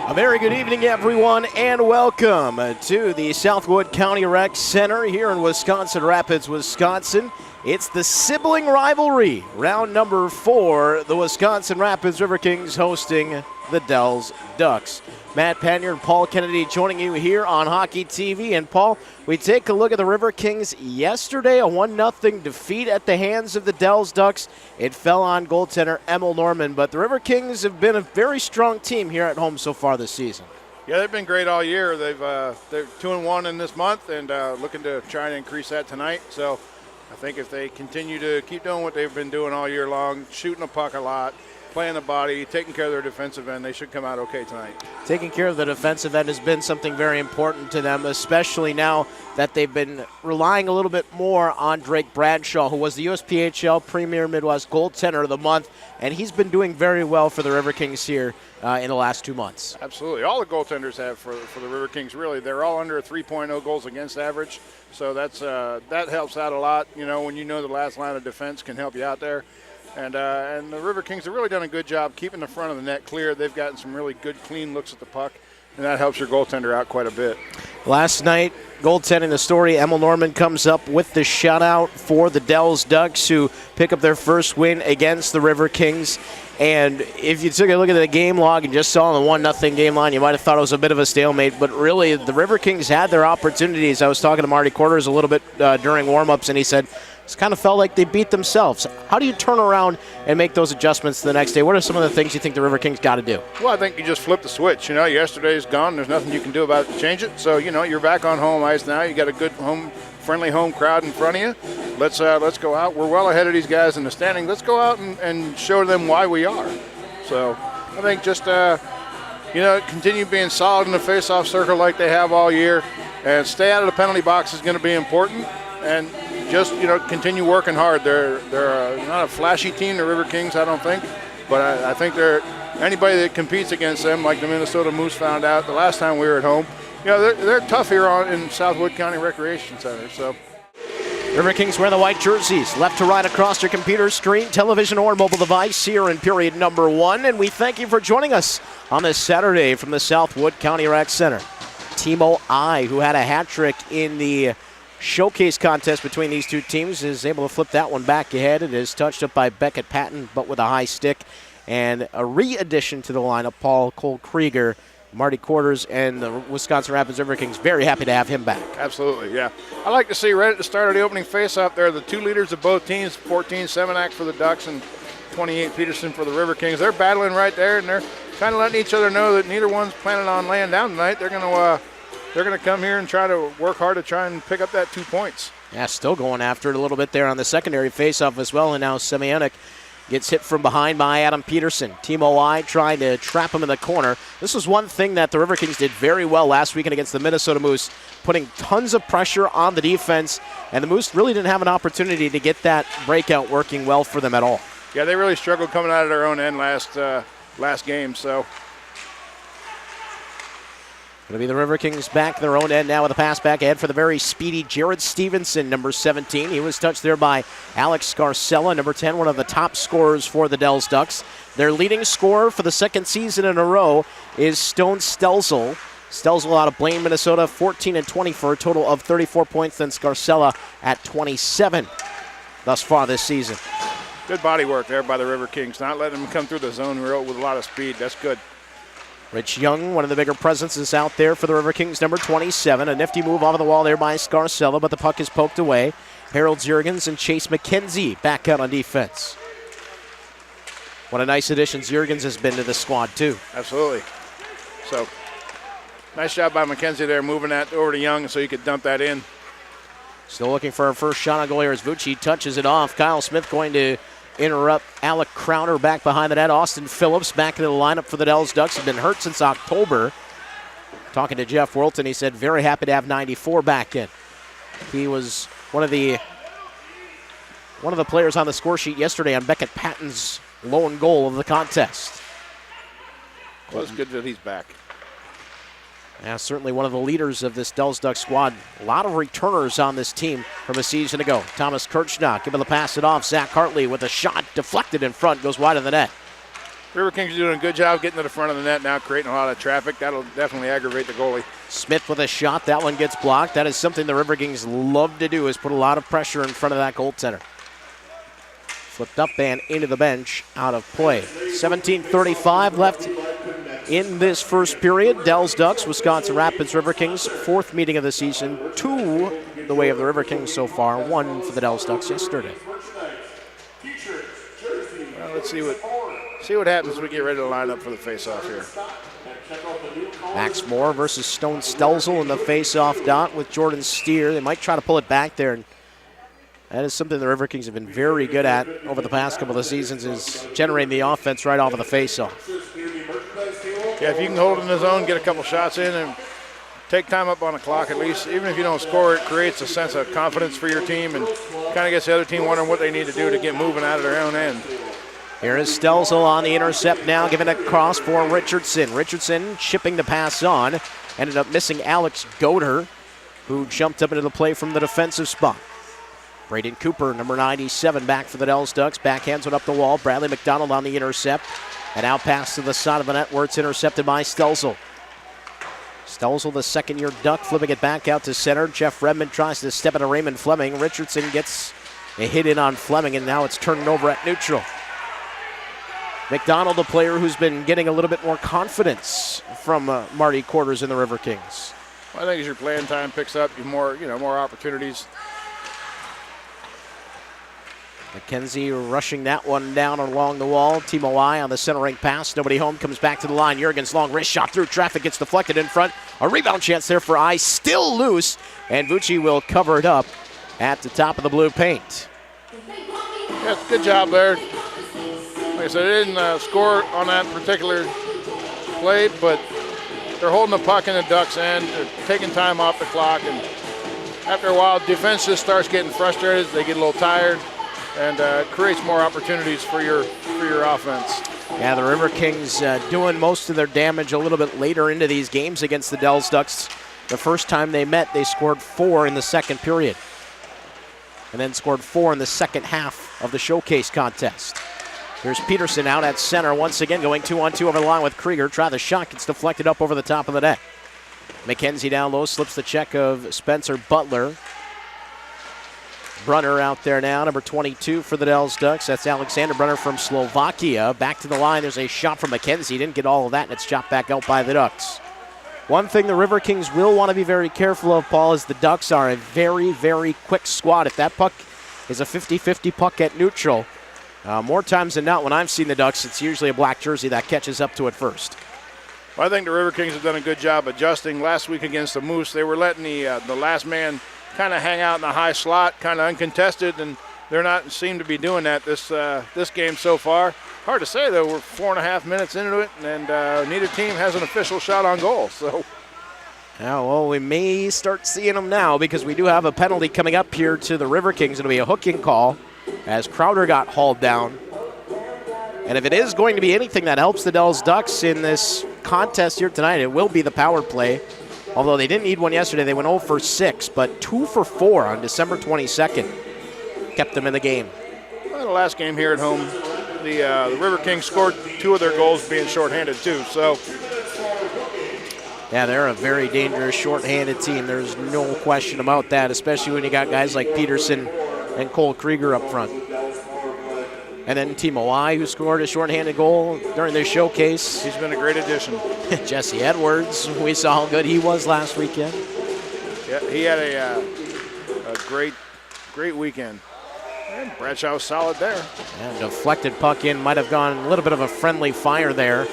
A very good evening, everyone, and welcome to the Southwood County Rec Center here in Wisconsin Rapids, Wisconsin. It's the sibling rivalry, round number 4, the Wisconsin Rapids Riverkings hosting the Dells Ducks. Matt Panyard, Paul Kennedy joining you here on Hockey TV. And Paul, we take a look at the Riverkings yesterday, a 1-0 defeat at the hands of the Dells Ducks. It fell on goaltender Emil Norman, but the Riverkings have been a very strong team here at home so far this season. Yeah, they've been great all year. They're 2-1 in this month and looking to try and increase that tonight. So I think if they continue to keep doing what they've been doing all year long, shooting the puck a lot, playing the body, taking care of their defensive end, they should come out okay tonight. Taking care of the defensive end has been something very important to them, especially now that they've been relying a little bit more on Drake Bradshaw, who was the USPHL Premier Midwest Goaltender of the Month, and he's been doing very well for the Riverkings here in the last 2 months. Absolutely. All the goaltenders have for the Riverkings, really. They're all under a 3.0 goals against average, so that helps out a lot, when you know the last line of defense can help you out there. And the Riverkings have really done a good job keeping the front of the net clear. They've gotten some really good, clean looks at the puck, and that helps your goaltender out quite a bit. Last night, goaltending the story, Emil Norman comes up with the shutout for the Dells Ducks, who pick up their first win against the Riverkings. And if you took a look at the game log and just saw the 1-0 game line, you might have thought it was a bit of a stalemate. But really, the Riverkings had their opportunities. I was talking to Marty Quarters a little bit during warm-ups, and he said, it's kind of felt like they beat themselves. How do you turn around and make those adjustments the next day? What are some of the things you think the Riverkings got to do? Well, I think you just flip the switch. Yesterday's gone. There's nothing you can do about it to change it. So, you're back on home ice now. You got a good friendly home crowd in front of you. Let's go out. We're well ahead of these guys in the standing. Let's go out and show them why we are. So I think just, continue being solid in the face-off circle like they have all year, and stay out of the penalty box is going to be important. And just, continue working hard. They're not a flashy team, the Riverkings, I don't think. But I think anybody that competes against them, like the Minnesota Moose found out the last time we were at home, they're tough here in Southwood County Recreation Center. So Riverkings wear the white jerseys, left to right across your computer screen, television, or mobile device here in period number 1. And we thank you for joining us on this Saturday from the Southwood County Rec Center. Timo I, who had a hat trick in the showcase contest between these two teams, is able to flip that one back ahead. It is touched up by Beckett Patton, but with a high stick. And a re-addition to the lineup, Paul Cole Krieger, Marty Quarters, and the Wisconsin Rapids Riverkings. Very happy to have him back. Absolutely, yeah. I like to see right at the start of the opening face-off there, the two leaders of both teams, 14 Seminac for the Ducks and 28 Peterson for the Riverkings. They're battling right there, and they're kind of letting each other know that neither one's planning on laying down tonight. They're going to come here and try to work hard to try and pick up that 2 points. Yeah, still going after it a little bit there on the secondary faceoff as well. And now Semyonuk gets hit from behind by Adam Peterson. Timo I trying to trap him in the corner. This was one thing that the Riverkings did very well last weekend against the Minnesota Moose, putting tons of pressure on the defense, and the Moose really didn't have an opportunity to get that breakout working well for them at all. Yeah, they really struggled coming out of their own end last game, so. Going to be the Riverkings back their own end now with a pass back ahead for the very speedy Jared Stevenson, number 17. He was touched there by Alex Scarcella, number 10, one of the top scorers for the Dells Ducks. Their leading scorer for the second season in a row is Stone Stelzel. Stelzel out of Blaine, Minnesota, 14 and 20 for a total of 34 points, then Scarcella at 27 thus far this season. Good body work there by the Riverkings, not letting them come through the zone with a lot of speed. That's good. Rich Young, one of the bigger presences out there for the Riverkings, number 27. A nifty move off of the wall there by Scarcella, but the puck is poked away. Harold Ziergens and Chase McKenzie back out on defense. What a nice addition Ziergens has been to the squad, too. Absolutely. So, nice job by McKenzie there, moving that over to Young so you could dump that in. Still looking for our first shot on goal here as Vucci touches it off. Kyle Smith going to interrupt Alec Crowder back behind the net. Austin Phillips back into the lineup for the Dells Ducks. Has been hurt since October. Talking to Jeff Worlton, he said very happy to have 94 back in. He was one of the players on the score sheet yesterday on Beckett Patton's lone goal of the contest. Well, it's good that he's back. Yeah, certainly one of the leaders of this Dells Duck squad. A lot of returners on this team from a season ago. Thomas Kirchnock able to pass it off. Zach Hartley with a shot deflected in front, goes wide of the net. Riverkings are doing a good job getting to the front of the net now, creating a lot of traffic. That'll definitely aggravate the goalie. Smith with a shot. That one gets blocked. That is something the Riverkings love to do, is put a lot of pressure in front of that goaltender. Flipped up and into the bench, out of play. 17:35 left in this first period. Dells Ducks, Wisconsin Rapids Riverkings, fourth meeting of the season. 2 the way of the Riverkings so far, 1 for the Dells Ducks yesterday. Well, let's see what happens as we get ready to line up for the face-off here. Max Moore versus Stone Stelzel in the face-off dot with Jordan Steer. They might try to pull it back there, and that is something the Riverkings have been very good at over the past couple of seasons, is generating the offense right off of the face-off. Yeah, if you can hold it in the zone, get a couple shots in, and take time up on the clock at least. Even if you don't score, it creates a sense of confidence for your team and kind of gets the other team wondering what they need to do to get moving out of their own end. Here is Stelzel on the intercept now, giving it across for Richardson. Richardson chipping the pass on. Ended up missing Alex Goder, who jumped up into the play from the defensive spot. Braden Cooper, number 97, back for the Dells Ducks. Backhands it up the wall. Bradley McDonald on the intercept. And out pass to the side of the net where it's intercepted by Stelzel. Stelzel, the second-year Duck, flipping it back out to center. Jeff Redmond tries to step into Raymond Fleming. Richardson gets a hit in on Fleming, and now it's turning over at neutral. McDonald, the player who's been getting a little bit more confidence from Marty Quarters in the Riverkings. Well, I think as your playing time picks up, you more opportunities. McKenzie rushing that one down along the wall. Timo I on the center ring pass. Nobody home, comes back to the line. Jurgen's long wrist shot through traffic, gets deflected in front. A rebound chance there for I, still loose, and Vucci will cover it up at the top of the blue paint. Yeah, good job there. Like I said, they didn't score on that particular play, but they're holding the puck in the Ducks' end. They're taking time off the clock, and after a while, defense just starts getting frustrated. They get a little tired, and it creates more opportunities for your offense. Yeah, the Riverkings doing most of their damage a little bit later into these games against the Dells Ducks. The first time they met, they scored 4 in the second period, and then scored 4 in the second half of the showcase contest. Here's Peterson out at center once again, going 2-on-2 over the line with Krieger. Try the shot, gets deflected up over the top of the net. McKenzie down low, slips the check of Spencer Butler. Brunner out there now, number 22 for the Dells Ducks. That's Alexander Brunner from Slovakia. Back to the line, there's a shot from McKenzie. Didn't get all of that, and it's chopped back out by the Ducks. One thing the Riverkings will want to be very careful of, Paul, is the Ducks are a very, very quick squad. If that puck is a 50-50 puck at neutral, more times than not, when I've seen the Ducks, it's usually a black jersey that catches up to it first. Well, I think the Riverkings have done a good job adjusting. Last week against the Moose, they were letting the last man kind of hang out in the high slot, kind of uncontested, and they're not seem to be doing that this game so far. Hard to say, though. We're 4.5 minutes into it, and neither team has an official shot on goal. So, yeah, well, we may start seeing them now because we do have a penalty coming up here to the Riverkings. It'll be a hooking call as Crowder got hauled down. And if it is going to be anything that helps the Dells Ducks in this contest here tonight, it will be the power play. Although they didn't need one yesterday, they went 0 for 6, but 2 for 4 on December 22nd kept them in the game. Well, the last game here at home, the Riverkings scored 2 of their goals being shorthanded too. So, yeah, they're a very dangerous shorthanded team. There's no question about that, especially when you got guys like Peterson and Cole Krieger up front. And then Timo I, who scored a shorthanded goal during this showcase. He's been a great addition. Jesse Edwards, we saw how good he was last weekend. Yeah, he had a great weekend. And Bradshaw was solid there. And deflected puck in, might have gone a little bit of a friendly fire there.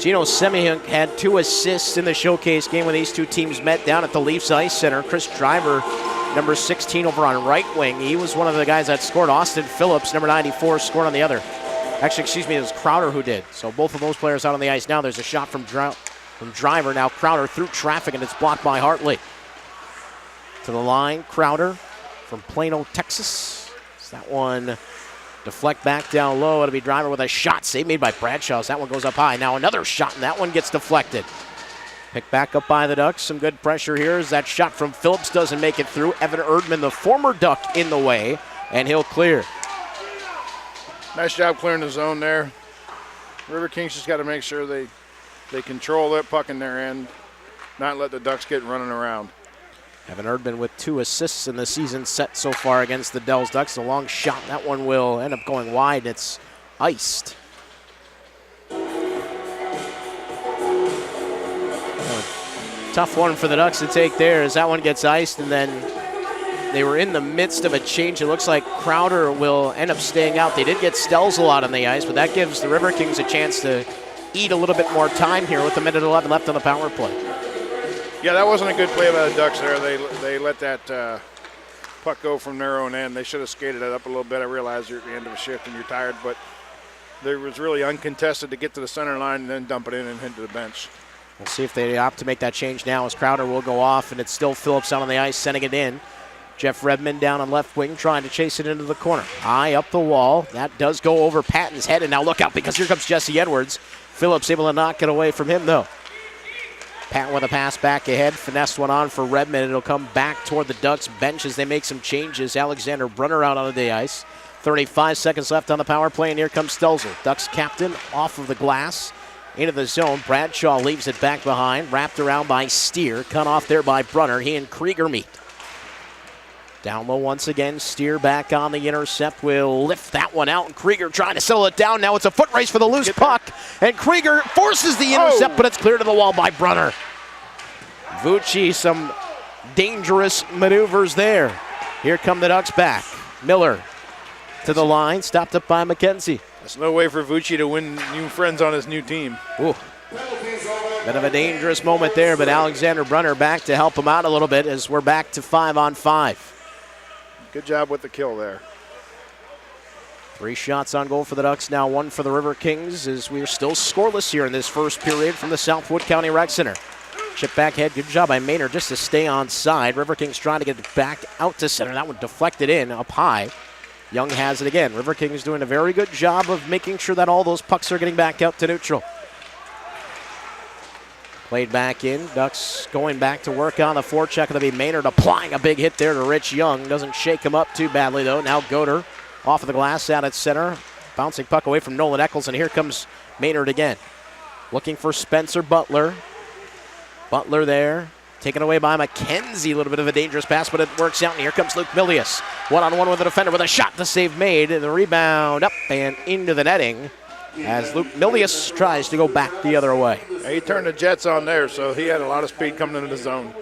Gino Semihunk had 2 assists in the showcase game when these two teams met down at the Leafs Ice Center. Chris Driver, number 16 over on right wing. He was one of the guys that scored. Austin Phillips, number 94, scored on the other. Actually, excuse me, it was Crowder who did. So both of those players out on the ice now. There's a shot from Driver. Now Crowder through traffic, and it's blocked by Hartley. To the line, Crowder from Plano, Texas. It's that one deflect back down low. It'll be Driver with a shot. Save made by Bradshaw. That one goes up high. Now another shot, and that one gets deflected. Picked back up by the Ducks. Some good pressure here as that shot from Phillips doesn't make it through. Evan Erdman, the former Duck, in the way, and he'll clear. Nice job clearing the zone there. Riverkings just got to make sure they control that puck in their end, not let the Ducks get running around. Evan Erdman with 2 assists in the season set so far against the Dells Ducks. A long shot. That one will end up going wide. It's iced. Tough one for the Ducks to take there as that one gets iced, and then they were in the midst of a change. It looks like Crowder will end up staying out. They did get Stelzel out on the ice, but that gives the Riverkings a chance to eat a little bit more time here with 1:11 left on the power play. Yeah, that wasn't a good play by the Ducks there. They let that puck go from their own end. They should have skated it up a little bit. I realize you're at the end of a shift and you're tired, but there was really uncontested to get to the center line and then dump it in and head to the bench. We'll see if they opt to make that change now as Crowder will go off, and it's still Phillips out on the ice sending it in. Jeff Redmond down on left wing trying to chase it into the corner. High up the wall. That does go over Patton's head, and now look out because here comes Jesse Edwards. Phillips able to knock it away from him, though. Patton with a pass back ahead. Finesse one on for Redmond. It'll come back toward the Ducks bench as they make some changes. Alexander Brunner out on the ice. 35 seconds left on the power play, and here comes Stelzel. Ducks captain off of the glass into the zone. Bradshaw leaves it back behind. Wrapped around by Steer. Cut off there by Brunner. He and Krieger meet. Down low once again. Steer back on the intercept. Will lift that one out, and Krieger trying to settle it down. Now it's a foot race for the loose puck, and Krieger forces the intercept, but it's cleared to the wall by Brunner. Vucci, some dangerous maneuvers there. Here come the Ducks back. Miller to the line, stopped up by McKenzie. There's no way for Vucci to win new friends on his new team. Ooh. Bit of a dangerous moment there, but Alexander Brunner back to help him out a little bit as we're back to 5-on-5. Good job with the kill there. 3 shots on goal for the Ducks, now 1 for the Riverkings as we are still scoreless here in this first period from the Southwood County Rec Center. Chip back head, good job by Maynard just to stay on side. Riverkings trying to get it back out to center. That one deflected in up high. Young has it again. Riverkings doing a very good job of making sure that all those pucks are getting back out to neutral. Played back in. Ducks going back to work on the forecheck. It'll be Maynard applying a big hit there to Rich Young. Doesn't shake him up too badly, though. Now Goder off of the glass out at center. Bouncing puck away from Nolan Eccles, and here comes Maynard again. Looking for Spencer Butler. Butler there. Taken away by McKenzie. A little bit of a dangerous pass, but it works out. And here comes Luke Milius. One-on-one with the defender with a shot. The save made. And the rebound up and into the netting as Luke Milius tries to go back the other way. He turned the Jets on there, so he had a lot of speed coming into the zone.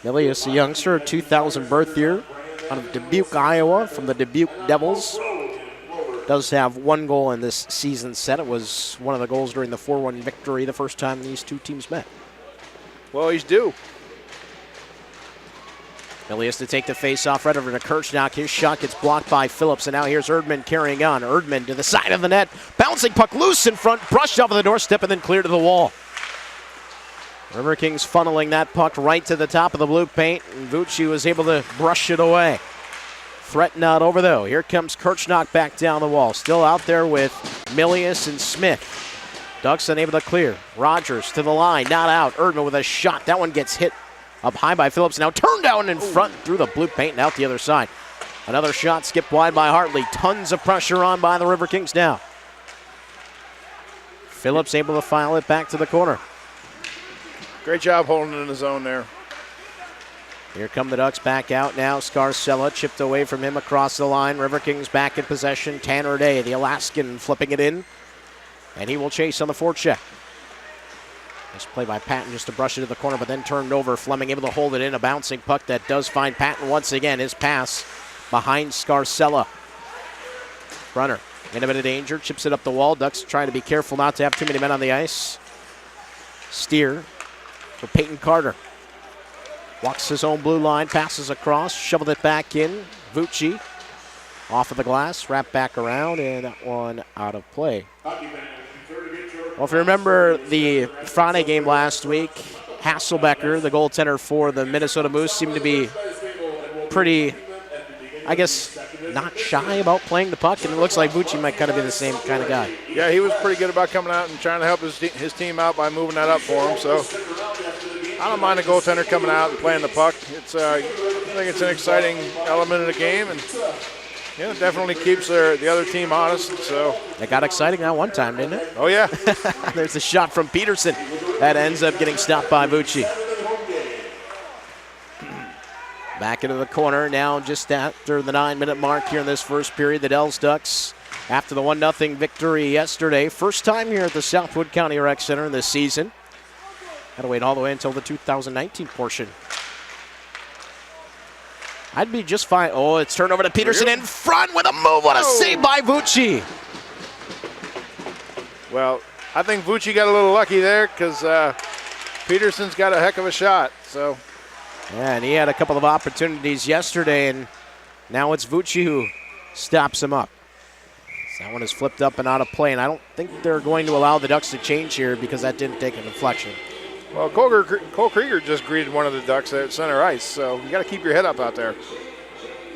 Milius, a youngster, 2000 birth year, out of Dubuque, Iowa, from the Dubuque Devils. Does have 1 goal in this season set. It was one of the goals during the 4-1 victory the first time these two teams met. Well, he's due. Milius to take the face-off right over to Kirchnock. His shot gets blocked by Phillips, and now here's Erdman carrying on. Erdman to the side of the net. Bouncing puck loose in front, brushed off of the doorstep, and then cleared to the wall. Riverkings funneling that puck right to the top of the blue paint, and Vucci was able to brush it away. Threat not over, though. Here comes Kirchnock back down the wall. Still out there with Milius and Smith. Ducks unable to clear. Rogers to the line, not out. Erdman with a shot. That one gets hit up high by Phillips. Now turned down in front through the blue paint and out the other side. Another shot skipped wide by Hartley. Tons of pressure on by the Riverkings now. Phillips able to file it back to the corner. Great job holding it in the zone there. Here come the Ducks back out now. Scarcella chipped away from him across the line. Riverkings back in possession. Tanner Day, the Alaskan, flipping it in. And he will chase on the forecheck. Nice play by Patton just to brush it to the corner, but then turned over. Fleming able to hold it in. A bouncing puck that does find Patton once again. His pass behind Scarcella. Brunner in a bit of danger. Chips it up the wall. Ducks trying to be careful not to have too many men on the ice. Steer for Peyton Carter. Walks his own blue line. Passes across. Shoveled it back in. Vucci off of the glass. Wrapped back around, and that one out of play. Well, if you remember the Friday game last week, Hasselbecker, the goaltender for the Minnesota Moose, seemed to be pretty, I guess, not shy about playing the puck, and it looks like Vucci might kind of be the same kind of guy. Yeah, he was pretty good about coming out and trying to help his team out by moving that up for him, so I don't mind a goaltender coming out and playing the puck. I think it's an exciting element of the game, and Yeah, definitely keeps the other team honest. So It got exciting that one time, didn't it? oh yeah. There's a shot from Peterson that ends up getting stopped by Vucci. Back into the corner now, just after the 9-minute mark here in this first period. The Dells Ducks, after the 1-0 victory yesterday, first time here at the Southwood County Rec Center this season. Had to wait all the way until the 2019 portion. I'd be just fine. Oh, it's turned over to Peterson in front with a move. What a save by Vucci. Well, I think Vucci got a little lucky there because Peterson's got a heck of a shot. So. Yeah, and he had a couple of opportunities yesterday, and now it's Vucci who stops him up. So that one is flipped up and out of play, and I don't think they're going to allow the Ducks to change here because that didn't take a deflection. Well, Cole Krieger just greeted one of the Ducks there at center ice, so you got to keep your head up out there.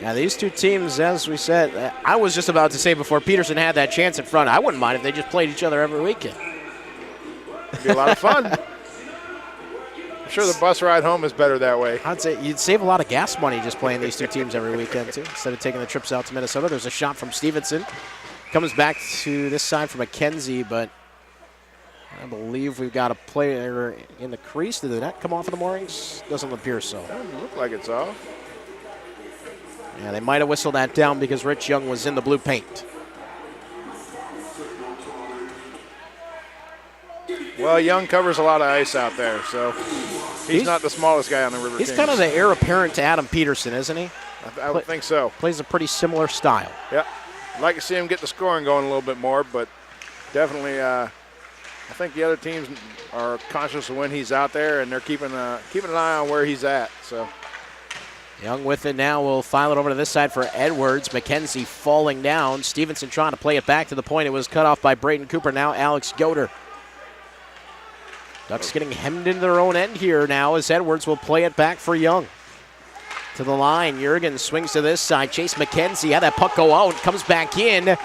Yeah, these two teams, as we said, I was just about to say before Peterson had that chance in front, I wouldn't mind if they just played each other every weekend. It'd be a lot of fun. I'm sure the bus ride home is better that way. I'd say you'd save a lot of gas money just playing these two teams every weekend, too, instead of taking the trips out to Minnesota. There's a shot from Stevenson. Comes back to this side for McKenzie, but I believe we've got a player in the crease. Did the net come off of the moorings? Doesn't appear so. Doesn't look like it's off. Yeah, they might have whistled that down because Rich Young was in the blue paint. Well, Young covers a lot of ice out there, so he's not the smallest guy on the Riverkings. He's kind of the heir apparent to Adam Peterson, isn't he? I would think so. Plays a pretty similar style. Yeah. I'd like to see him get the scoring going a little bit more, but definitely I think the other teams are conscious of when he's out there, and they're keeping an eye on where he's at. So Young with it now will file it over to this side for Edwards. McKenzie falling down. Stevenson trying to play it back to the point. It was cut off by Braden Cooper. Now Alex Yoder. Ducks getting hemmed into their own end here now as Edwards will play it back for Young. To the line, Jurgen swings to this side. Chase McKenzie had that puck go out, comes back in.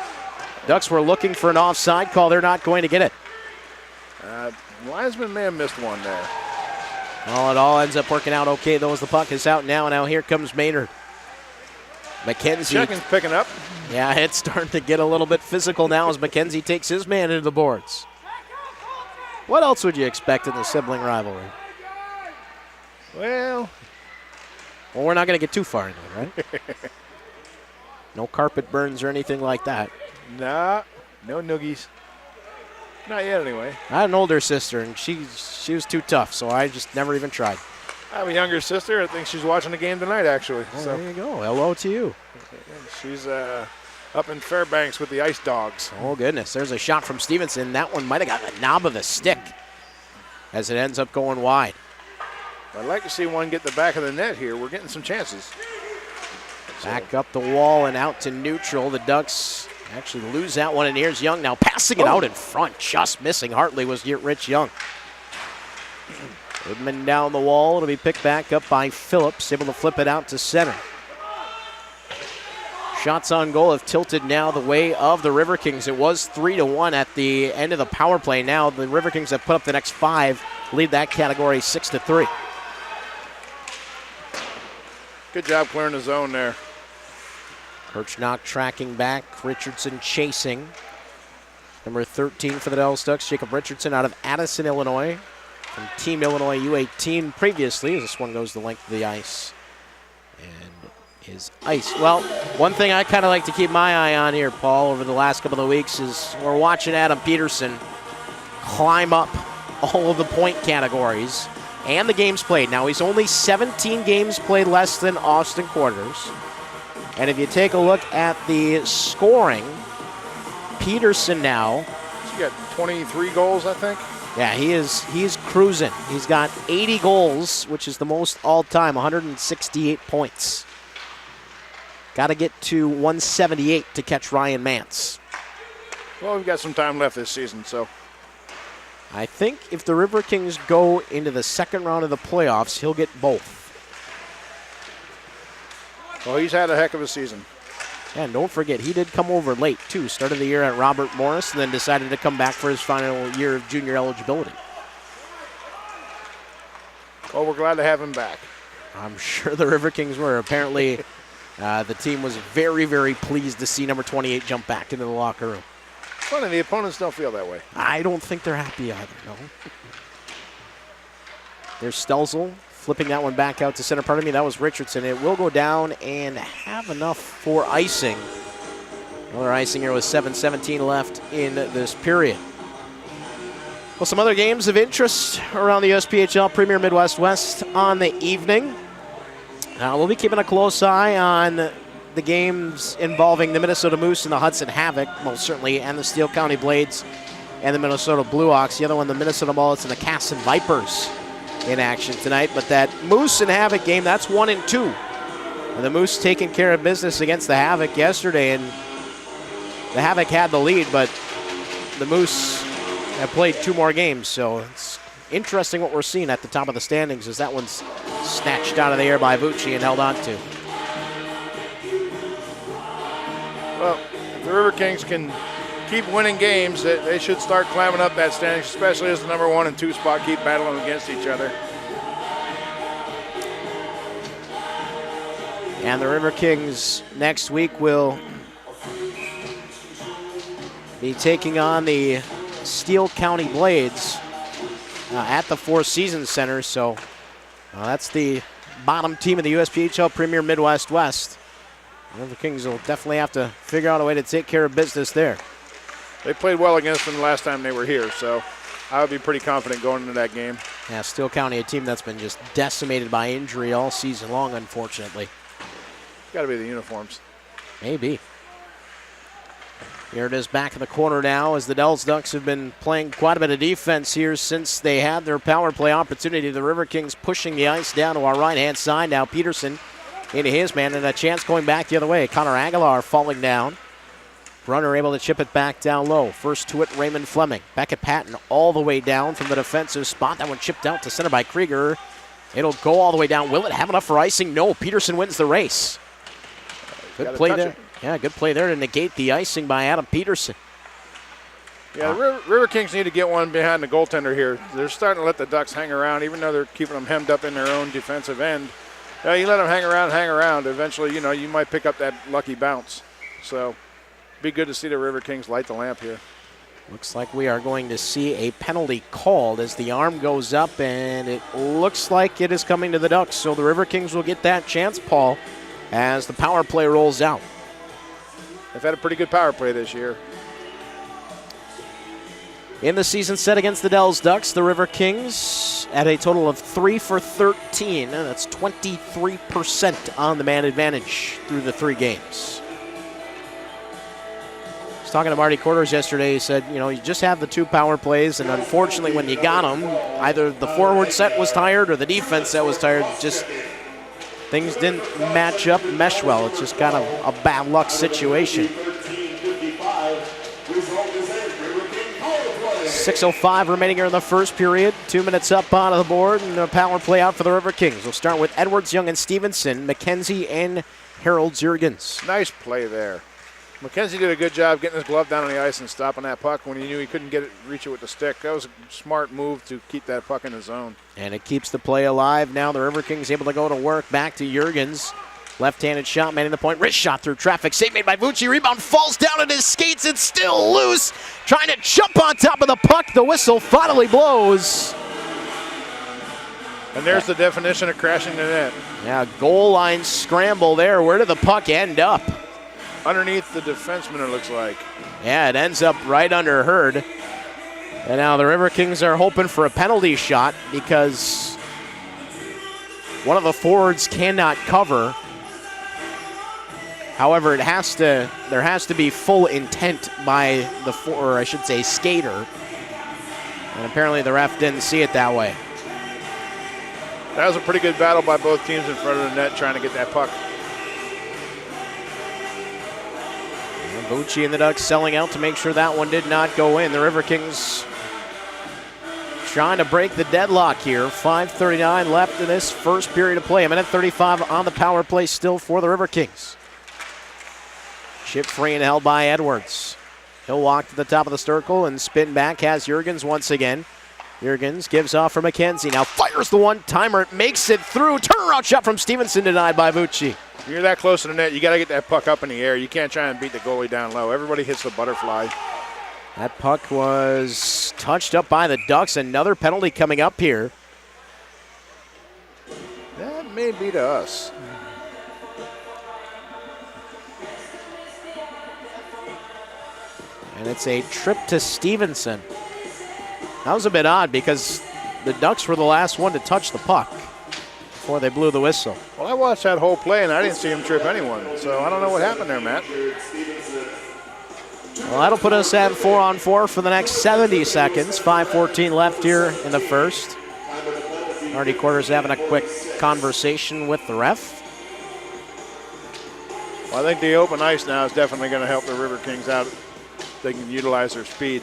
Ducks were looking for an offside call. They're not going to get it. Linesman may have missed one there. Well, it all ends up working out okay, though, as the puck is out now. Now here comes Maynard. McKenzie. Checkin's picking up. Yeah, it's starting to get a little bit physical now as McKenzie takes his man into the boards. What else would you expect in the sibling rivalry? Well, we're not going to get too far into it, right? No carpet burns or anything like that. Nah, no noogies. Not yet, anyway. I had an older sister, and she was too tough, so I just never even tried. I have a younger sister. I think she's watching the game tonight, actually. Oh, so there you go. Hello to you. She's up in Fairbanks with the Ice Dogs. Oh, goodness. There's a shot from Stevenson. That one might have got the knob of the stick as it ends up going wide. I'd like to see one get the back of the net here. We're getting some chances. Back up the wall and out to neutral. The Ducks actually lose that one, and here's Young now passing it out in front. Just missing. Hartley was Rich Young. Goodman down the wall. It'll be picked back up by Phillips, able to flip it out to center. Shots on goal have tilted now the way of the Riverkings. It was 3-1 at the end of the power play. Now the Riverkings have put up the next 5, lead that category 6-3. Good job clearing the zone there. Kirchnock tracking back, Richardson chasing. Number 13 for the Dells Ducks, Jacob Richardson out of Addison, Illinois. From Team Illinois U18 previously, as this one goes the length of the ice. And is ice. Well, one thing I kind of like to keep my eye on here, Paul, over the last couple of weeks is we're watching Adam Peterson climb up all of the point categories and the games played. Now, he's only 17 games played less than Austin Quarters. And if you take a look at the scoring, Peterson now. He's got 23 goals, I think. Yeah, he's cruising. He's got 80 goals, which is the most all-time, 168 points. Got to get to 178 to catch Ryan Mance. Well, we've got some time left this season, so. I think if the Riverkings go into the second round of the playoffs, he'll get both. Well, he's had a heck of a season. And don't forget, he did come over late, too. Started the year at Robert Morris and then decided to come back for his final year of junior eligibility. Well, we're glad to have him back. I'm sure the Riverkings were. Apparently, The team was very, very pleased to see number 28 jump back into the locker room. Funny, the opponents don't feel that way. I don't think they're happy either, no. There's Stelzel flipping that one back out to center. Pardon me, that was Richardson. It will go down and have enough for icing. Another icing here with 7:17 left in this period. Well, some other games of interest around the USPHL Premier Midwest West on the evening. We'll be keeping a close eye on the games involving the Minnesota Moose and the Hudson Havoc, most certainly, and the Steele County Blades and the Minnesota Blue Hawks. The other one, the Minnesota Mullets and the Casson Vipers in action tonight. But that Moose and Havoc game, that's 1-2. And the Moose taking care of business against the Havoc yesterday, and the Havoc had the lead, but the Moose have played 2 more games, so it's interesting what we're seeing at the top of the standings as that one's snatched out of the air by Vucci and held on to. Well, if the Riverkings can keep winning games, they should start climbing up that standing, especially as the number 1 and 2 spot keep battling against each other. And the Riverkings next week will be taking on the Steele County Blades at the Four Seasons Center. So that's the bottom team of the USPHL Premier Midwest West. The Riverkings will definitely have to figure out a way to take care of business there. They played well against them the last time they were here, so I would be pretty confident going into that game. Yeah, Steele County, a team that's been just decimated by injury all season long, unfortunately. Got to be the uniforms. Maybe. Here it is back in the corner now as the Dells Ducks have been playing quite a bit of defense here since they had their power play opportunity. The Riverkings pushing the ice down to our right-hand side. Now Peterson into his man, and a chance going back the other way. Connor Aguilar falling down. Brunner able to chip it back down low. First to it, Raymond Fleming. Beckett Patton all the way down from the defensive spot. That one chipped out to center by Krieger. It'll go all the way down. Will it have enough for icing? No, Peterson wins the race. Good play there. Yeah, good play there to negate the icing by Adam Peterson. Yeah, the Riverkings need to get one behind the goaltender here. They're starting to let the Ducks hang around, even though they're keeping them hemmed up in their own defensive end. You let them hang around. Eventually, you might pick up that lucky bounce. So, be good to see the Riverkings light the lamp here. Looks like we are going to see a penalty called as the arm goes up, and it looks like it is coming to the Ducks. So the Riverkings will get that chance, Paul, as the power play rolls out. They've had a pretty good power play this year. In the season set against the Dells Ducks, the Riverkings at a total of 3 for 13. And that's 23% on the man advantage through the 3 games. I was talking to Marty Quarters yesterday. He said, you just have the 2 power plays, and unfortunately when you got them, either the forward set was tired or the defense set was tired. Just things didn't mesh well. It's just kind of a bad luck situation. 6:05 remaining here in the first period. 2 minutes up on the board, and a power play out for the Riverkings. We'll start with Edwards, Young, and Stevenson, McKenzie, and Harold Zergens. Nice play there. McKenzie did a good job getting his glove down on the ice and stopping that puck when he knew he couldn't reach it with the stick. That was a smart move to keep that puck in the zone. And it keeps the play alive. Now the Riverkings able to go to work. Back to Jurgens. Left-handed shot, manning the point. Wrist shot through traffic. Save made by Vucci. Rebound falls down at his skates. It's still loose. Trying to jump on top of the puck. The whistle finally blows. And there's the definition of crashing the net. Yeah, goal line scramble there. Where did the puck end up? Underneath the defenseman, it looks like. Yeah, it ends up right under Hurd. And now the Riverkings are hoping for a penalty shot because one of the forwards cannot cover. However, there has to be full intent by the skater. And apparently the ref didn't see it that way. That was a pretty good battle by both teams in front of the net trying to get that puck. Vucci and the Ducks selling out to make sure that one did not go in. The Riverkings trying to break the deadlock here. 5:39 left in this first period of play. 1:35 on the power play still for the Riverkings. Chip free and held by Edwards. He'll walk to the top of the circle and spin back. Has Jurgens once again. Jurgens gives off for McKenzie. Now fires the one-timer. Makes it through. Turnaround shot from Stevenson denied by Vucci. When you're that close to the net, you got to get that puck up in the air. You can't try and beat the goalie down low. Everybody hits the butterfly. That puck was touched up by the Ducks. Another penalty coming up here. That may be to us. And it's a trip to Stevenson. That was a bit odd because the Ducks were the last one to touch the puck before they blew the whistle. Well, I watched that whole play, and I didn't see him trip anyone. So I don't know what happened there, Matt. Well, that'll put us at 4-on-4 for the next 70 seconds. 5:14 left here in the first. Marty Quarters having a quick conversation with the ref. Well, I think the open ice now is definitely going to help the Riverkings out. They can utilize their speed.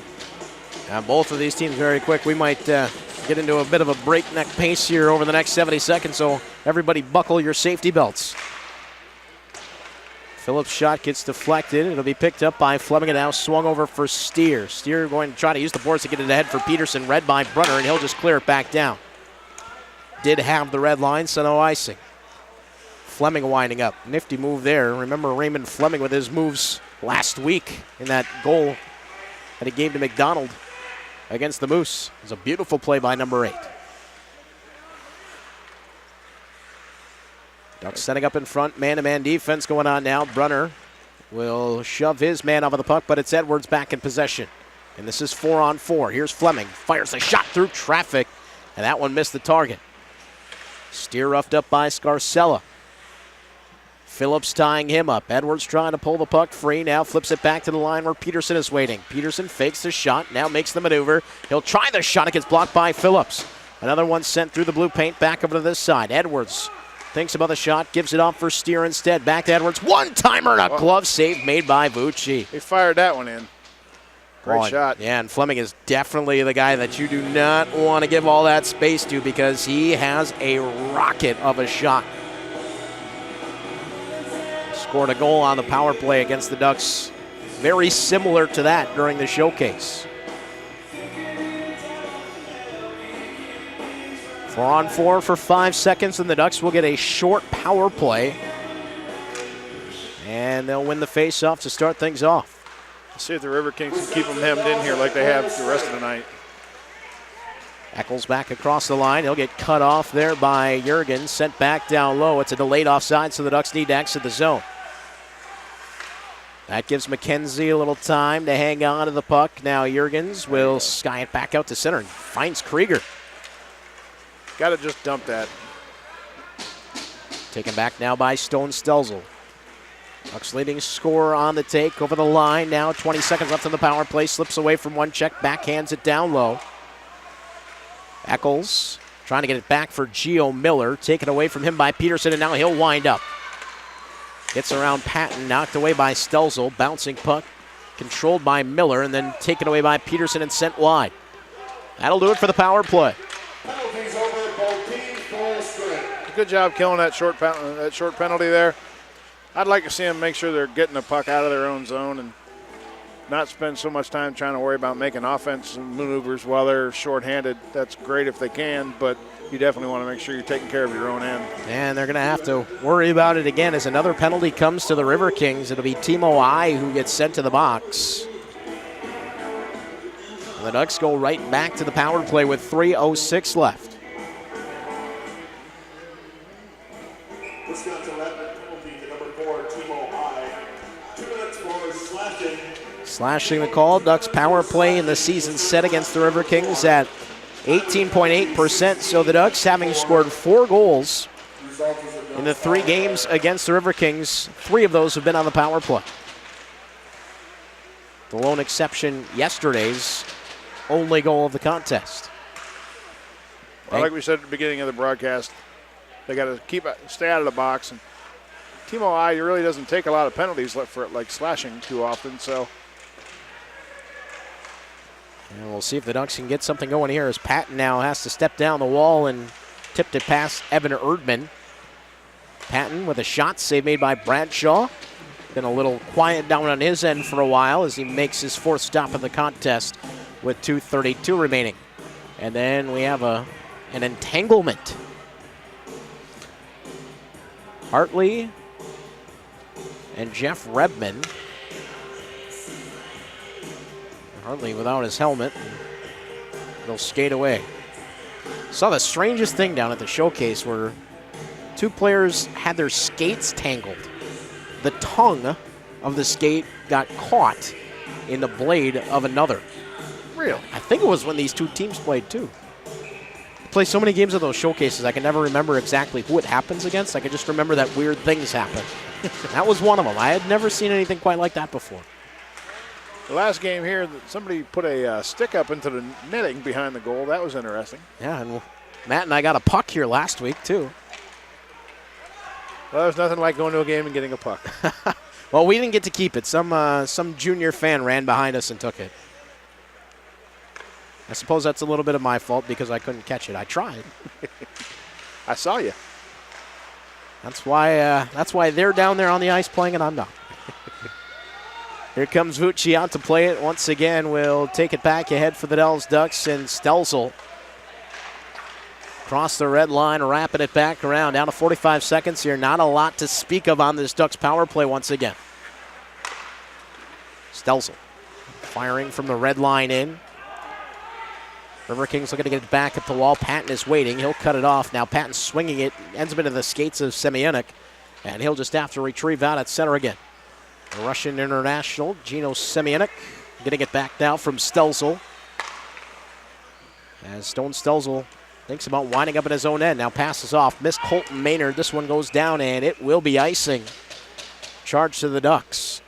Both of these teams very quick. We might get into a bit of a breakneck pace here over the next 70 seconds, so everybody buckle your safety belts. Phillips' shot gets deflected. It'll be picked up by Fleming and now swung over for Steer. Steer going to try to use the boards to get it ahead for Peterson, read by Brunner, and he'll just clear it back down. Did have the red line, so no icing. Fleming winding up. Nifty move there. Remember Raymond Fleming with his moves last week in that goal that he gave to McDonald against the Moose. It was a beautiful play by number 8. Ducks setting up in front. Man-to-man defense going on now. Brunner will shove his man off of the puck, but it's Edwards back in possession. And this is 4-on-4. Here's Fleming. Fires a shot through traffic, and that one missed the target. Steer roughed up by Scarcella. Phillips tying him up. Edwards trying to pull the puck free. Now flips it back to the line where Peterson is waiting. Peterson fakes the shot. Now makes the maneuver. He'll try the shot. It gets blocked by Phillips. Another one sent through the blue paint back over to this side. Edwards thinks about the shot. Gives it off for Steer instead. Back to Edwards. One-timer and a glove save made by Vucci. He fired that one in. Great shot. Yeah, and Fleming is definitely the guy that you do not want to give all that space to because he has a rocket of a shot. Scored a goal on the power play against the Ducks. Very similar to that during the showcase. 4-on-4 for 5 seconds, and the Ducks will get a short power play. And they'll win the face-off to start things off. Let's see if the Riverkings can keep them hemmed in here like they have the rest of the night. Eccles back across the line. He'll get cut off there by Jurgens. Sent back down low. It's a delayed offside, so the Ducks need to exit the zone. That gives McKenzie a little time to hang on to the puck. Now Jurgens will sky it back out to center and finds Krieger. Got to just dump that. Taken back now by Stone Stelzel. Ducks leading scorer on the take over the line. Now 20 seconds left on the power play. Slips away from one check. Backhands it down low. Eccles trying to get it back for Gio Miller. Taken away from him by Peterson, and now he'll wind up. Gets around Patton, knocked away by Stelzel. Bouncing puck, controlled by Miller, and then taken away by Peterson and sent wide. That'll do it for the power play. Good job killing that short penalty there. I'd like to see them make sure they're getting the puck out of their own zone and not spend so much time trying to worry about making offensive maneuvers while they're shorthanded. That's great if they can, but you definitely want to make sure you're taking care of your own end. And they're going to have to worry about it again as another penalty comes to the Riverkings. It'll be Timo I who gets sent to the box. And the Ducks go right back to the power play with 3:06 left. Slashing the call. Ducks power play in the season set against the Riverkings at 18.8%. So the Ducks, having scored 4 goals in the 3 games against the Riverkings, 3 of those have been on the power play. The lone exception, yesterday's only goal of the contest. Well, like we said at the beginning of the broadcast, they got to stay out of the box. And Timo I really doesn't take a lot of penalties for it, like slashing too often. So. And we'll see if the Ducks can get something going here as Patton now has to step down the wall and tipped it past Evan Erdman. Patton with a shot save made by Bradshaw. Been a little quiet down on his end for a while as he makes his 4th stop of the contest with 2:32 remaining. And then we have an entanglement. Hartley and Jeff Rebman. Hardly without his helmet. They'll skate away. Saw the strangest thing down at the showcase where two players had their skates tangled. The tongue of the skate got caught in the blade of another. Real. I think it was when these two teams played too. I play so many games of those showcases, I can never remember exactly who it happens against. I can just remember that weird things happen. That was one of them. I had never seen anything quite like that before. The last game here, somebody put a stick up into the netting behind the goal. That was interesting. Yeah, and Matt and I got a puck here last week too. Well, there's nothing like going to a game and getting a puck. Well, we didn't get to keep it. Some junior fan ran behind us and took it. I suppose that's a little bit of my fault because I couldn't catch it. I tried. I saw you. That's why they're down there on the ice playing and I'm not. Here comes Vucci out to play it. Once again, we'll take it back ahead for the Dells Ducks, and Stelzel across the red line, wrapping it back around. Down to 45 seconds here. Not a lot to speak of on this Ducks power play once again. Stelzel firing from the red line in. Riverkings looking to get it back at the wall. Patton is waiting. He'll cut it off. Now Patton swinging it. Ends up into the skates of Semyonuk, and he'll just have to retrieve out at center again. The Russian international, Gino Semyonuk, getting it back now from Stelzel. As Stone Stelzel thinks about winding up in his own end. Now passes off. Miss Colton Maynard. This one goes down, and it will be icing. Charge to the Ducks.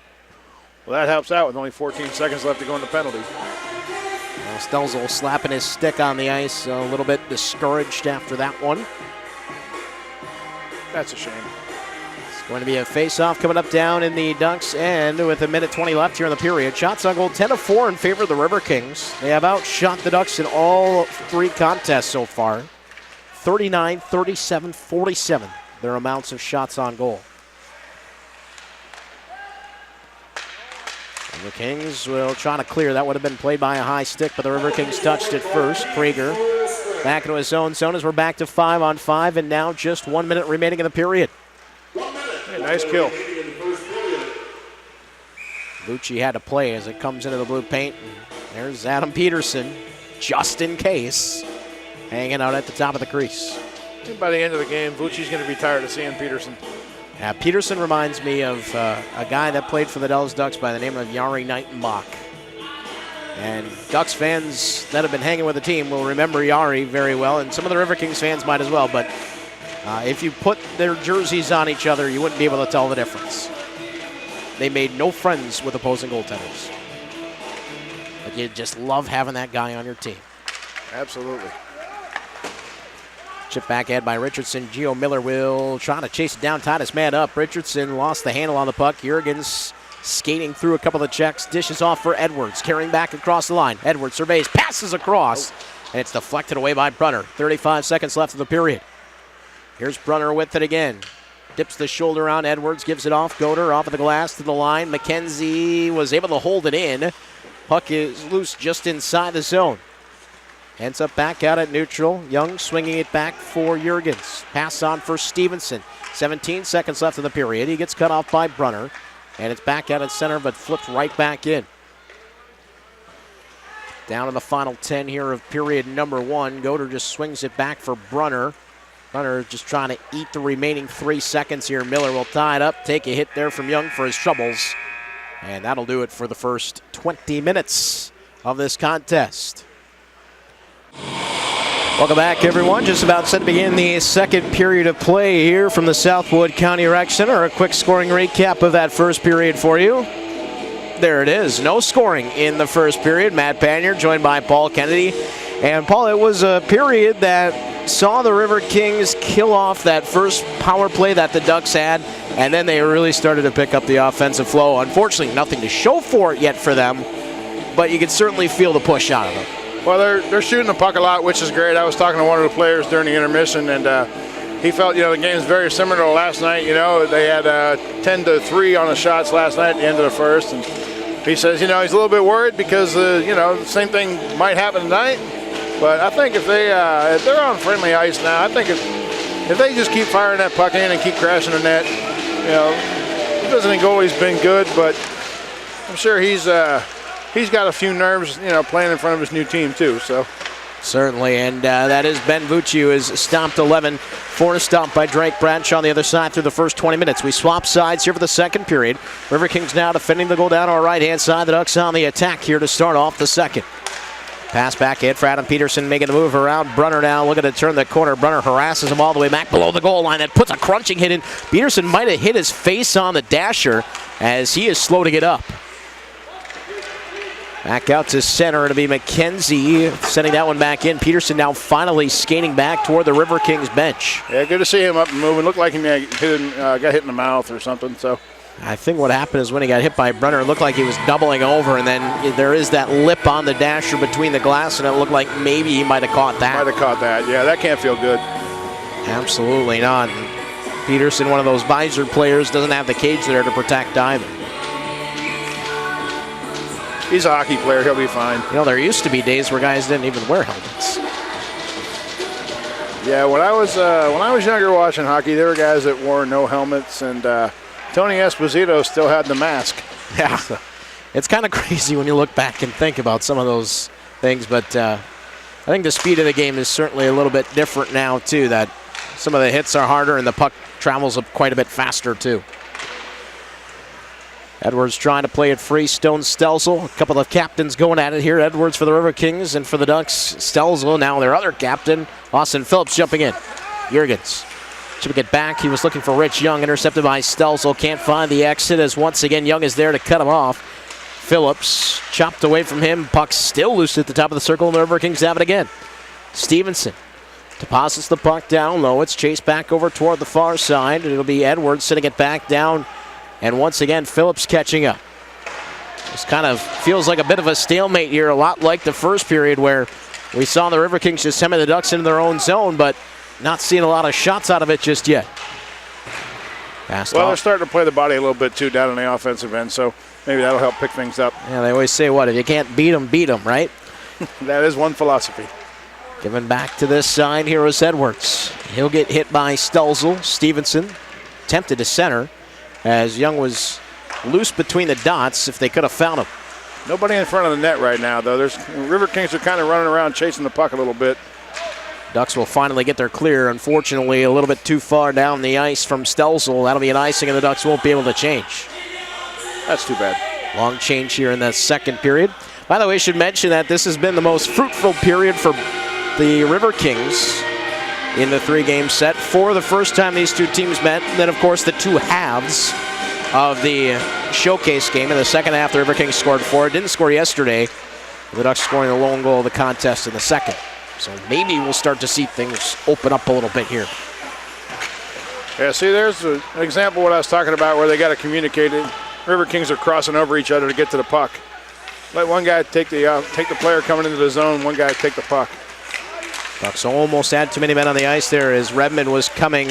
Well, that helps out with only 14 seconds left to go in the penalty. Now Stelzel slapping his stick on the ice, a little bit discouraged after that one. That's a shame. Going to be a face-off coming up down in the Ducks end with 1:20 left here in the period. Shots on goal 10-4 in favor of the Riverkings. They have outshot the Ducks in all three contests so far. 39, 37, 47, their amounts of shots on goal. The Riverkings will try to clear. That would have been played by a high stick, but the Riverkings touched it first. Prager back into his own zone as we're back to 5-on-5, and now just 1 minute remaining in the period. Hey, nice kill. Vucci had to play as it comes into the blue paint. And there's Adam Peterson, just in case, hanging out at the top of the crease. And by the end of the game, Vucci's going to be tired of seeing Peterson. Yeah, Peterson reminds me of a guy that played for the Dells Ducks by the name of Yari Nightenbach. And Ducks fans that have been hanging with the team will remember Yari very well, and some of the Riverkings fans might as well, but if you put their jerseys on each other, you wouldn't be able to tell the difference. They made no friends with opposing goaltenders. But you just love having that guy on your team. Absolutely. Chip back ahead by Richardson. Gio Miller will try to chase it down, tied his man up. Richardson lost the handle on the puck. Jurgens skating through a couple of checks, dishes off for Edwards, carrying back across the line. Edwards surveys, passes across, and it's deflected away by Brunner. 35 seconds left of the period. Here's Brunner with it again. Dips the shoulder on Edwards, gives it off. Goder off of the glass to the line. McKenzie was able to hold it in. Puck is loose just inside the zone. Ends up back out at neutral. Young swinging it back for Jurgens. Pass on for Stevenson. 17 seconds left in the period. He gets cut off by Brunner. And it's back out at center, but flipped right back in. Down in the final 10 here of period number 1. Goder just swings it back for Brunner. Brunner just trying to eat the remaining 3 seconds here. Miller will tie it up, take a hit there from Young for his troubles. And that'll do it for the first 20 minutes of this contest. Welcome back, everyone. Just about set to begin the second period of play here from the Southwood County Rec Center. A quick scoring recap of that first period for you. There it is. No scoring in the first period. Matt Panier joined by Paul Kennedy. And Paul, it was a period that saw the Riverkings kill off that first power play that the Ducks had, and then they really started to pick up the offensive flow. Unfortunately, nothing to show for it yet for them, but you could certainly feel the push out of them. Well, they're shooting the puck a lot, which is great. I was talking to one of the players during the intermission, and he felt, the game's very similar to last night. They had 10-3 on the shots last night at the end of the first, and he says, he's a little bit worried because, the same thing might happen tonight. But I think if they're on friendly ice now, I think if they just keep firing that puck in and keep crashing the net, visiting goalie's been good, but I'm sure he's got a few nerves, playing in front of his new team too. So certainly, and that is Ben Vucci, who is stopped 11 for a stop by Drake Bradshaw on the other side through the first 20 minutes. We swap sides here for the second period. Riverkings now defending the goal down our right-hand side. The Ducks on the attack here to start off the second. Pass back in for Adam Peterson, making the move around Brunner now, looking to turn the corner. Brunner harasses him all the way back below the goal line. That puts a crunching hit in. Peterson might have hit his face on the dasher as he is slow to get up. Back out to center. It'll be McKenzie sending that one back in. Peterson now finally skating back toward the Riverkings bench. Yeah, good to see him up and moving. Looked like he got hit in the mouth or something. So I think what happened is when he got hit by Brunner, it looked like he was doubling over, and then there is that lip on the dasher between the glass, and it looked like maybe he might have caught that. Might have caught that. Yeah, that can't feel good. Absolutely not. Peterson, one of those visor players, doesn't have the cage there to protect either. He's a hockey player. He'll be fine. There used to be days where guys didn't even wear helmets. Yeah, when I was younger watching hockey, there were guys that wore no helmets, and Tony Esposito still had the mask. Yeah, it's kind of crazy when you look back and think about some of those things, but I think the speed of the game is certainly a little bit different now, too, that some of the hits are harder and the puck travels up quite a bit faster, too. Edwards trying to play it free. Stone Stelzel. A couple of captains going at it here. Edwards for the Riverkings, and for the Ducks, Stelzel, now their other captain, Austin Phillips, jumping in. Jurgens should get back. He was looking for Rich Young, intercepted by Stelzel. Can't find the exit as once again Young is there to cut him off. Phillips chopped away from him. Puck still loose at the top of the circle, and the Riverkings have it again. Stevenson deposits the puck down low. It's chased back over toward the far side. It'll be Edwards sending it back down. And once again, Phillips catching up. This kind of feels like a bit of a stalemate here, a lot like the first period where we saw the Riverkings just sending the Ducks into their own zone, but not seeing a lot of shots out of it just yet. Passed off. They're starting to play the body a little bit, too, down on the offensive end, so maybe that'll help pick things up. Yeah, they always say, if you can't beat them, right? That is one philosophy. Given back to this side, here is Edwards. He'll get hit by Stelzel. Stevenson tempted to center, as Young was loose between the dots if they could have found him. Nobody in front of the net right now, though. Riverkings are kind of running around chasing the puck a little bit. Ducks will finally get their clear. Unfortunately, a little bit too far down the ice from Stelzel. That'll be an icing, and the Ducks won't be able to change. That's too bad. Long change here in that second period. By the way, I should mention that this has been the most fruitful period for the Riverkings in the three-game set. For the first time these two teams met. And then, of course, the two halves of the showcase game. In the second half, the Riverkings scored 4. Didn't score yesterday. The Ducks scoring the lone goal of the contest in the second. So maybe we'll start to see things open up a little bit here. Yeah, see, there's an example of what I was talking about where they got to communicate it. Riverkings are crossing over each other to get to the puck. Let one guy take the player coming into the zone, one guy take the puck. Ducks almost had too many men on the ice there as Redmond was coming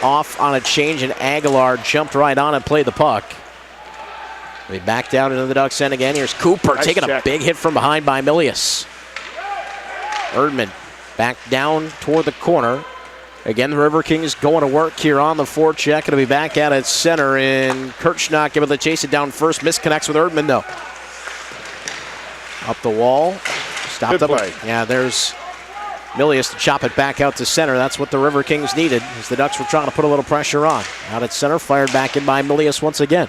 off on a change, and Aguilar jumped right on and played the puck. We back down into the Ducks end again. Here's Cooper taking a big hit from behind by Milius. Erdman back down toward the corner. Again, the Riverkings going to work here on the forecheck. It'll be back out at center, and Kirchnock able to chase it down first. Misconnects with Erdman, though. Up the wall. Stopped up. Yeah, there's Milius to chop it back out to center. That's what the Riverkings needed, as the Ducks were trying to put a little pressure on. Out at center, fired back in by Milius once again.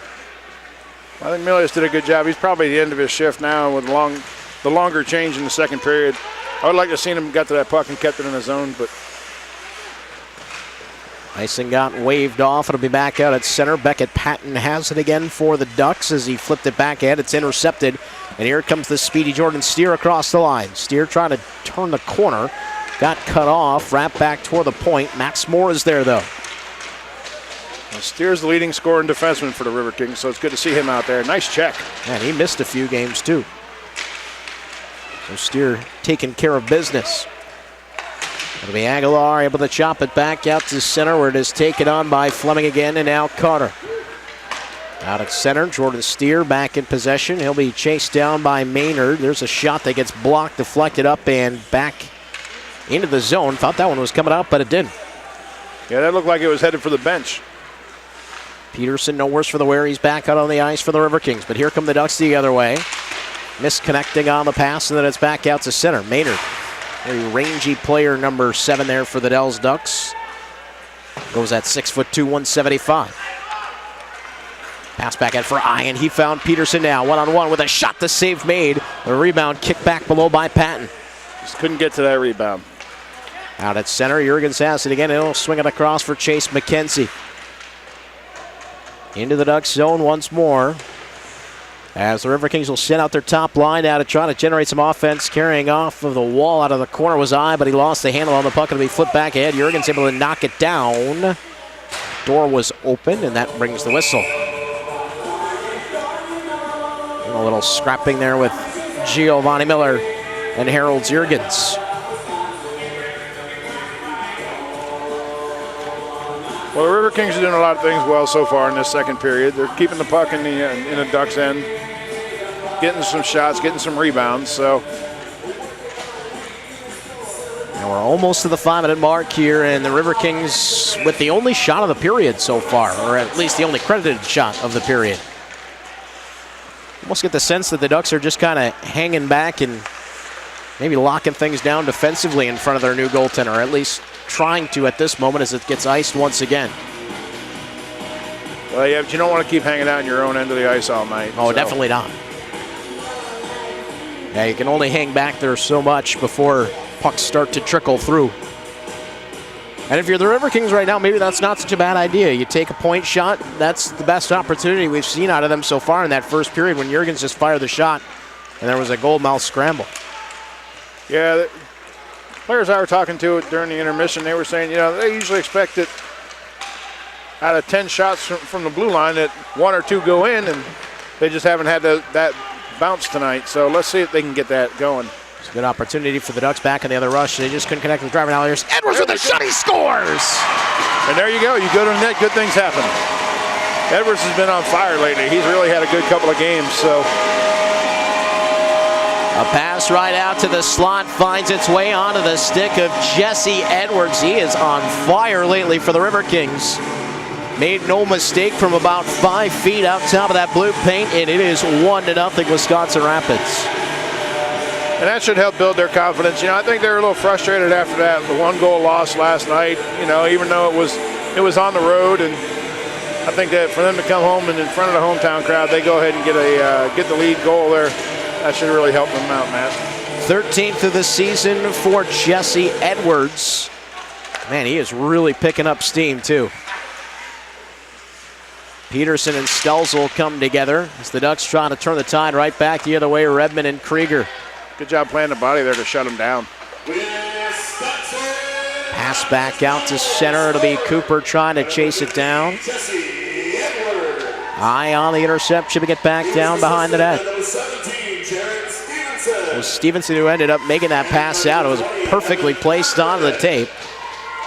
I think Milius did a good job. He's probably at the end of his shift now with the longer change in the second period. I would like to have seen him get to that puck and kept it in the zone, but icing got waved off. It'll be back out at center. Beckett Patton has it again for the Ducks as he flipped it back ahead. It's intercepted, and here comes the speedy Jordan Steer across the line. Steer trying to turn the corner. Got cut off, wrapped back toward the point. Max Moore is there, though. Steer's the leading scorer and defenseman for the Riverkings, so it's good to see him out there. Nice check. And he missed a few games, too. So Steer taking care of business. It'll be Aguilar able to chop it back out to center, where it is taken on by Fleming again, and now Carter. Out at center, Jordan Steer back in possession. He'll be chased down by Maynard. There's a shot that gets blocked, deflected up, and back into the zone. Thought that one was coming out, but it didn't. Yeah, that looked like it was headed for the bench. Peterson no worse for the wear. He's back out on the ice for the Riverkings. But here come the Ducks the other way. Misconnecting on the pass, and then it's back out to center. Maynard, very rangy player, number 7 there for the Dells Ducks. Goes at 6'2", 175. Pass back out for Ian. He found Peterson now, one-on-one with a shot. The save made. The rebound kicked back below by Patton. Just couldn't get to that rebound. Out at center, Jurgens has it again. He'll swing it across for Chase McKenzie. Into the Ducks zone once more. As the Riverkings will send out their top line now to try to generate some offense. Carrying off of the wall out of the corner was I, but he lost the handle on the puck. It'll be flipped back ahead. Jurgens able to knock it down. Door was open, and that brings the whistle. And a little scrapping there with Giovanni Miller and Harold Jurgens. Well, the Riverkings are doing a lot of things well so far in this second period. They're keeping the puck in the Ducks' end, getting some shots, getting some rebounds. So, and we're almost to the 5-minute mark here, and the Riverkings with the only shot of the period so far, or at least the only credited shot of the period. Almost get the sense that the Ducks are just kind of hanging back and maybe locking things down defensively in front of their new goaltender, or at least trying to at this moment as it gets iced once again. Well, yeah, but you don't want to keep hanging out in your own end of the ice all night. Oh, so. Definitely not. Yeah, you can only hang back there so much before pucks start to trickle through. And if you're the Riverkings right now, maybe that's not such a bad idea. You take a point shot. That's the best opportunity we've seen out of them so far in that first period when Jurgens just fired the shot and there was a goal-mouth scramble. Yeah, players I were talking to during the intermission, they were saying, they usually expect that out of 10 shots from the blue line that 1 or 2 go in, and they just haven't had that bounce tonight. So let's see if they can get that going. It's a good opportunity for the Ducks back in the other rush. They just couldn't connect with the driver. Now here's Edwards with a shot. He scores! And there you go. You go to the net, good things happen. Edwards has been on fire lately. He's really had a good couple of games. So a pass right out to the slot finds its way onto the stick of Jesse Edwards. He is on fire lately for the Riverkings. Made no mistake from about 5 feet out top of that blue paint, and it is 1-0 Wisconsin Rapids. And that should help build their confidence. I think they were a little frustrated after that, the 1-goal loss last night. Even though it was on the road, and I think that for them to come home and in front of the hometown crowd, they go ahead and get the lead goal there. That should really help them out, Matt. 13th of the season for Jesse Edwards. Man, he is really picking up steam, too. Peterson and Stelzel come together as the Ducks try to turn the tide right back the other way. Redmond and Krieger. Good job playing the body there to shut him down. Pass back out to center. It'll be Cooper trying to chase it down. Eye on the intercept. Should we get back down behind the net? It was Stevenson who ended up making that pass out. It was perfectly placed onto the tape.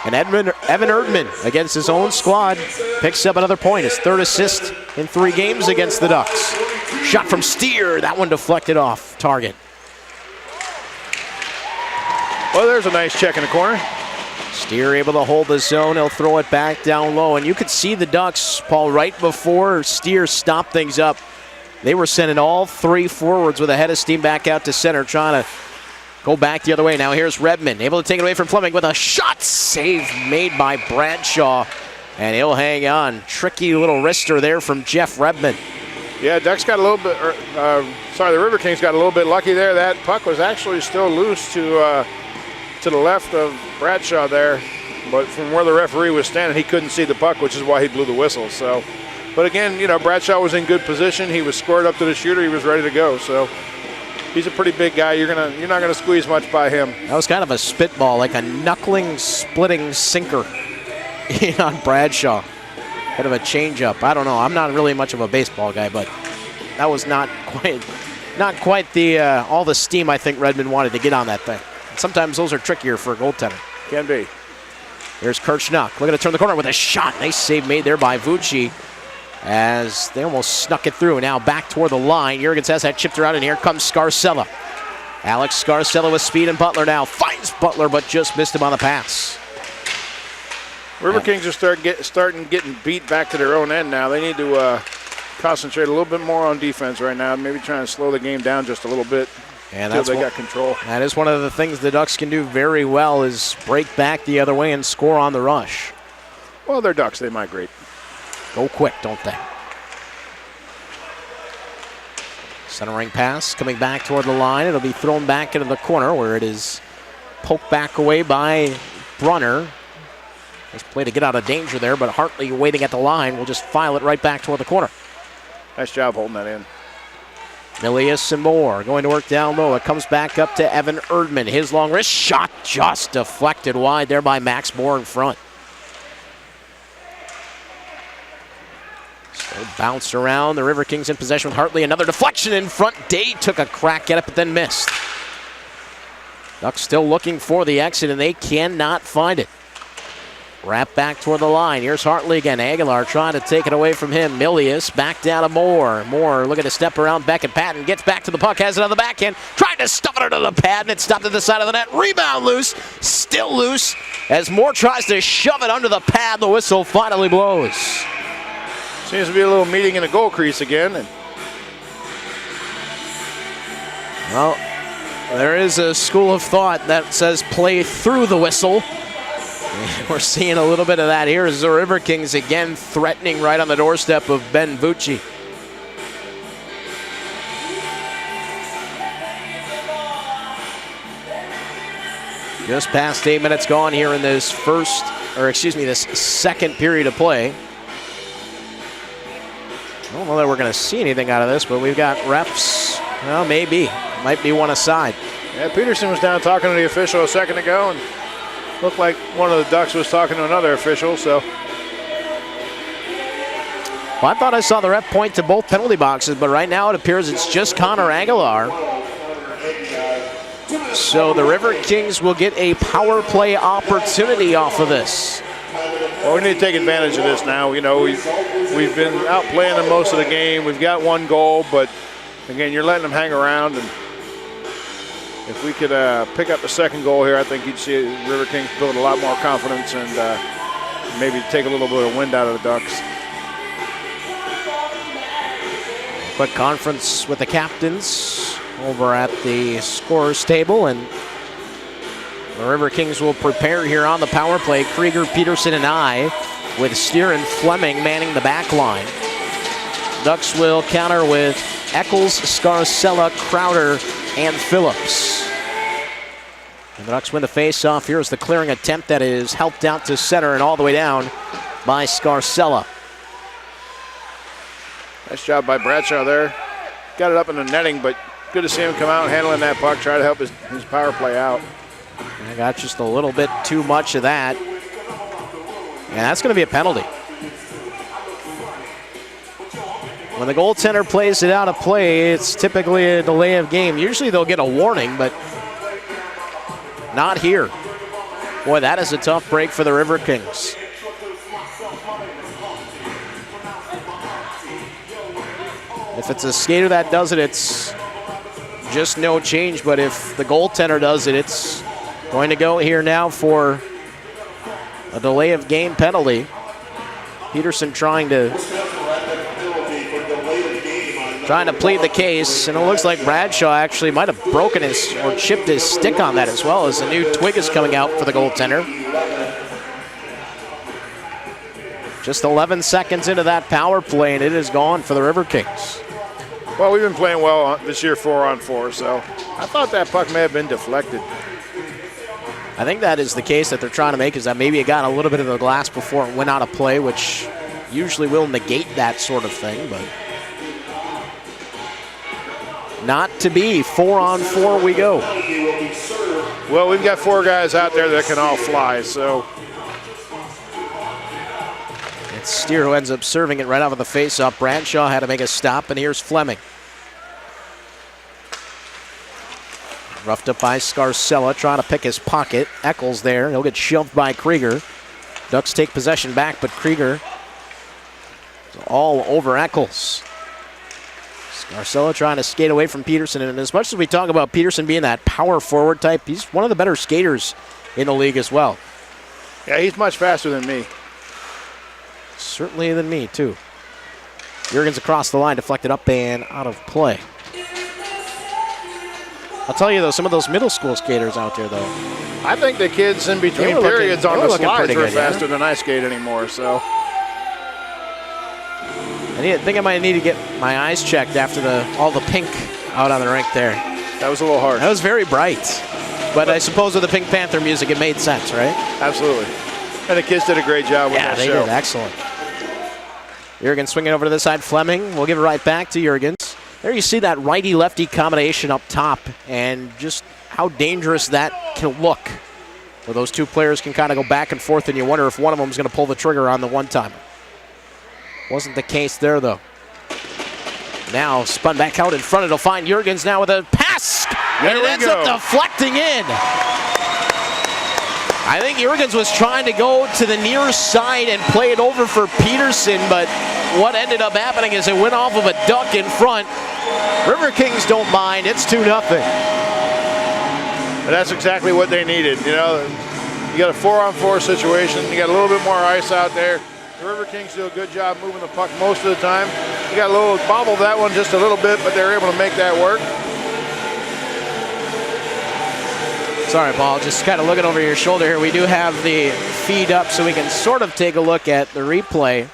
And Evan Erdman, against his own squad, picks up another point. His 3rd assist in 3 games against the Ducks. Shot from Steer. That one deflected off target. Well, there's a nice check in the corner. Steer able to hold the zone. He'll throw it back down low. And you could see the Ducks, Paul, right before Steer stopped things up. They were sending all 3 forwards with a head of steam back out to center, trying to go back the other way. Now here's Redmond, able to take it away from Fleming with a shot. Save made by Bradshaw. And he'll hang on. Tricky little wrister there from Jeff Redmond. Yeah, Ducks got a little bit, the Riverkings got a little bit lucky there. That puck was actually still loose to the left of Bradshaw there. But from where the referee was standing, he couldn't see the puck, which is why he blew the whistle. So, but again, Bradshaw was in good position. He was squared up to the shooter. He was ready to go. So he's a pretty big guy. You're not gonna squeeze much by him. That was kind of a spitball, like a knuckling, splitting sinker in on Bradshaw. Bit of a changeup. I don't know. I'm not really much of a baseball guy, but that was not quite the all the steam I think Redmond wanted to get on that thing. Sometimes those are trickier for a goaltender. Can be. Here's Kirchnock looking to turn the corner with a shot. Nice save made there by Vucci as they almost snuck it through. Now back toward the line. Jurgens has that chipped around, and here comes Scarcella. Alex Scarcella with speed, and Butler now finds Butler, but just missed him on the pass. Riverkings are starting getting beat back to their own end now. They need to concentrate a little bit more on defense right now. Maybe trying to slow the game down just a little bit. And that's they got control. That is one of the things the Ducks can do very well is break back the other way and score on the rush. Well, they're Ducks. They migrate. Go quick, don't they? Centering pass coming back toward the line. It'll be thrown back into the corner where it is poked back away by Brunner. Nice play to get out of danger there, but Hartley waiting at the line will just file it right back toward the corner. Nice job holding that in. Milius and Moore going to work down low. It comes back up to Evan Erdman. His long wrist shot just deflected wide there by Max Moore in front. So bounced around. The Riverkings in possession with Hartley. Another deflection in front. Day took a crack at it, but then missed. Ducks still looking for the exit, and they cannot find it. Wrap back toward the line. Here's Hartley again. Aguilar trying to take it away from him. Milius back down to Moore. Moore looking to step around Beckett. Patton gets back to the puck, has it on the backhand. Trying to stuff it under the pad, and it stopped at the side of the net. Rebound loose. Still loose as Moore tries to shove it under the pad. The whistle finally blows. Seems to be a little meeting in the goal crease again. Well, there is a school of thought that says play through the whistle. We're seeing a little bit of that here as the Riverkings again threatening right on the doorstep of Ben Vucci. Just past 8 minutes gone here in this this second period of play. I don't know that we're going to see anything out of this, but we've got refs. Well, maybe. Might be one aside. Yeah, Peterson was down talking to the official a second ago, and looked like one of the Ducks was talking to another official, so. Well, I thought I saw the ref point to both penalty boxes, but right now it appears it's just Connor Aguilar. So the Riverkings will get a power play opportunity off of this. Well, we need to take advantage of this now. You know, we've been outplaying them most of the game. We've got one goal, but again, you're letting them hang around, and if we could pick up the second goal here, I think you'd see Riverkings build a lot more confidence and maybe take a little bit of wind out of the Ducks. Quick conference with the captains over at the scorers table, and the Riverkings will prepare here on the power play. Krieger, Peterson, and I, with Steer and Fleming manning the back line. Ducks will counter with Eccles, Scarcella, Crowder, and Phillips. And the Ducks win the face-off. Here's the clearing attempt that is helped out to center and all the way down by Scarcella. Nice job by Bradshaw there. Got it up in the netting, but good to see him come out handling that puck, try to help his power play out. I got just a little bit too much of that. And that's going to be a penalty. When the goaltender plays it out of play, it's typically a delay of game. Usually they'll get a warning, but not here. Boy, that is a tough break for the Riverkings. If it's a skater that does it, it's just no change. But if the goaltender does it, it's going to go here now for a delay of game penalty. Peterson trying to plead the case, and it looks like Bradshaw actually might have broken his or chipped his stick on that as well, as a new twig is coming out for the goaltender. Just 11 seconds into that power play, and it is gone for the Riverkings. Well, we've been playing well this year 4-on-4, so I thought that puck may have been deflected. I think that is the case that they're trying to make, is that maybe it got a little bit of the glass before it went out of play, which usually will negate that sort of thing, but not to be. 4-on-4 we go. Well, we've got 4 guys out there that can all fly, so. It's Steer who ends up serving it right off of the face-off. Bradshaw had to make a stop, and here's Fleming. Roughed up by Scarcella, trying to pick his pocket. Eccles there. He'll get shoved by Krieger. Ducks take possession back, but Krieger is all over Eccles. Scarcella trying to skate away from Peterson. And as much as we talk about Peterson being that power forward type, he's one of the better skaters in the league as well. Yeah, he's much faster than me. Certainly than me, too. Jurgens across the line, deflected up and out of play. I'll tell you, though, some of those middle school skaters out there, though. I think the kids in between periods on the slides are faster than I skate anymore, so. I think I might need to get my eyes checked after all the pink out on the rink there. That was a little hard. That was very bright. But I suppose with the Pink Panther music, it made sense, right? Absolutely. And the kids did a great job with that show. Yeah, they did. Excellent. Jurgens swinging over to the side. Fleming will give it right back to Jurgens. There you see that righty-lefty combination up top and just how dangerous that can look. Where those two players can kind of go back and forth, and you wonder if one of them is going to pull the trigger on the one-timer. Wasn't the case there, though. Now spun back out in front. It'll find Jurgens now with a pass. And it ends up deflecting in. I think Jurgens was trying to go to the near side and play it over for Peterson, but what ended up happening is it went off of a duck in front. Riverkings don't mind. It's 2-0. And that's exactly what they needed. You know, you got a 4-on-4 situation. You got a little bit more ice out there. The Riverkings do a good job moving the puck most of the time. You got a little bobble that one just a little bit, but they're able to make that work. Sorry, Paul, just kind of looking over your shoulder here. We do have the feed up so we can sort of take a look at the replay.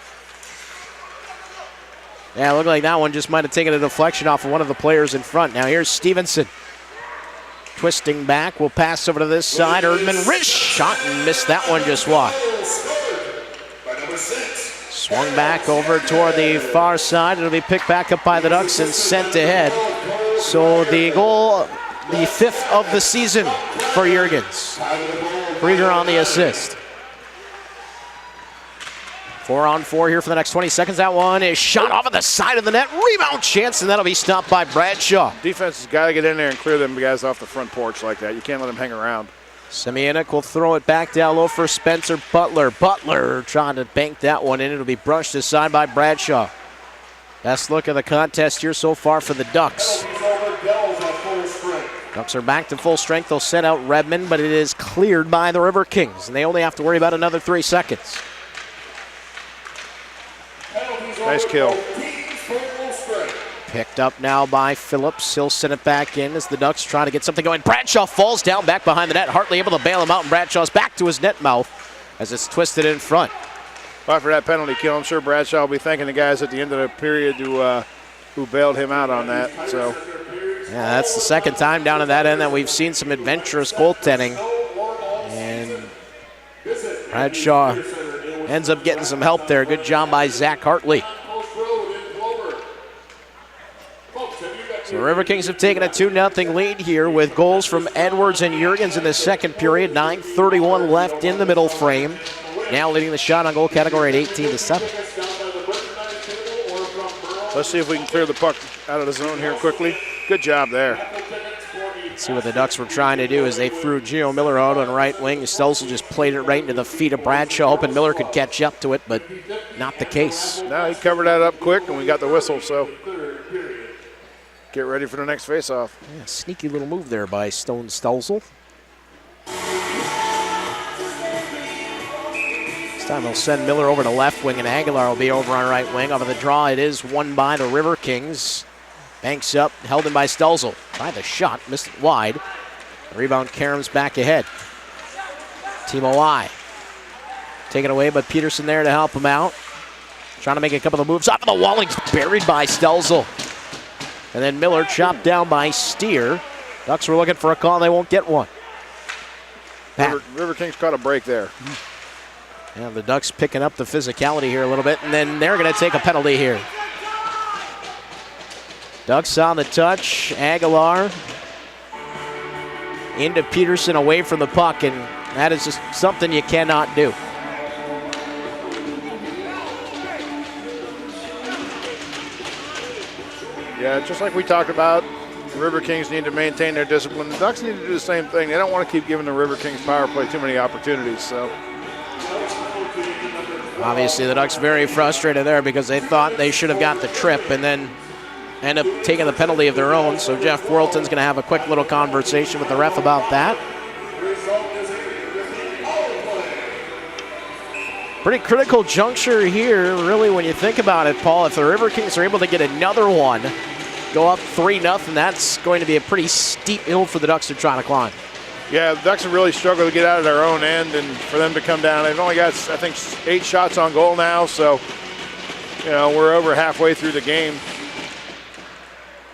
Yeah, it looked like that one just might have taken a deflection off of one of the players in front. Now here's Stevenson. Twisting back, we'll pass over to this side. Erdman wrist shot and missed that one just wide. Swung back over toward the far side. It'll be picked back up by the Ducks and sent ahead. So the goal, the 5th of the season for Jurgens. Krieger on the assist. 4-on-4 here for the next 20 seconds. That one is shot off of the side of the net. Rebound chance, and that'll be stopped by Bradshaw. Defense has got to get in there and clear them guys off the front porch like that. You can't let them hang around. Semionik will throw it back down low for Spencer Butler. Butler trying to bank that one in. It'll be brushed aside by Bradshaw. Best look of the contest here so far for the Ducks. Ducks are back to full strength. They'll set out Redmond, but it is cleared by the Riverkings, and they only have to worry about another 3 seconds. Nice kill. Picked up now by Phillips. He'll send it back in as the Ducks try to get something going. Bradshaw falls down back behind the net. Hartley able to bail him out, and Bradshaw's back to his net mouth as it's twisted in front. Well, for that penalty kill, I'm sure Bradshaw will be thanking the guys at the end of the period who bailed him out on that. So, yeah, that's the second time down at that end that we've seen some adventurous goaltending. And Bradshaw ends up getting some help there. Good job by Zach Hartley. So the Riverkings have taken a 2-0 lead here with goals from Edwards and Jurgens in the second period. 9:31 left in the middle frame. Now leading the shot on goal category at 18-7. Let's see if we can clear the puck out of the zone here quickly. Good job there. Let's see what the Ducks were trying to do as they threw Gio Miller out on right wing. Stelsel just played it right into the feet of Bradshaw, hoping Miller could catch up to it, but not the case. Now he covered that up quick, and we got the whistle, so get ready for the next faceoff. Yeah, sneaky little move there by Stone Stelsel. This time they'll send Miller over to left wing, and Aguilar will be over on right wing. Off of the draw, it is won by the Riverkings. Banks up, held in by Stelsel. By the shot, missed it wide. Rebound, Karam's back ahead. Timo I. Taken away, but Peterson there to help him out. Trying to make a couple of moves off of the wall. He's buried by Stelsel. And then Miller chopped down by Steer. Ducks were looking for a call. They won't get one. Riverkings caught a break there. And the Ducks picking up the physicality here a little bit, and then they're going to take a penalty here. Ducks on the touch. Aguilar into Peterson away from the puck, and that is just something you cannot do. Yeah, just like we talked about, the Riverkings need to maintain their discipline. The Ducks need to do the same thing. They don't want to keep giving the Riverkings power play too many opportunities. So, obviously the Ducks very frustrated there because they thought they should have got the trip and then end up taking the penalty of their own. So Jeff Worlton's going to have a quick little conversation with the ref about that. Pretty critical juncture here, really, when you think about it, Paul. If the Riverkings are able to get another one, go up 3-0, that's going to be a pretty steep hill for the Ducks to try to climb. Yeah, the Ducks have really struggled to get out of their own end, and for them to come down, they've only got, I think, 8 shots on goal now, so, we're over halfway through the game.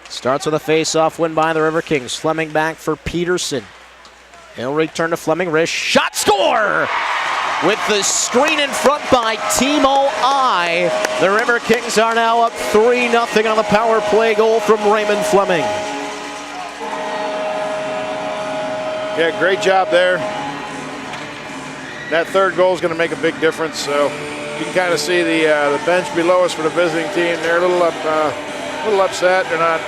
Starts with a face-off win by the Riverkings. Fleming back for Peterson. He'll return to Fleming. Wrist shot, score! With the screen in front by Timo I, the Riverkings are now up 3-0 on the power play goal from Raymond Fleming. Yeah, great job there. That third goal is going to make a big difference. So you can kind of see the bench below us for the visiting team. They're a little upset. They're not.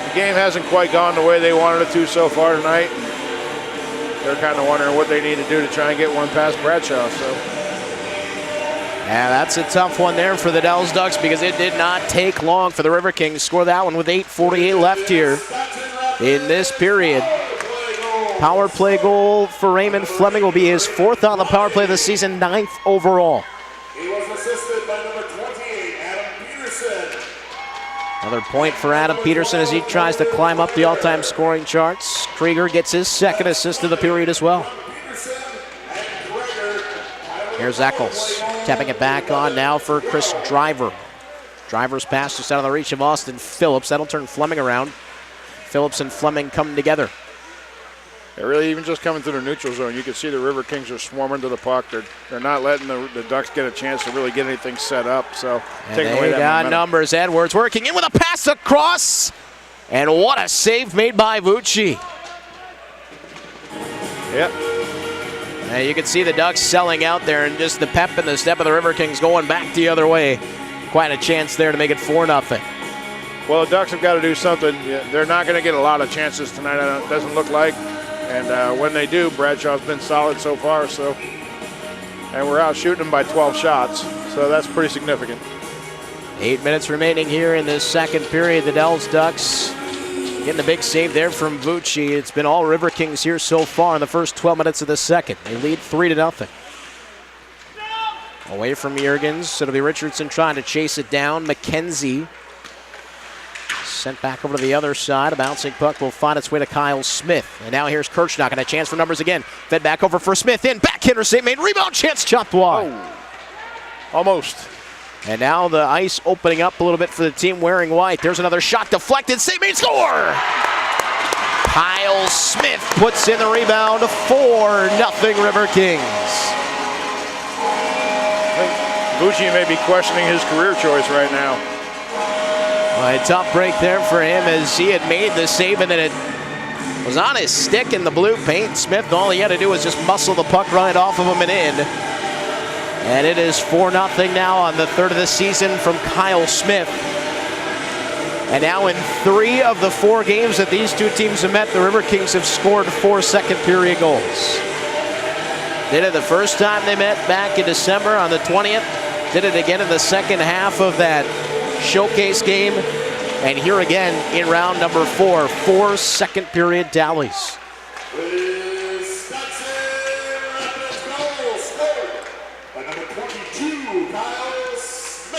The game hasn't quite gone the way they wanted it to so far tonight. They're kind of wondering what they need to do to try and get one past Bradshaw. So. Yeah, that's a tough one there for the Dells Ducks because it did not take long for the Riverkings to score that one with 8:48 left here in this period. Power play goal for Raymond Fleming will be his 4th on the power play of the season, 9th overall. He was assisted by number 28, Adam Peterson. Another point for Adam Peterson as he tries to climb up the all-time scoring charts. Krieger gets his 2nd assist of the period as well. Here's Eccles, tapping it back on now for Chris Driver. Driver's pass just out of the reach of Austin Phillips. That'll turn Fleming around. Phillips and Fleming come together. They're really even just coming through the neutral zone. You can see the Riverkings are swarming to the puck. They're not letting the Ducks get a chance to really get anything set up. So taking away that got momentum. Numbers. Edwards working in with a pass across. And what a save made by Vucci. Yep. Now you can see the Ducks selling out there and just the pep and the step of the Riverkings going back the other way. Quite a chance there to make it 4-0. Well, the Ducks have got to do something. They're not going to get a lot of chances tonight, it doesn't look like. And when they do, Bradshaw's been solid so far. And we're out shooting them by 12 shots. So that's pretty significant. 8 minutes remaining here in this second period. The Dells Ducks getting a big save there from Vucci. It's been all Riverkings here so far in the first 12 minutes of the second. They lead 3-0. Away from Juergens. It'll be Richardson trying to chase it down. McKenzie sent back over to the other side. A bouncing puck will find its way to Kyle Smith. And now here's Kirchnock, and a chance for Numbers again. Fed back over for Smith in. Backhander save made. Rebound chance chopped wide. Oh, almost. And now the ice opening up a little bit for the team wearing white. There's another shot deflected. Save made. Score! Kyle Smith puts in the rebound. 4-0 Riverkings. I think Vucci may be questioning his career choice right now. A tough break there for him as he had made the save and then it was on his stick in the blue paint. Smith, all he had to do was just muscle the puck right off of him and in. And it is 4-0 now on the 3rd of the season from Kyle Smith. And now in 3 of the 4 games that these two teams have met, the Riverkings have scored 4 second-period goals. Did it the first time they met back in December on the 20th. Did it again in the second half of that showcase game, and here again in round number 4, 4 second-period tallies.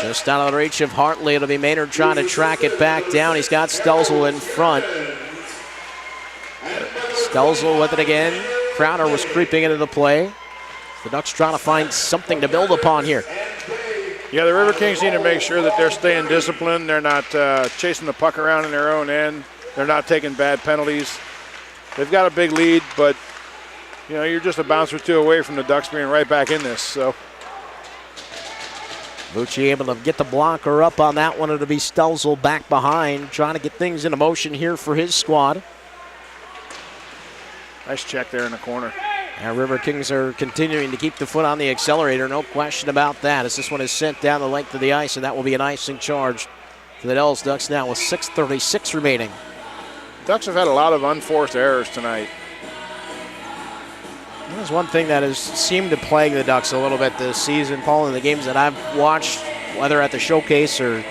Just out of the reach of Hartley, it'll be Maynard trying to track it back down. He's got Stelzel in front. Stelzel with it again. Crowder was creeping into the play. The Ducks trying to find something to build upon here. Yeah, the Riverkings need to make sure that they're staying disciplined. They're not chasing the puck around in their own end. They're not taking bad penalties. They've got a big lead, but you're just a bounce or 2 away from the Ducks being right back in this. So Vucci able to get the blocker up on that one. It'll be Stelzel back behind, trying to get things into motion here for his squad. nice check there in the corner. And Riverkings are continuing to keep the foot on the accelerator, no question about that, as this one is sent down the length of the ice, and that will be an icing charge for the Dells Ducks now with 6:36 remaining. Ducks have had a lot of unforced errors tonight. There's one thing that has seemed to plague the Ducks a little bit this season, Paul, in the games that I've watched, whether at the showcase or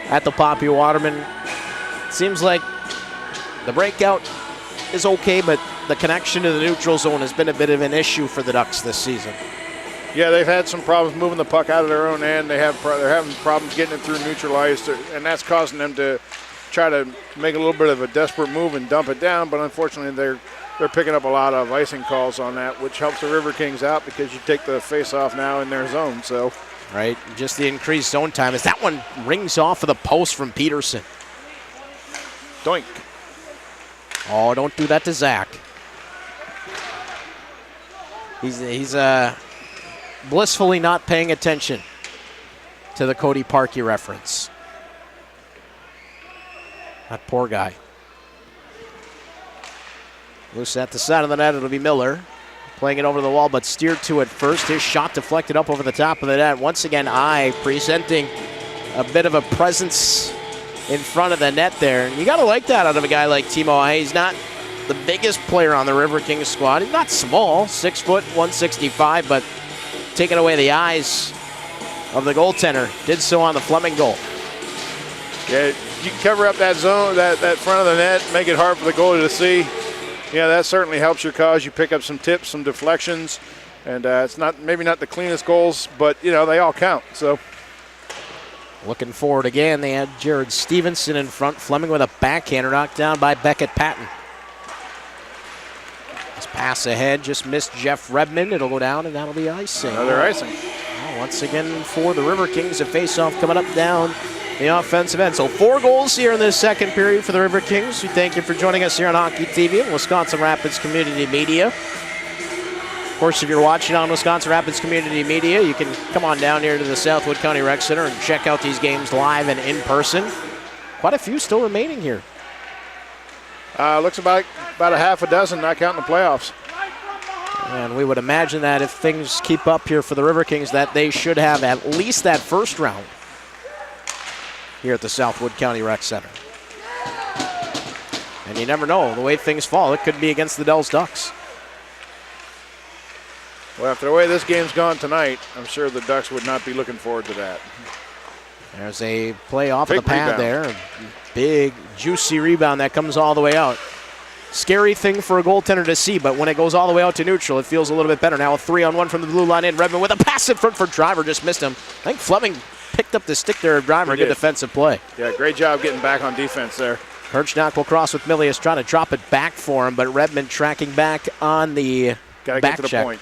at the Poppy Waterman. It seems like the breakout is okay, but the connection to the neutral zone has been a bit of an issue for the Ducks this season. Yeah, they've had some problems moving the puck out of their own end. They're having problems getting it through neutral ice, and that's causing them to try to make a little bit of a desperate move and dump it down. But unfortunately, they're picking up a lot of icing calls on that, which helps the River Kings out because you take the face-off now in their zone. So, right, just the increased zone time as that one rings off of the post from Peterson. Doink. Oh, don't do that to Zach. He's blissfully not paying attention to the Cody Parkey reference. That poor guy. Loose at the side of the net, it'll be Miller. Playing it over the wall, but steered to it first. His shot deflected up over the top of the net. Once again, presenting a bit of a presence in front of the net there. And you got to like that out of a guy like Timo Ai. He's not the biggest player on the River Kings squad. He's not small, 6 foot, 165, but taking away the eyes of the goaltender. Did so on the Fleming goal. Yeah, you can cover up that zone, that front of the net, make it hard for the goalie to see. Yeah, that certainly helps your cause. You pick up some tips, some deflections, and it's maybe not the cleanest goals, but, you know, they all count. So, looking forward again, they had Jared Stevenson in front. Fleming with a backhander knocked down by Beckett Patton. This pass ahead just missed Jeff Redmond. It'll go down, and that'll be icing. Another icing. Well, once again for the River Kings, a face-off coming up down the offensive end. So 4 goals here in this second period for the River Kings. We thank you for joining us here on Hockey TV and Wisconsin Rapids Community Media. Of course, if you're watching on Wisconsin Rapids Community Media, you can come on down here to the Southwood County Rec Center and check out these games live and in person. Quite a few still remaining here. Looks about a half a dozen, not counting the playoffs. And we would imagine that if things keep up here for the River Kings, that they should have at least that first round here at the Southwood County Rec Center. And you never know, the way things fall, it could be against the Dells Ducks. Well, after the way this game's gone tonight, I'm sure the Ducks would not be looking forward to that. There's a play off Big of the pad rebound. there. A big, juicy rebound that comes all the way out. Scary thing for a goaltender to see, but when it goes all the way out to neutral, it feels a little bit better. Now a 3-on-1 from the blue line in. Redmond with a pass in front for Driver, just missed him. I think Fleming picked up the stick there of Driver. Good defensive play. Yeah, great job getting back on defense there. Kirchnock will cross with Milius, trying to drop it back for him, but Redmond tracking back on the Gotta back get to the check. point.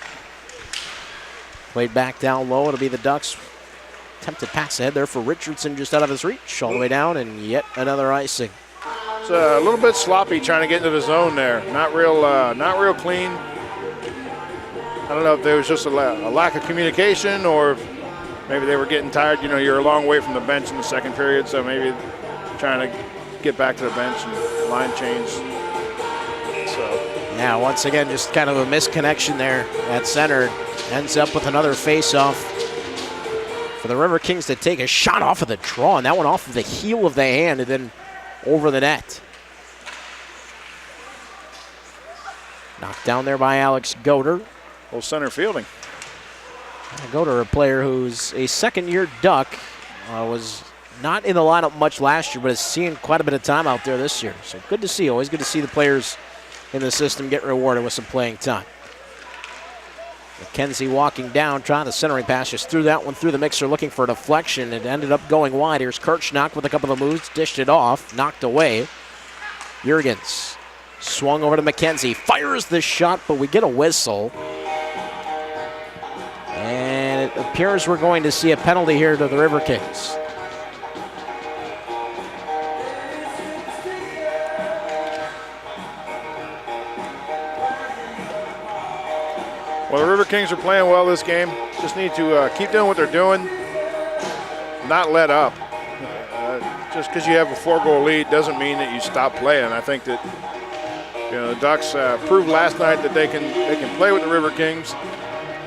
Played back down low. It'll be the Ducks. Attempted pass ahead there for Richardson, just out of his reach. All the way down, and yet another icing. It's a little bit sloppy trying to get into the zone there. Not real clean. I don't know if there was just a lack of communication, or maybe they were getting tired. You know, you're a long way from the bench in the second period, so maybe trying to get back to the bench and line change. So yeah, once again, just kind of a misconnection there at center. Ends up with another face-off for the River Kings to take a shot off of the draw, and that one off of the heel of the hand and then over the net. Knocked down there by Alex Goder. full center fielding. Goder, a player who's a second-year Duck, was not in the lineup much last year, but has seen quite a bit of time out there this year. So good to see. Always good to see the players in the system get rewarded with some playing time. McKenzie walking down, trying the centering pass, just threw that one through the mixer, looking for a deflection. It ended up going wide. Here's Kirchnock with a couple of moves, dished it off, knocked away. Jurgens swung over to McKenzie, fires the shot, but we get a whistle. And it appears we're going to see a penalty here to the River Kings. Well, the River Kings are playing well this game. Just need to keep doing what they're doing, not let up. Just because you have a 4-goal lead doesn't mean that you stop playing. I think that the Ducks proved last night that they can play with the River Kings.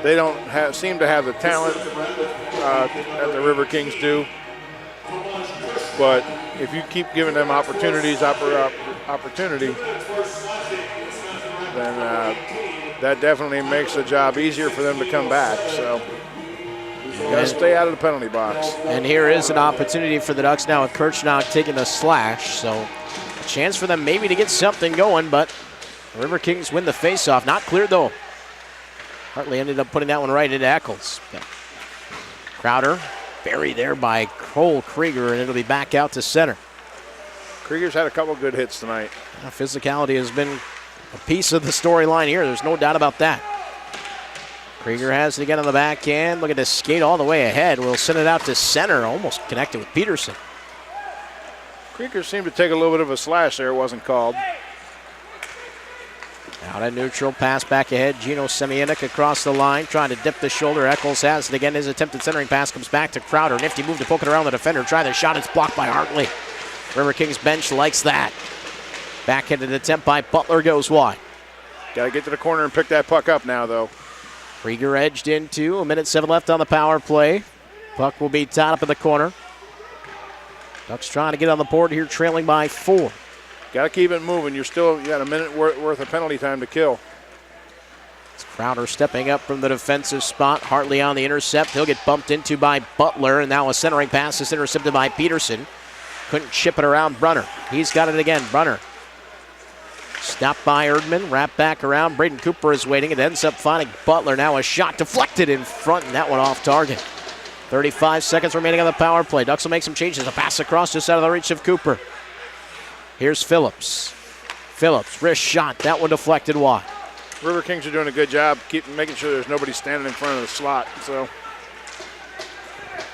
They don't seem to have the talent that the River Kings do. But if you keep giving them opportunity, then that definitely makes the job easier for them to come back. So you got to stay out of the penalty box. And here is an opportunity for the Ducks now with Kirchnock taking a slash. So a chance for them maybe to get something going, but the River Kings win the faceoff. Not cleared though. Hartley ended up putting that one right into Eccles. Crowder buried there by Cole Krieger, and it'll be back out to center. Krieger's had a couple good hits tonight. Physicality has been a piece of the storyline here. There's no doubt about that. Krieger has it again on the backhand. Look at this skate all the way ahead. We'll send it out to center, almost connected with Peterson. Krieger seemed to take a little bit of a slash there. It wasn't called. Out at neutral, pass back ahead. Gino Semyonuk across the line, trying to dip the shoulder. Eccles has it again. His attempted centering pass comes back to Crowder. Nifty move to poke it around the defender. Try the shot. It's blocked by Hartley. Riverkings bench likes that. Backhanded attempt by Butler goes wide. Got to get to the corner and pick that puck up now, though. Krieger edged into. 1:07 left on the power play. Puck will be tied up in the corner. Ducks trying to get on the board here, trailing by 4. Got to keep it moving. You got a minute worth of penalty time to kill. It's Crowder stepping up from the defensive spot. Hartley on the intercept. He'll get bumped into by Butler, and now a centering pass is intercepted by Peterson. Couldn't chip it around Brunner. He's got it again. Brunner stopped by Erdman, wrapped back around. Braden Cooper is waiting. It ends up finding Butler. Now a shot deflected in front, and that one off target. 35 seconds remaining on the power play. Ducks will make some changes. A pass across just out of the reach of Cooper. Here's Phillips. Phillips, wrist shot. That one deflected wide. Riverkings are doing a good job making sure there's nobody standing in front of the slot. So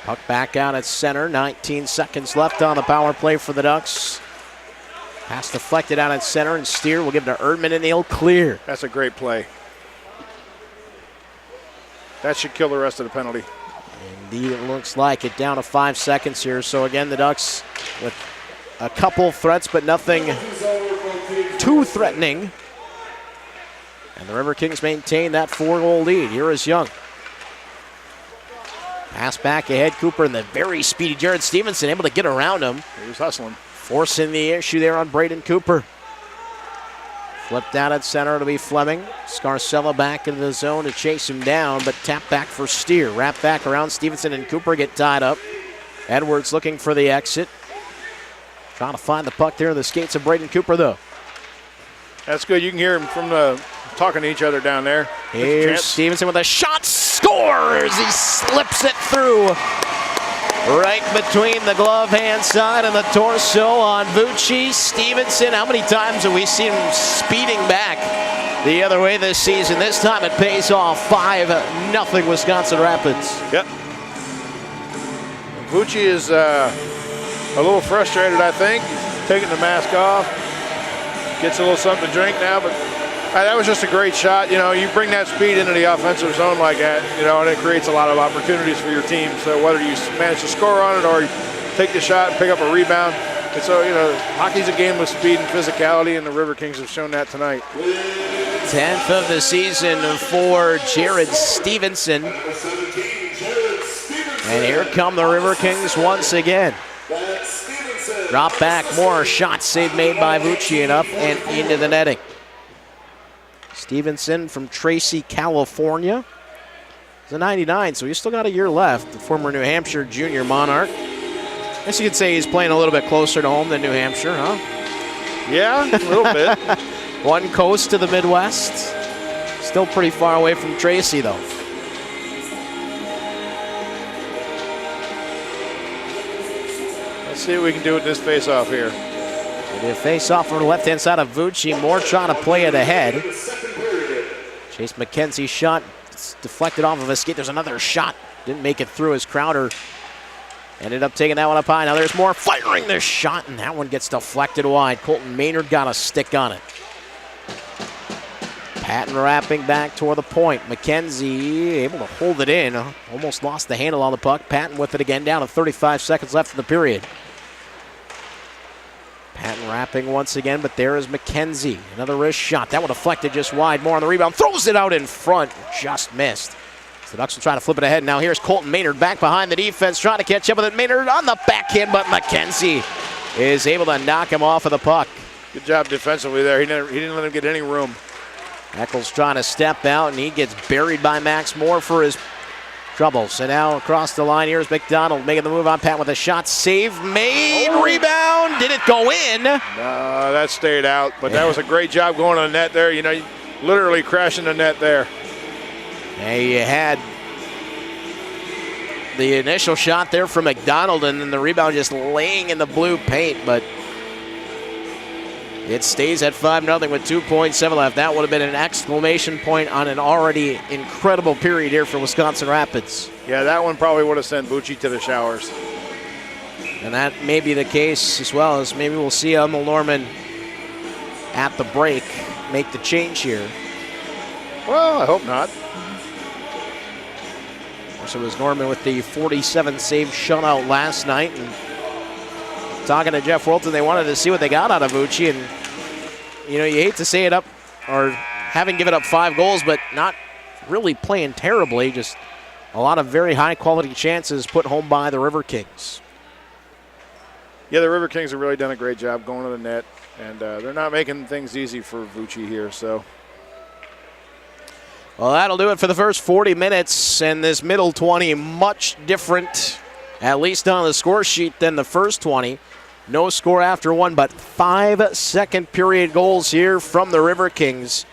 puck back out at center. 19 seconds left on the power play for the Ducks. Pass deflected out at center, and Steer will give it to Erdman, and he'll clear. That's a great play. That should kill the rest of the penalty. Indeed, it looks like it. Down to 5 seconds here. So again, the Ducks with a couple threats, but nothing too threatening. And the Riverkings maintain that 4-goal lead. Here is Young. Pass back ahead. Cooper and the very speedy Jared Stevenson able to get around him. He was hustling. Forcing the issue there on Braden Cooper. Flipped out at center. It'll be Fleming. Scarcella back into the zone to chase him down, but tap back for Steer. Wrap back around. Stevenson and Cooper get tied up. Edwards looking for the exit. Trying to find the puck there in the skates of Braden Cooper, though. That's good. You can hear him from talking to each other down there. Here's Stevenson with a shot. Scores! He slips it through. Right between the glove hand side and the torso on Vucci. Stevenson, how many times have we seen him speeding back the other way this season? This time it pays off. 5-0 Wisconsin Rapids. Yep. Vucci is a little frustrated, I think. He's taking the mask off. Gets a little something to drink now, but that was just a great shot. You know, you bring that speed into the offensive zone like that, you know, and it creates a lot of opportunities for your team. So whether you manage to score on it or you take the shot and pick up a rebound. And so, you know, hockey's a game of speed and physicality, and the Riverkings have shown that tonight. 10th of the season for Jared Stevenson. And here come the Riverkings once again. Drop back, more shot save made by Vucci and up and into the netting. Stevenson from Tracy, California. He's a 99, so he's still got a year left. The former New Hampshire junior Monarch. I guess you could say he's playing a little bit closer to home than New Hampshire, huh? Yeah, a little bit. One coast to the Midwest. Still pretty far away from Tracy, though. Let's see what we can do with this face-off here. The face-off on the left-hand side of Vucci. Moore trying to play it ahead. Chase McKenzie's shot deflected off of a skate. There's another shot. Didn't make it through as Crowder ended up taking that one up high. Now there's more firing this shot, and that one gets deflected wide. Colton Maynard got a stick on it. Patton wrapping back toward the point. McKenzie able to hold it in. Almost lost the handle on the puck. Patton with it again, down to 35 seconds left in the period. Patton wrapping once again, but there is McKenzie. Another wrist shot. That one deflected just wide. More on the rebound. Throws it out in front. Just missed. So the Ducks will try to flip it ahead. Now here's Colton Maynard back behind the defense, trying to catch up with it. Maynard on the backhand, but McKenzie is able to knock him off of the puck. Good job defensively there. He didn't let him get any room. Eccles trying to step out, and he gets buried by Max Moore for his troubles. And now across the line, here's McDonald making the move on Pat with a shot. Save made. Rebound. Did it go in? No, that stayed out. But that was a great job going on the net there. You know, literally crashing the net there. And you had the initial shot there from McDonald, and then the rebound just laying in the blue paint, but it stays at 5-0 with 2.7 left. That would have been an exclamation point on an already incredible period here for Wisconsin Rapids. Yeah, that one probably would have sent Bucci to the showers. And that may be the case as well, as maybe we'll see Emil Norman at the break make the change here. Well, I hope not. So it was Norman with the 47-save shutout last night. And talking to Jeff Wilton, they wanted to see what they got out of Bucci. And, you know, you hate to say it up, or having given up 5 goals, but not really playing terribly. Just a lot of very high-quality chances put home by the Riverkings. Yeah, the Riverkings have really done a great job going to the net, and they're not making things easy for Bucci here. So. Well, that'll do it for the first 40 minutes, and this middle 20 much different, at least on the score sheet, than the first 20. No score after one, but 5 second period goals here from the Riverkings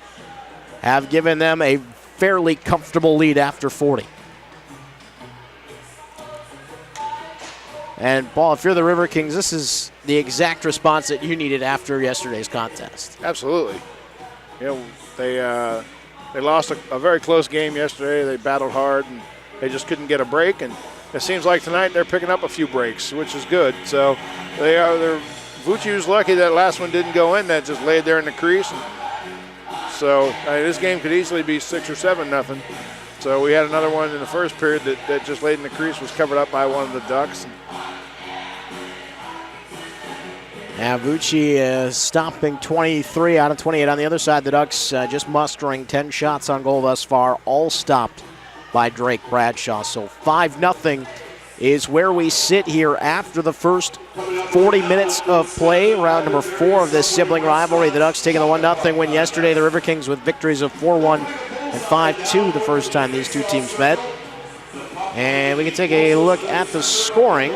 have given them a fairly comfortable lead after 40. And Paul, if you're the Riverkings, this is the exact response that you needed after yesterday's contest. Absolutely. You know, they lost a very close game yesterday. They battled hard, and they just couldn't get a break. And it seems like tonight they're picking up a few breaks, which is good. So Bucci was lucky that last one didn't go in. That just laid there in the crease. And so this game could easily be 6 or 7-0. So we had another one in the first period that just laid in the crease, was covered up by one of the Ducks. Now Bucci stopping 23 out of 28 on the other side. The Ducks just mustering 10 shots on goal thus far, all stopped by Drake Bradshaw. So 5-0 is where we sit here after the first 40 minutes of play. Round number 4 of this sibling rivalry. The Ducks taking the 1-0 win yesterday. The Riverkings with victories of 4-1 and 5-2 the first time these two teams met. And we can take a look at the scoring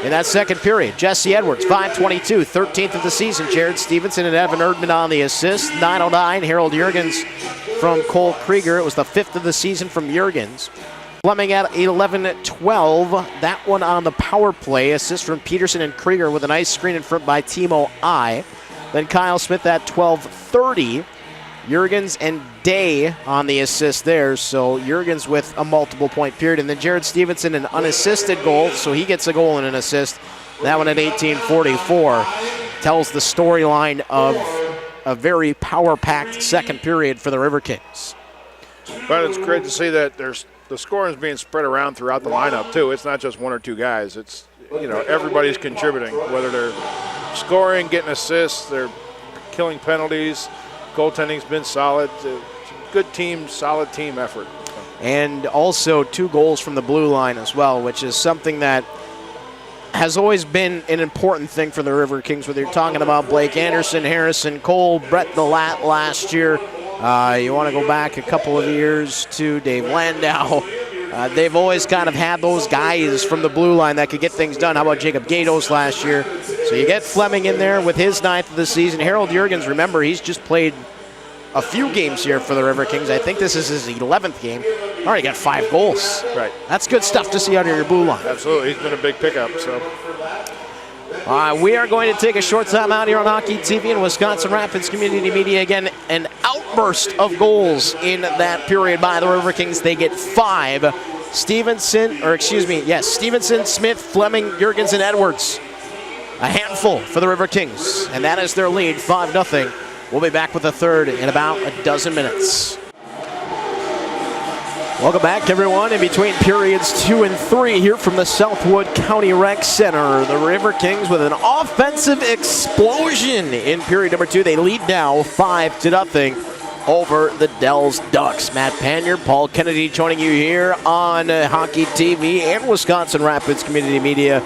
in that second period. Jesse Edwards, 5:22, 13th of the season. Jared Stevenson and Evan Erdman on the assist. 9:09, Harold Jurgens from Cole Krieger. It was the 5th of the season from Jurgens. Fleming at 11:12. That one on the power play. Assist from Peterson and Krieger with a nice screen in front by Timo I. Then Kyle Smith at 12:30. Jurgens and Day on the assist there, so Jurgens with a multiple point period. And then Jared Stevenson an unassisted goal, so he gets a goal and an assist. That one at 18:44 tells the storyline of a very power-packed second period for the Riverkings. But it's great to see that the scoring is being spread around throughout the lineup too. It's not just 1 or 2 guys. It's, you know, everybody's contributing, whether they're scoring, getting assists, they're killing penalties. Goaltending's been solid. Good team, solid team effort. And also 2 goals from the blue line as well, which is something that has always been an important thing for the Riverkings, whether you're talking about Blake Anderson, Harrison Cole, Brett DeLatte last year. You want to go back a couple of years to Dave Landau. They've always kind of had those guys from the blue line that could get things done. How about Jacob Gatos last year? So you get Fleming in there with his 9th of the season. Harold Jurgens, remember, he's just played a few games here for the Riverkings. I think this is his 11th game. Already got 5 goals. Right. That's good stuff to see under your blue line. Absolutely. He's been a big pickup. So. We are going to take a short time out here on Hockey TV and Wisconsin Rapids Community Media. Again, an outburst of goals in that period by the Riverkings. They get 5. Stevenson, Smith, Fleming, Jurgens, and Edwards. A handful for the Riverkings, and that is their lead, 5-0. We'll be back with the third in about a dozen minutes. Welcome back, everyone, in between periods 2 and 3 here from the Southwood County Rec Center. The Riverkings with an offensive explosion in period number 2. They lead now 5-0 over the Dells Ducks. Matt Panier, Paul Kennedy joining you here on Hockey TV and Wisconsin Rapids Community Media.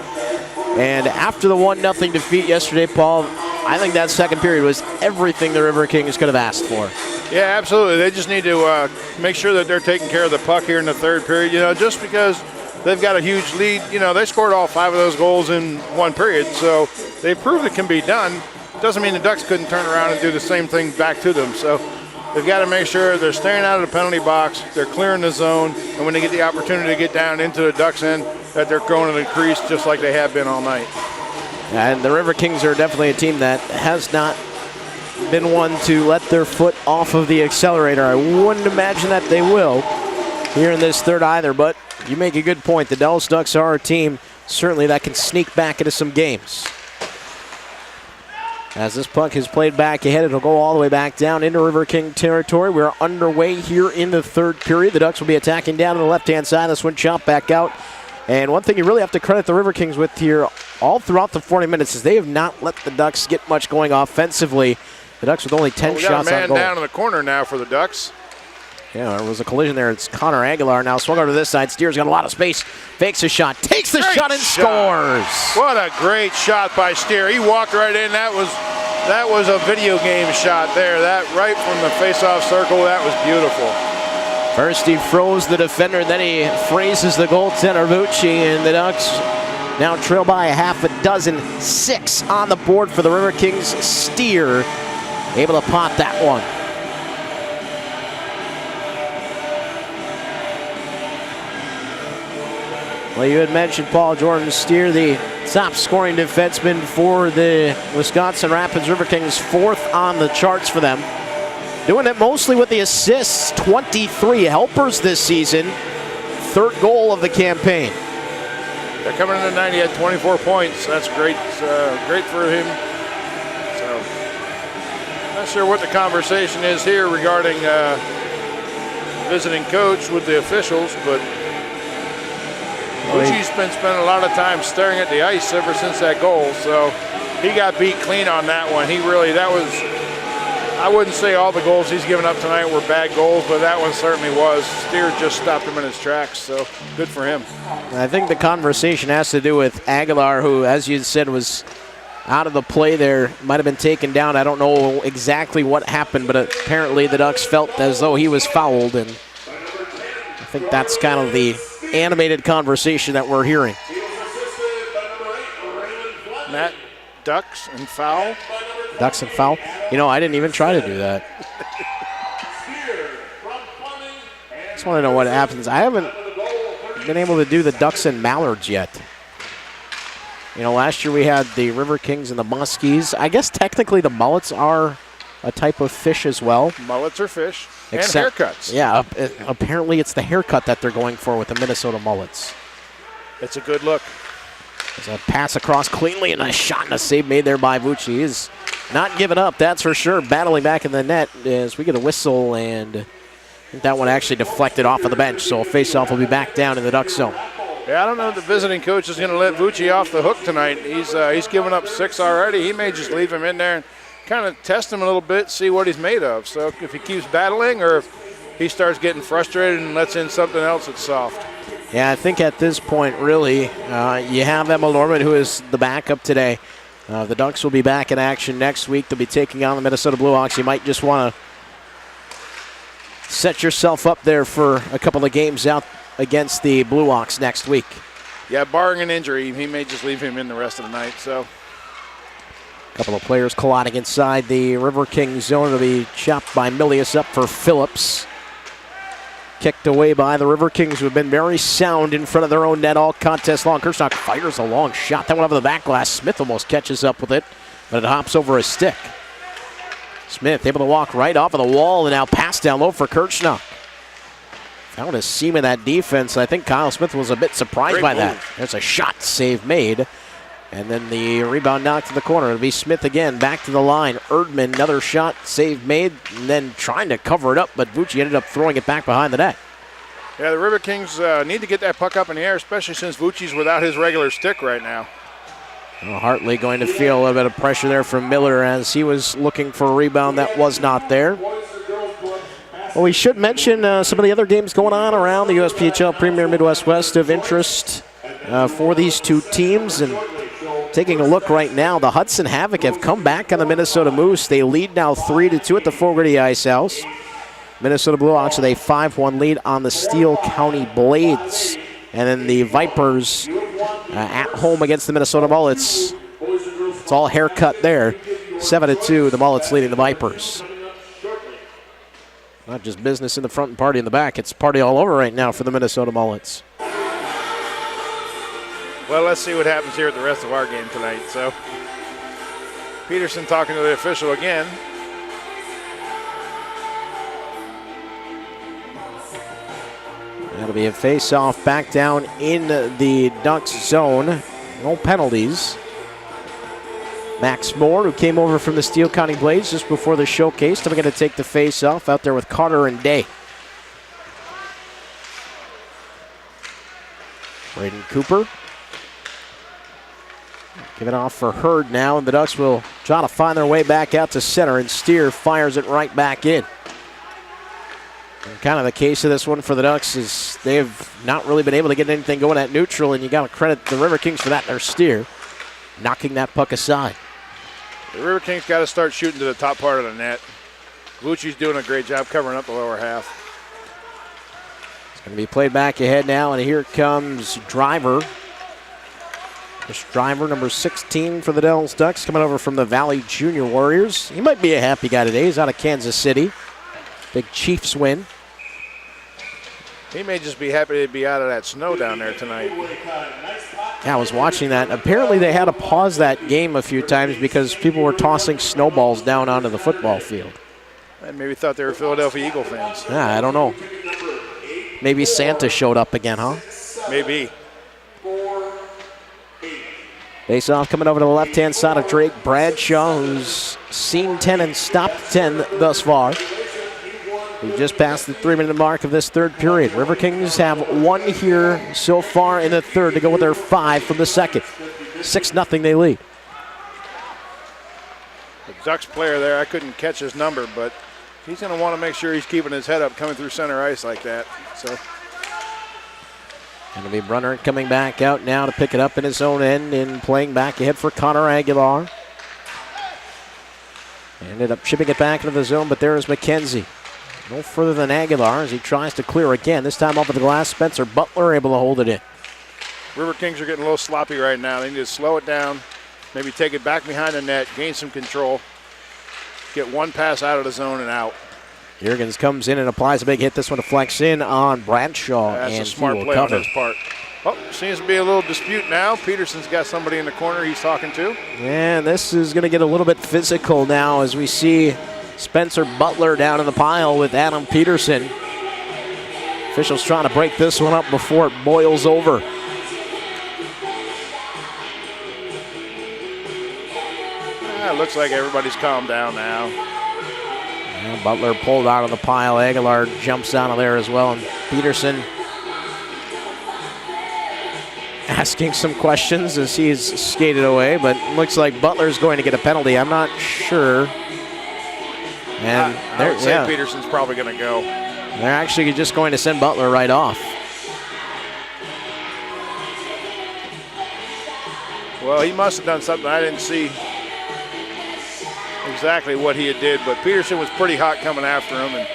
And after the 1-0 defeat yesterday, Paul, I think that second period was everything the Riverkings could have asked for. Yeah, absolutely. They just need to make sure that they're taking care of the puck here in the third period. You know, just because they've got a huge lead, you know, they scored all 5 of those goals in 1 period, so they proved it can be done. Doesn't mean the Ducks couldn't turn around and do the same thing back to them. So they've got to make sure they're staying out of the penalty box, they're clearing the zone, and when they get the opportunity to get down into the Ducks' end, that they're going to the crease just like they have been all night. And the Riverkings are definitely a team that has not been one to let their foot off of the accelerator. I wouldn't imagine that they will here in this third either, but you make a good point. The Dallas Ducks are a team certainly that can sneak back into some games. As this puck is played back ahead, it'll go all the way back down into Riverking territory. We're underway here in the third period. The Ducks will be attacking down on the left-hand side. This one chopped back out. And one thing you really have to credit the Riverkings with here all throughout the 40 minutes is they have not let the Ducks get much going offensively. The Ducks with only 10 shots on goal. We got a man down in the corner now for the Ducks. Yeah, there was a collision there. It's Connor Aguilar now swung over to this side. Steer's got a lot of space. Fakes a shot. Takes the shot and scores. What a great shot by Steer. He walked right in. That was a video game shot there. That right from the face-off circle. That was beautiful. First he froze the defender, then he phrases the goaltender Vucci, and the Ducks now trail by a half a dozen. 6 on the board for the Riverkings. Steer able to pot that one. Well, you had mentioned Paul Jordan Steer, the top scoring defenseman for the Wisconsin Rapids Riverkings, 4th on the charts for them. Doing it mostly with the assists, 23 helpers this season, 3rd goal of the campaign. They're coming into 90, he had 24 points. That's great, great for him. So, not sure what the conversation is here regarding visiting coach with the officials, but Vucci's been spending a lot of time staring at the ice ever since that goal, so he got beat clean on that one. I wouldn't say all the goals he's given up tonight were bad goals, but that one certainly was. Steer just stopped him in his tracks, so good for him. I think the conversation has to do with Aguilar, who, as you said, was out of the play there, might have been taken down. I don't know exactly what happened, but apparently the Ducks felt as though he was fouled, and I think that's kind of the animated conversation that we're hearing. Matt, Ducks and foul? Ducks and foul? You know, I didn't even try to do that. Just want to know what happens. I haven't been able to do the Ducks and Mallards yet. You know, last year we had the Riverkings and the Muskies. I guess technically the mullets are a type of fish as well. Mullets are fish. Except, and haircuts. Yeah, apparently it's the haircut that they're going for with the Minnesota Mullets. It's a good look. There's a pass across cleanly and a shot and a save made there by Vucci. He's not giving up, that's for sure. Battling back in the net as we get a whistle, and I think that one actually deflected off of the bench. So a face-off will be back down in the Duck zone. Yeah, I don't know if the visiting coach is going to let Vucci off the hook tonight. He's given up 6 already. He may just leave him in there and kind of test him a little bit, see what he's made of. So if he keeps battling or if he starts getting frustrated and lets in something else that's soft. Yeah, I think at this point, really, you have Emma Norman, who is the backup today. The Ducks will be back in action next week. They'll be taking on the Minnesota Bluehawks. You might just want to set yourself up there for a couple of games out against the Bluehawks next week. Yeah, barring an injury, he may just leave him in the rest of the night. So, a couple of players colliding inside the Riverkings zone. It'll be chopped by Milius up for Phillips. Kicked away by the Riverkings, who have been very sound in front of their own net all contest long. Kirchhoff fires a long shot. That one over the back glass. Smith almost catches up with it, but it hops over a stick. Smith able to walk right off of the wall and now pass down low for Kirchhoff. Found a seam in that defense. I think Kyle Smith was a bit surprised by that. There's a shot save made. And then the rebound knocked to the corner. It'll be Smith again, back to the line. Erdman, another shot, save made, and then trying to cover it up, but Vucci ended up throwing it back behind the net. Yeah, the Riverkings need to get that puck up in the air, especially since Vucci's without his regular stick right now. Well, Hartley going to feel a little bit of pressure there from Miller as he was looking for a rebound that was not there. Well, we should mention some of the other games going on around the USPHL Premier Midwest West of interest for these two teams. And taking a look right now, the Hudson Havoc have come back on the Minnesota Moose. They lead now 3-2 at the Fogarty Ice House. Minnesota Bluehawks with a 5-1 lead on the Steele County Blades. And then the Vipers at home against the Minnesota Mullets. It's all haircut there. 7-2, the Mullets leading the Vipers. Not just business in the front and party in the back. It's party all over right now for the Minnesota Mullets. Well, let's see what happens here at the rest of our game tonight. So, Peterson talking to the official again. That'll be a face-off back down in the Ducks zone. No penalties. Max Moore, who came over from the Steele County Blades just before the showcase, still going to take the face-off out there with Carter and Day. Braden Cooper. Give it off for Hurd now, and the Ducks will try to find their way back out to center, and Steer fires it right back in. And kind of the case of this one for the Ducks is they've not really been able to get anything going at neutral, and you got to credit the Riverkings for that. Their Steer knocking that puck aside. The Riverkings got to start shooting to the top part of the net. Lucci's doing a great job covering up the lower half. It's going to be played back ahead now, and here comes Driver. This Driver, number 16 for the Dells Ducks, coming over from the Valley Junior Warriors. He might be a happy guy today. He's out of Kansas City. Big Chiefs win. He may just be happy to be out of that snow down there tonight. Yeah, I was watching that. Apparently they had to pause that game a few times because people were tossing snowballs down onto the football field. And maybe thought they were Philadelphia Eagle fans. Yeah, I don't know. Maybe Santa showed up again, huh? Maybe. Face-off coming over to the left-hand side of Drake Bradshaw, who's seen 10 and stopped 10 thus far. We've just passed the 3-minute mark of this third period. Riverkings have one here so far in the third to go with their 5 from the second. 6-0 they lead. The Ducks player there, I couldn't catch his number, but he's going to want to make sure he's keeping his head up coming through center ice like that. So, Going to be Brunner coming back out now to pick it up in his own end and playing back ahead for Connor Aguilar. Ended up chipping it back into the zone, but there is McKenzie. No further than Aguilar as he tries to clear again. This time off of the glass, Spencer Butler able to hold it in. Riverkings are getting a little sloppy right now. They need to slow it down, maybe take it back behind the net, gain some control, get one pass out of the zone and out. Jurgens comes in and applies a big hit. This one deflects in on Bradshaw. That's and a smart play on his part. Oh, seems to be a little dispute now. Peterson's got somebody in the corner he's talking to. And this is going to get a little bit physical now as we see Spencer Butler down in the pile with Adam Peterson. Officials trying to break this one up before it boils over. It looks like everybody's calmed down now. And Butler pulled out of the pile. Aguilar jumps out of there as well. And Peterson asking some questions as he's skated away, but looks like Butler's going to get a penalty. I'm not sure. And I would say Peterson's probably going to go. They're actually just going to send Butler right off. Well, he must have done something. I didn't see exactly what he did, but Peterson was pretty hot coming after him, and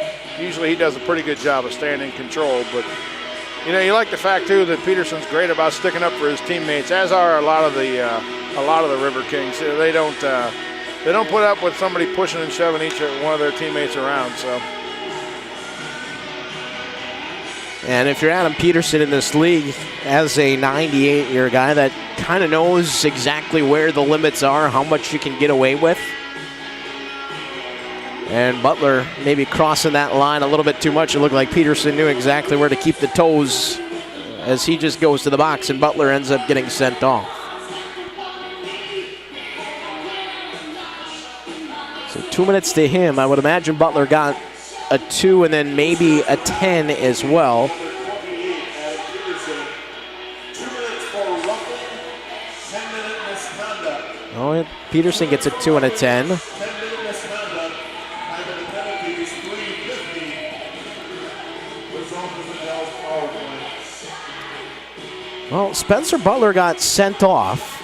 usually he does a pretty good job of staying in control. But you know, you like the fact too that Peterson's great about sticking up for his teammates, as are a lot of the Riverkings. They don't put up with somebody pushing and shoving each one of their teammates around. So. And if you're Adam Peterson in this league, as a 98-year guy that kind of knows exactly where the limits are, how much you can get away with. And Butler maybe crossing that line a little bit too much. It looked like Peterson knew exactly where to keep the toes as he just goes to the box, and Butler ends up getting sent off. So 2 minutes to him. I would imagine Butler got a 2 and then maybe a 10 as well. Oh, Peterson gets a 2 and a 10. Well, Spencer Butler got sent off,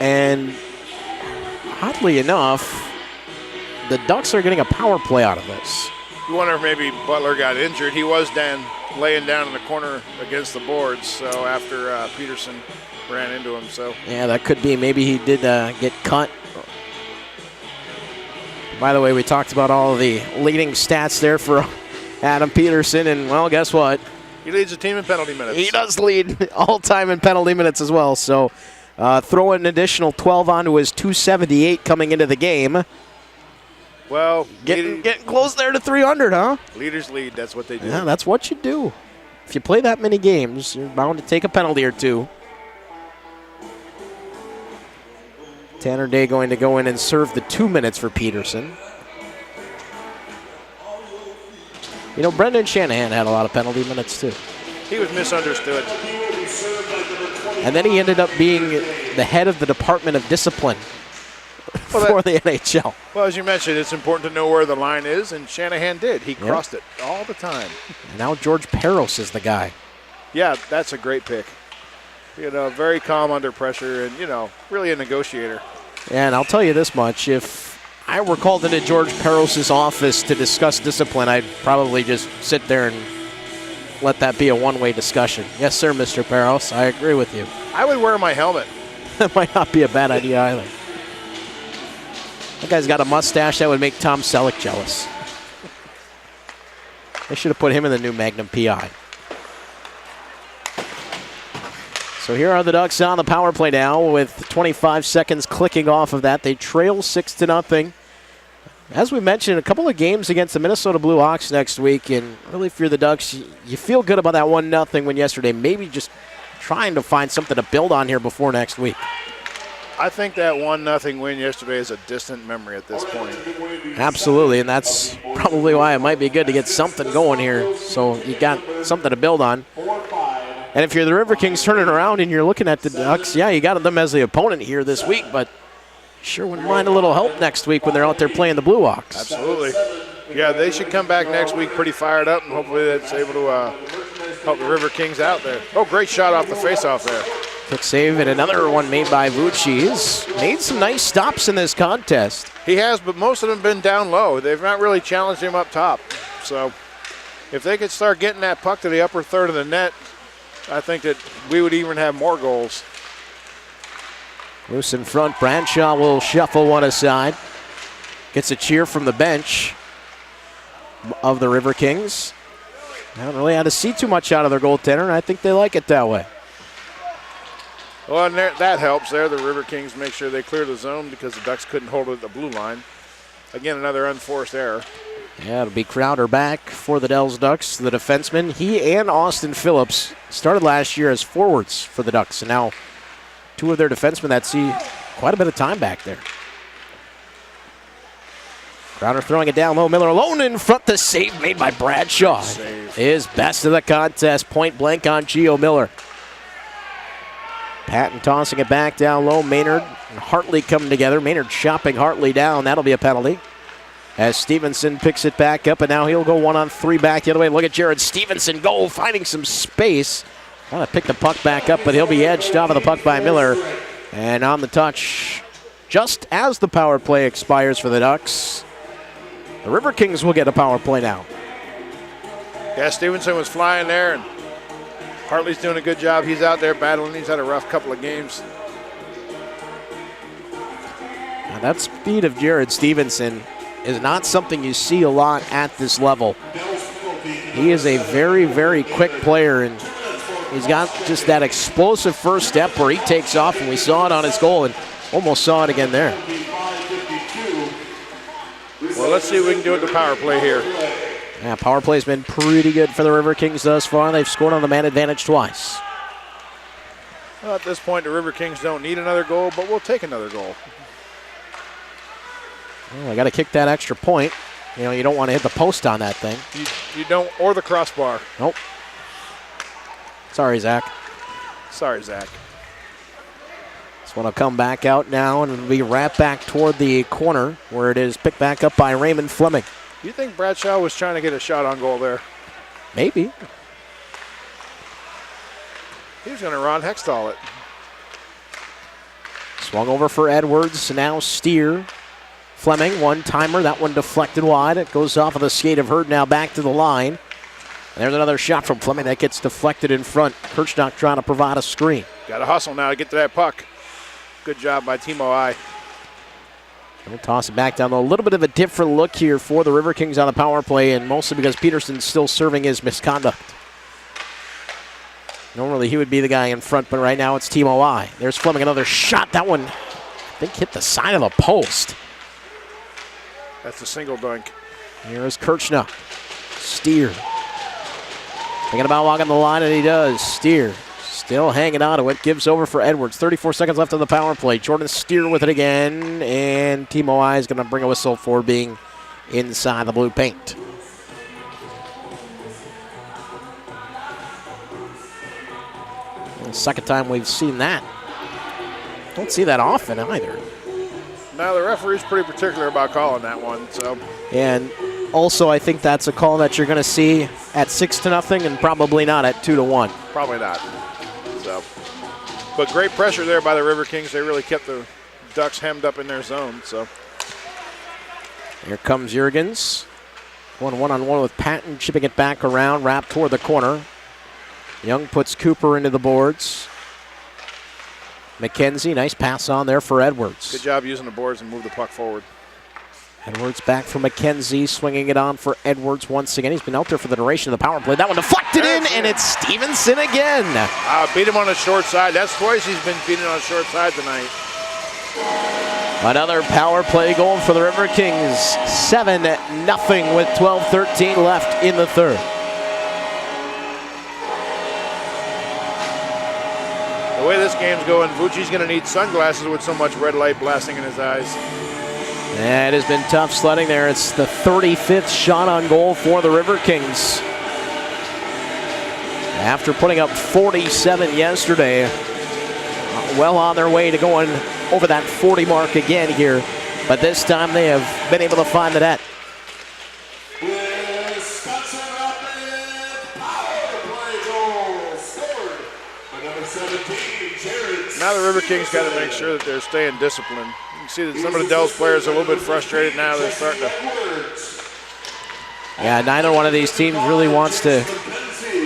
and oddly enough, the Ducks are getting a power play out of this. You wonder if maybe Butler got injured. He was laying down in the corner against the boards, so after Peterson ran into him. So yeah, that could be. Maybe he did get cut. By the way, we talked about all of the leading stats there for Adam Peterson, and, well, guess what? He leads the team in penalty minutes. He does lead all-time in penalty minutes as well. So throw an additional 12 onto his 278 coming into the game. Well, getting close there to 300, huh? Leaders lead. That's what they do. Yeah, that's what you do. If you play that many games, you're bound to take a penalty or two. Tanner Day going to go in and serve the 2 minutes for Peterson. You know, Brendan Shanahan had a lot of penalty minutes, too. He was misunderstood. And then he ended up being the head of the Department of Discipline for the NHL. Well, as you mentioned, it's important to know where the line is, and Shanahan did. He crossed it all the time. And now George Peros is the guy. Yeah, that's a great pick. You know, very calm under pressure and, you know, really a negotiator. And I'll tell you this much. If I were called into George Peros' office to discuss discipline, I'd probably just sit there and let that be a one-way discussion. Yes, sir, Mr. Peros. I agree with you. I would wear my helmet. That might not be a bad idea either. That guy's got a mustache that would make Tom Selleck jealous. They should have put him in the new Magnum PI. So here are the Ducks on the power play now with 25 seconds clicking off of that. They trail 6-0. As we mentioned, a couple of games against the Minnesota Blue Hawks next week, and really if you're the Ducks, you feel good about that 1-0 win yesterday. Maybe just trying to find something to build on here before next week. I think that 1-0 win yesterday is a distant memory at this point. Absolutely, and that's probably why it might be good to get something going here so you got something to build on. And if you're the Riverkings turning around and you're looking at the Ducks, yeah, you got them as the opponent here this week, but sure wouldn't mind a little help next week when they're out there playing the Blue Hawks. Absolutely. Yeah, they should come back next week pretty fired up, and hopefully that's able to help the Riverkings out there. Oh, great shot off the faceoff there. Quick save, and another one made by Vucci. He's made some nice stops in this contest. He has, but most of them have been down low. They've not really challenged him up top. So if they could start getting that puck to the upper third of the net, I think that we would even have more goals. Loose in front, Bradshaw will shuffle one aside. Gets a cheer from the bench of the Riverkings. Haven't really had to see too much out of their goaltender, and I think they like it that way. Well, and that helps there. The Riverkings make sure they clear the zone because the Ducks couldn't hold it at the blue line. Again, another unforced error. Yeah, it'll be Crowder back for the Dells Ducks, the defenseman. He and Austin Phillips started last year as forwards for the Ducks, and now two of their defensemen that see quite a bit of time back there. Crowder throwing it down low. Miller alone in front. The save made by Bradshaw. His best of the contest. Point blank on Gio Miller. Patton tossing it back down low. Maynard and Hartley coming together. Maynard chopping Hartley down. That'll be a penalty. As Stevenson picks it back up, and now he'll go 1-on-3 back the other way. Look at Jared Stevenson go, finding some space. Trying to pick the puck back up, but he'll be edged off of the puck by Miller. And on the touch, just as the power play expires for the Ducks, the Riverkings will get a power play now. Yeah, Stevenson was flying there, and Hartley's doing a good job. He's out there battling. He's had a rough couple of games. Now that speed of Jared Stevenson is not something you see a lot at this level. He is a very, very quick player, and he's got just that explosive first step where he takes off, and we saw it on his goal and almost saw it again there. Well, let's see what we can do with the power play here. Yeah, power play's been pretty good for the Riverkings thus far. They've scored on the man advantage twice. Well, at this point, the Riverkings don't need another goal, but we'll take another goal. Well, I got to kick that extra point. You know, you don't want to hit the post on that thing. You don't, or the crossbar. Nope. Sorry, Zach. Sorry, Zach. This one will come back out now, and it'll be wrapped back toward the corner where it is picked back up by Raymond Fleming. You think Bradshaw was trying to get a shot on goal there? Maybe. He was going to Ron Hextall it. Swung over for Edwards, now Steer. Fleming, one-timer, that one deflected wide. It goes off of the skate of Hurd now back to the line. And there's another shot from Fleming that gets deflected in front. Kirchnock trying to provide a screen. Got to hustle now to get to that puck. Good job by Timo I. We'll toss it back down, though. A little bit of a different look here for the Riverkings on the power play, and mostly because Peterson's still serving his misconduct. Normally he would be the guy in front, but right now it's Team OI. There's Fleming, another shot. That one, I think, hit the side of the post. That's a single dunk. Here is Kirchner. Steer. Thinking about walking the line, and he does. Steer still hanging on to it. Gives over for Edwards. 34 seconds left on the power play. Jordan Steer with it again, and Team OI is going to bring a whistle for being inside the blue paint. Second time we've seen that. Don't see that often either. Now the referee's pretty particular about calling that one. So. And also, I think that's a call that you're going to see at 6-0 and probably not at 2-1. Probably not. So, but great pressure there by the Riverkings. They really kept the Ducks hemmed up in their zone. So. Here comes Jurgens. One-on-one with Patton, chipping it back around, wrapped toward the corner. Young puts Cooper into the boards. McKenzie, nice pass on there for Edwards. Good job using the boards and move the puck forward. Edwards back for McKenzie, swinging it on for Edwards once again. He's been out there for the duration of the power play. That one deflected in, and it's Stevenson again. Beat him on the short side. That's twice he's been beaten on the short side tonight. Another power play goal for the Riverkings. 7-0 with 12:13 left in the third. The way this game's going, Vucci's going to need sunglasses with so much red light blasting in his eyes. And it has been tough sledding there. It's the 35th shot on goal for the Riverkings. After putting up 47 yesterday, well on their way to going over that 40 mark again here. But this time they have been able to find the net. Now the Riverkings got to make sure that they're staying disciplined. You can see that some of the Dells players are a little bit frustrated now. They're starting to. Yeah, neither one of these teams really wants to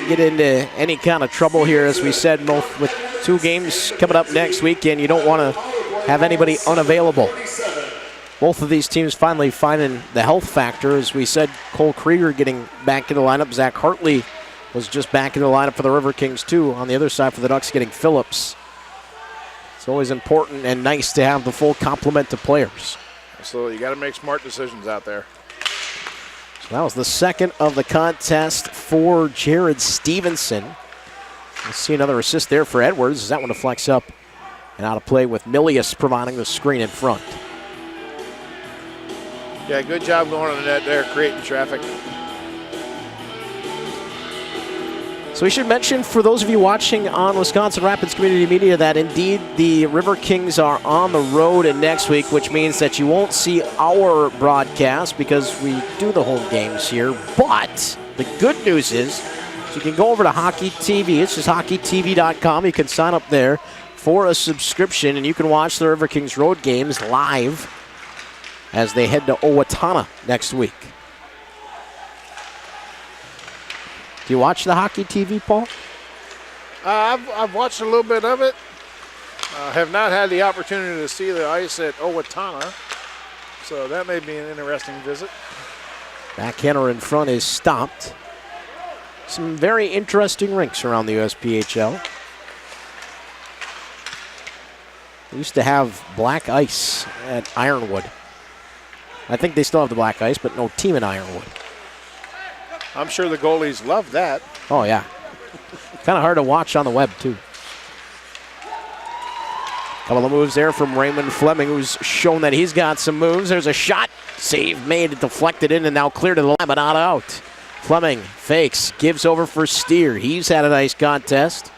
get into any kind of trouble here. As we said, both with 2 games coming up next weekend, you don't want to have anybody unavailable. Both of these teams finally finding the health factor. As we said, Cole Krieger getting back in the lineup. Zach Hartley was just back in the lineup for the Riverkings too. On the other side for the Ducks, getting Phillips. It's always important and nice to have the full complement of players. Absolutely, you got to make smart decisions out there. So that was the second of the contest for Jared Stevenson. We'll see another assist there for Edwards as that one deflects up and out of play with Milius providing the screen in front. Yeah, good job going on the net there, creating traffic. So we should mention for those of you watching on Wisconsin Rapids Community Media that indeed the Riverkings are on the road next week, which means that you won't see our broadcast because we do the home games here. But the good news is you can go over to Hockey TV. It's just hockeytv.com. You can sign up there for a subscription, and you can watch the Riverkings road games live as they head to Owatonna next week. Do you watch the Hockey TV, Paul? I've watched a little bit of it. Have not had the opportunity to see the ice at Owatonna, so that may be an interesting visit. Backhander in front is stopped. Some very interesting rinks around the USPHL. We used to have black ice at Ironwood. I think they still have the black ice, but no team in Ironwood. I'm sure the goalies love that. Oh, yeah. Kind of hard to watch on the web, too. Couple of moves there from Raymond Fleming, who's shown that he's got some moves. There's a shot. Save made, deflected in, and now clear to the line, but not out. Fleming fakes, gives over for Steer. He's had a nice contest.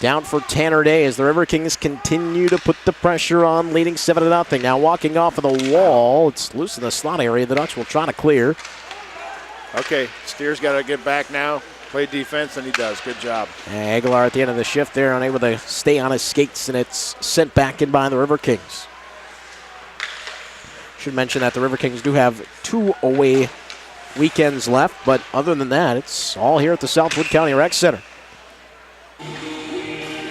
Down for Tanner Day as the Riverkings continue to put the pressure on, leading 7-0. Now walking off of the wall. It's loose in the slot area. The Ducks will try to clear. Okay, Steer's got to get back now, play defense, and he does. Good job. Aguilar at the end of the shift there, unable to stay on his skates, and it's sent back in by the Riverkings. Should mention that the Riverkings do have 2 away weekends left, but other than that, it's all here at the Southwood County Rec Center.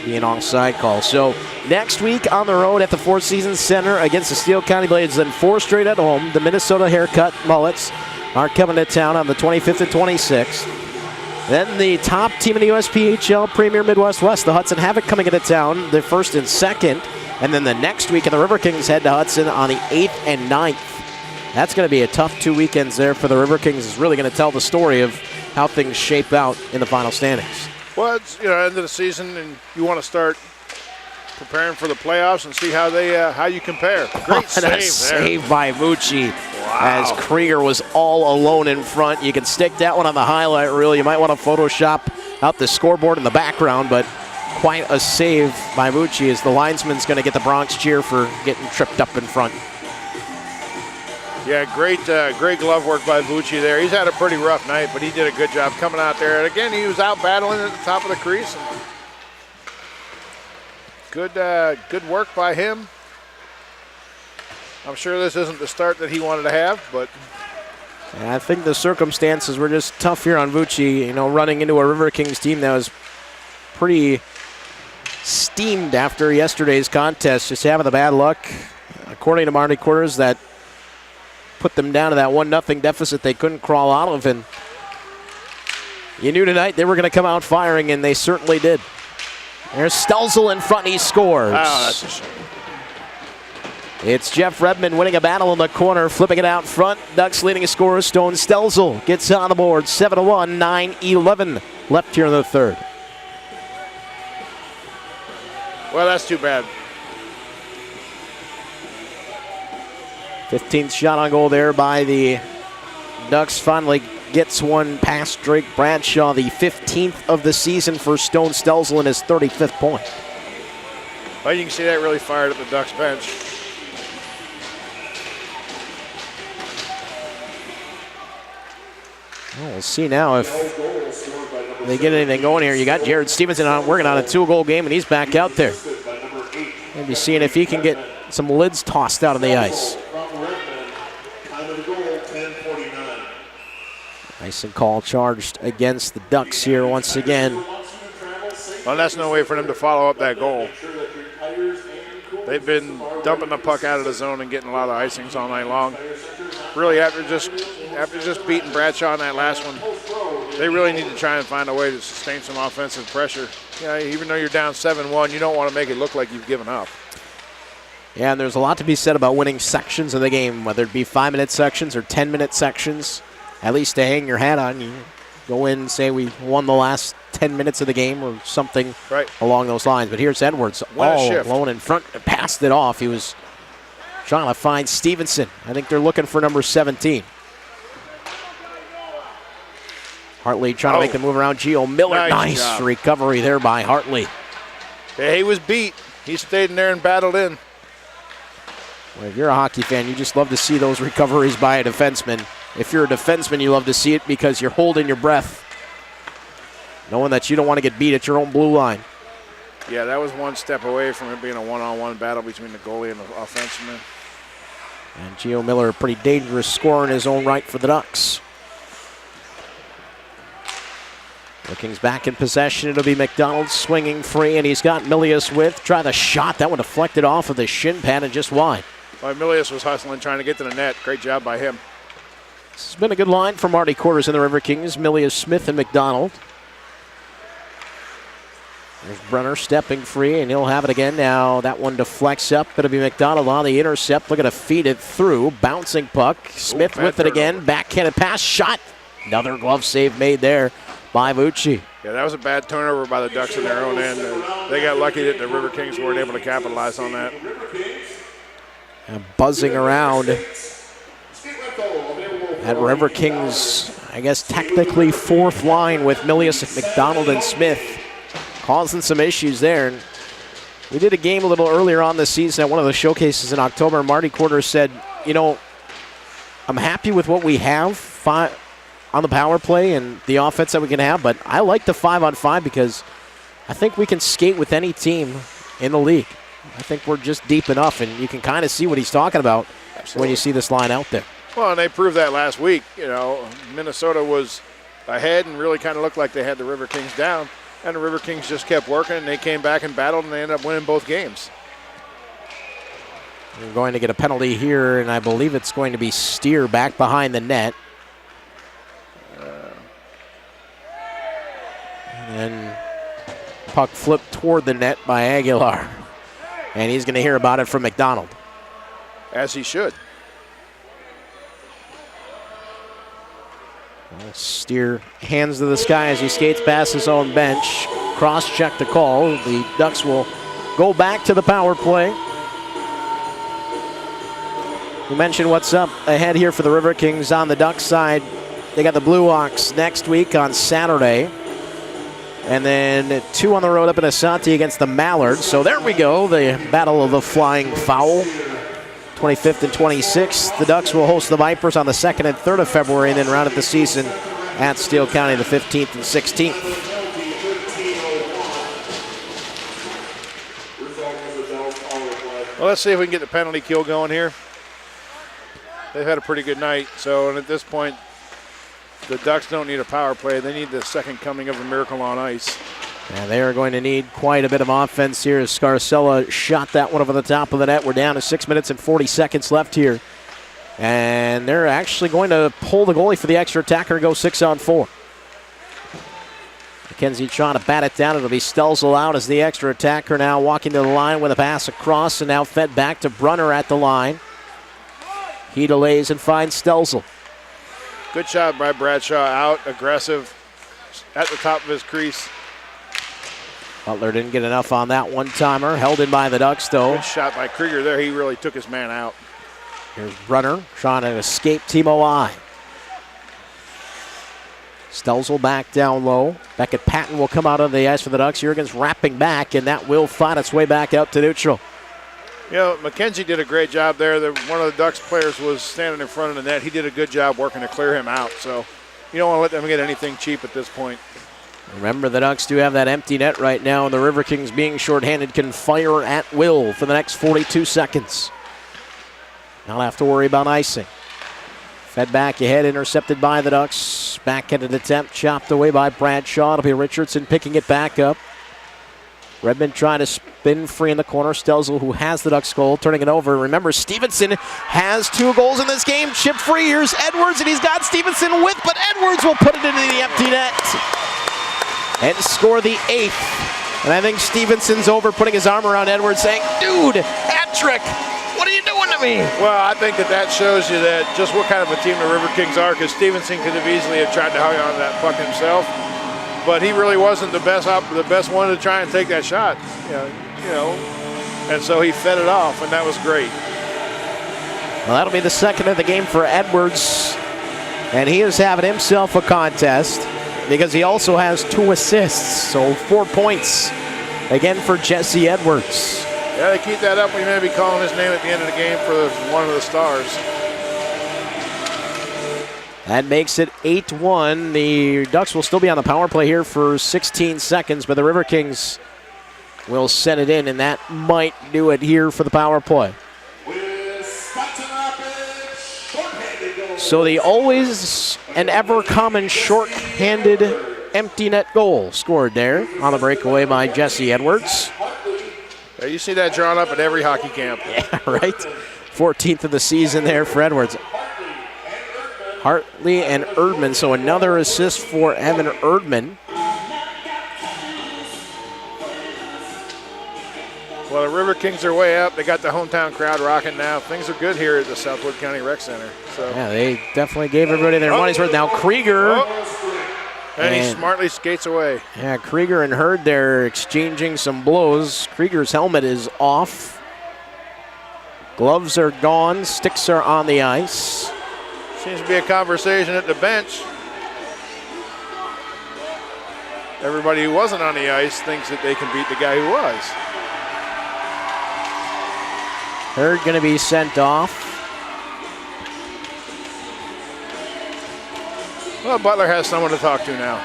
be an offside call. So next week on the road at the Four Seasons Center against the Steele County Blades, then 4 straight at home. The Minnesota Haircut Mullets are coming to town on the 25th and 26th. Then the top team in the USPHL Premier Midwest West, the Hudson Havoc, coming into town, the 1st and 2nd. And then the next week, the Riverkings head to Hudson on the 8th and 9th. That's going to be a tough 2 weekends there for the Riverkings. It's really going to tell the story of how things shape out in the final standings. Well, it's end of the season, and you want to start preparing for the playoffs and see how you compare. Great save by Vucci. As Krieger was all alone in front. You can stick that one on the highlight reel. You might want to Photoshop out the scoreboard in the background, but quite a save by Vucci as the linesman's going to get the Bronx cheer for getting tripped up in front. Yeah, great glove work by Vucci there. He's had a pretty rough night, but he did a good job coming out there. And again, he was out battling at the top of the crease. Good work by him. I'm sure this isn't the start that he wanted to have, but I think the circumstances were just tough here on Vucci, running into a Riverkings team that was pretty steamed after yesterday's contest, just having the bad luck, according to Marty Quarters, that put them down to that 1-0 deficit they couldn't crawl out of, and you knew tonight they were going to come out firing, and they certainly did. There's Stelzel in front, he scores. Oh, that's a shame. It's Jeff Redmond winning a battle in the corner, flipping it out front. Ducks leading a scorer. Stone Stelzel gets on the board. 7-1, 9-11 left here in the third. Well, that's too bad. 15th shot on goal there by the Ducks. Finally gets one past Drake Bradshaw, the 15th of the season for Stone Stelzel and his 35th point. Well, you can see that really fired at the Ducks bench. Well, we'll see now if they get anything going here. You got Jared Stevenson working on a 2-goal game, and he's back out there. Maybe seeing if he can get some lids tossed out on the ice. Icing call charged against the Ducks here once again. Well, that's no way for them to follow up that goal. They've been dumping the puck out of the zone and getting a lot of icings all night long. Really, after just beating Bradshaw on that last one, they really need to try and find a way to sustain some offensive pressure. Even though you're down 7-1, you don't want to make it look like you've given up. Yeah, and there's a lot to be said about winning sections of the game, whether it be 5-minute sections or 10-minute sections. At least to hang your hat on, you go in and say we won the last 10 minutes of the game or something along those lines. But here's Edwards all alone in front, passed it off. He was trying to find Stevenson. I think they're looking for number 17. Hartley trying to make the move around Gio Miller. Nice recovery there by Hartley. Yeah, he was beat. He stayed in there and battled in. Well, if you're a hockey fan, you just love to see those recoveries by a defenseman. If you're a defenseman, you love to see it because you're holding your breath, knowing that you don't want to get beat at your own blue line. Yeah, that was one step away from it being a one-on-one battle between the goalie and the offenseman. And Gio Miller, a pretty dangerous scorer in his own right for the Ducks. Riverkings back in possession. It'll be McDonald swinging free, and he's got Milius with. Try the shot. That one deflected off of the shin pad and just wide. Well, Milius was hustling, trying to get to the net. Great job by him. This has been a good line for Marty Quarters and the Riverkings. Milius, Smith, and McDonald. There's Brenner stepping free, and he'll have it again. Now that one deflects up. It'll be McDonald on the intercept. Looking to feed it through. Bouncing puck. Smith with it again. Backhanded pass. Shot. Another glove save made there by Vucci. Yeah, that was a bad turnover by the Ducks in their own end. They got lucky that the Riverkings weren't able to capitalize on that. And buzzing around at Riverkings, I guess technically fourth line with Milius, McDonald, and Smith, causing some issues there. And we did a game a little earlier on this season at one of the showcases in October. Marty Quarters said, I'm happy with what we have on the power play and the offense that we can have, but I like the 5-on-5 because I think we can skate with any team in the league. I think we're just deep enough, and you can kind of see what he's talking about when you see this line out there. Well, and they proved that last week. Minnesota was ahead and really kind of looked like they had the Riverkings down. And the Riverkings just kept working, and they came back and battled, and they ended up winning both games. We're going to get a penalty here, and I believe it's going to be Steer back behind the net. And then puck flipped toward the net by Aguilar. And he's going to hear about it from McDonald. As he should. Steer hands to the sky as he skates past his own bench. Cross-check the call. The Ducks will go back to the power play. We mentioned what's up ahead here for the Riverkings on the Ducks side. They got the Blue Hawks next week on Saturday. And then 2 on the road up in Asante against the Mallards. So there we go, the battle of the flying foul. 25th and 26th. The Ducks will host the Vipers on the 2nd and 3rd of February, and then round out the season at Steele County the 15th and 16th. Well, let's see if we can get the penalty kill going here. They've had a pretty good night, so and at this point, the Ducks don't need a power play. They need the second coming of a miracle on ice. And they are going to need quite a bit of offense here as Scarcella shot that one over the top of the net. We're down to 6 minutes and 40 seconds left here. And they're actually going to pull the goalie for the extra attacker and go 6-on-4. Mackenzie trying to bat it down. It'll be Stelzel out as the extra attacker now walking to the line with a pass across and now fed back to Brunner at the line. He delays and finds Stelzel. Good shot by Bradshaw, out, aggressive, at the top of his crease. Butler didn't get enough on that one-timer. Held in by the Ducks, though. Good shot by Krieger there. He really took his man out. Here's Brunner trying to escape Timo I. Stelzel back down low. Beckett Patton will come out on the ice for the Ducks. Jurgens wrapping back, and that will find its way back out to neutral. You know, McKenzie did a great job there. One of the Ducks players was standing in front of the net. He did a good job working to clear him out. So you don't want to let them get anything cheap at this point. Remember, the Ducks do have that empty net right now, and the Riverkings, being shorthanded, can fire at will for the next 42 seconds. Not have to worry about icing. Fed back ahead, intercepted by the Ducks. Backhanded attempt, chopped away by Bradshaw. It'll be Richardson picking it back up. Redmond trying to spin free in the corner. Stelzel, who has the Ducks goal, turning it over. Remember, Stevenson has 2 goals in this game. Chip free. Here's Edwards, and he's got Stevenson with, but Edwards will put it into the empty net and score the 8th. And I think Stevenson's over, putting his arm around Edwards, saying, dude, hat trick. What are you doing to me? Well, I think that shows you that just what kind of a team the Riverkings are, because Stevenson could have easily have tried to hang on to that puck himself. But he really wasn't the best one to try and take that shot, you know, and so he fed it off, and that was great. Well, that'll be the second of the game for Edwards, and he is having himself a contest because he also has 2 assists, so 4 points again for Jesse Edwards. Yeah, they keep that up. We may be calling his name at the end of the game for one of the stars. That makes it 8-1. The Ducks will still be on the power play here for 16 seconds, but the Riverkings will set it in, and that might do it here for the power play. So the always and ever common short-handed empty net goal scored there on the breakaway by Jesse Edwards. Yeah, you see that drawn up at every hockey camp. Yeah, right. 14th of the season there for Edwards. Hartley and Erdman, so another assist for Evan Erdman. Well, the Riverkings are way up. They got the hometown crowd rocking now. Things are good here at the Southwood County Rec Center. So. Yeah, they definitely gave everybody their money's worth. Now Krieger. And he smartly skates away. Yeah, Krieger and Hurd there exchanging some blows. Krieger's helmet is off. Gloves are gone. Sticks are on the ice. Seems to be a conversation at the bench. Everybody who wasn't on the ice thinks that they can beat the guy who was. Hurd going to be sent off. Well, Butler has someone to talk to now.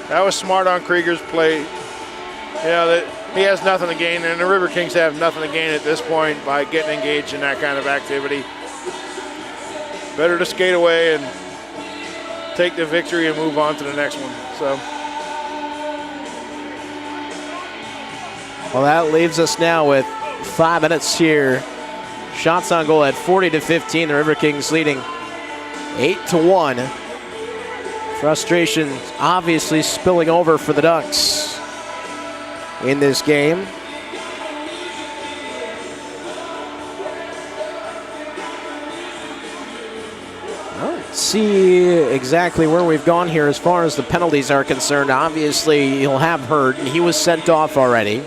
That was smart on Krieger's play. Yeah, he has nothing to gain, and the Riverkings have nothing to gain at this point by getting engaged in that kind of activity. better to skate away and take the victory and move on to the next one. So. Well, that leaves us now with 5 minutes here. Shots on goal at 40-15. The Riverkings leading 8-1. Frustration obviously spilling over for the Ducks in this game. I don't see exactly where we've gone here as far as the penalties are concerned. Obviously, you'll have heard he was sent off already.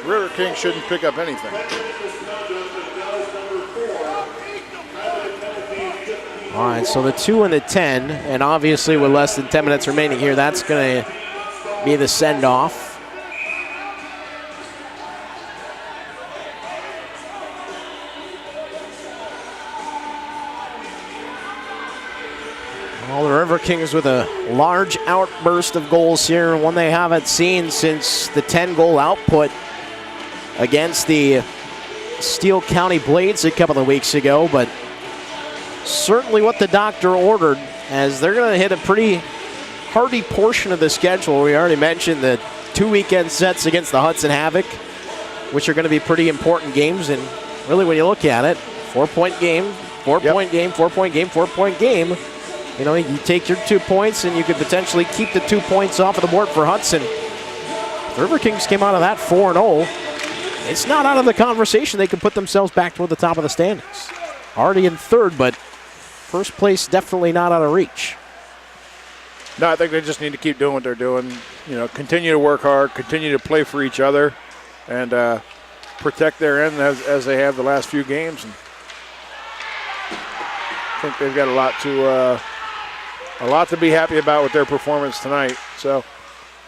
Riverkings shouldn't pick up anything. All right, so the 2 and the 10, and obviously with less than 10 minutes remaining here, that's going to be the send-off. Well, the Riverkings with a large outburst of goals here, one they haven't seen since the 10-goal output against the Steele County Blades a couple of weeks ago, but certainly what the doctor ordered, as they're going to hit a pretty hardy portion of the schedule. We already mentioned the 2 weekend sets against the Hudson Havoc, which are going to be pretty important games, and really when you look at it, 4-point game, 4-point game, 4-point game, 4-point game. You know, you take your 2 points and you could potentially keep the 2 points off of the board for Hudson. The Riverkings came out of that 4-0. It's not out of the conversation. They can put themselves back toward the top of the standings. Already in third, but first place definitely not out of reach. No, I think they just need to keep doing what they're doing. You know, continue to work hard, continue to play for each other, and protect their end as they have the last few games. And I think they've got a lot to be happy about with their performance tonight. So.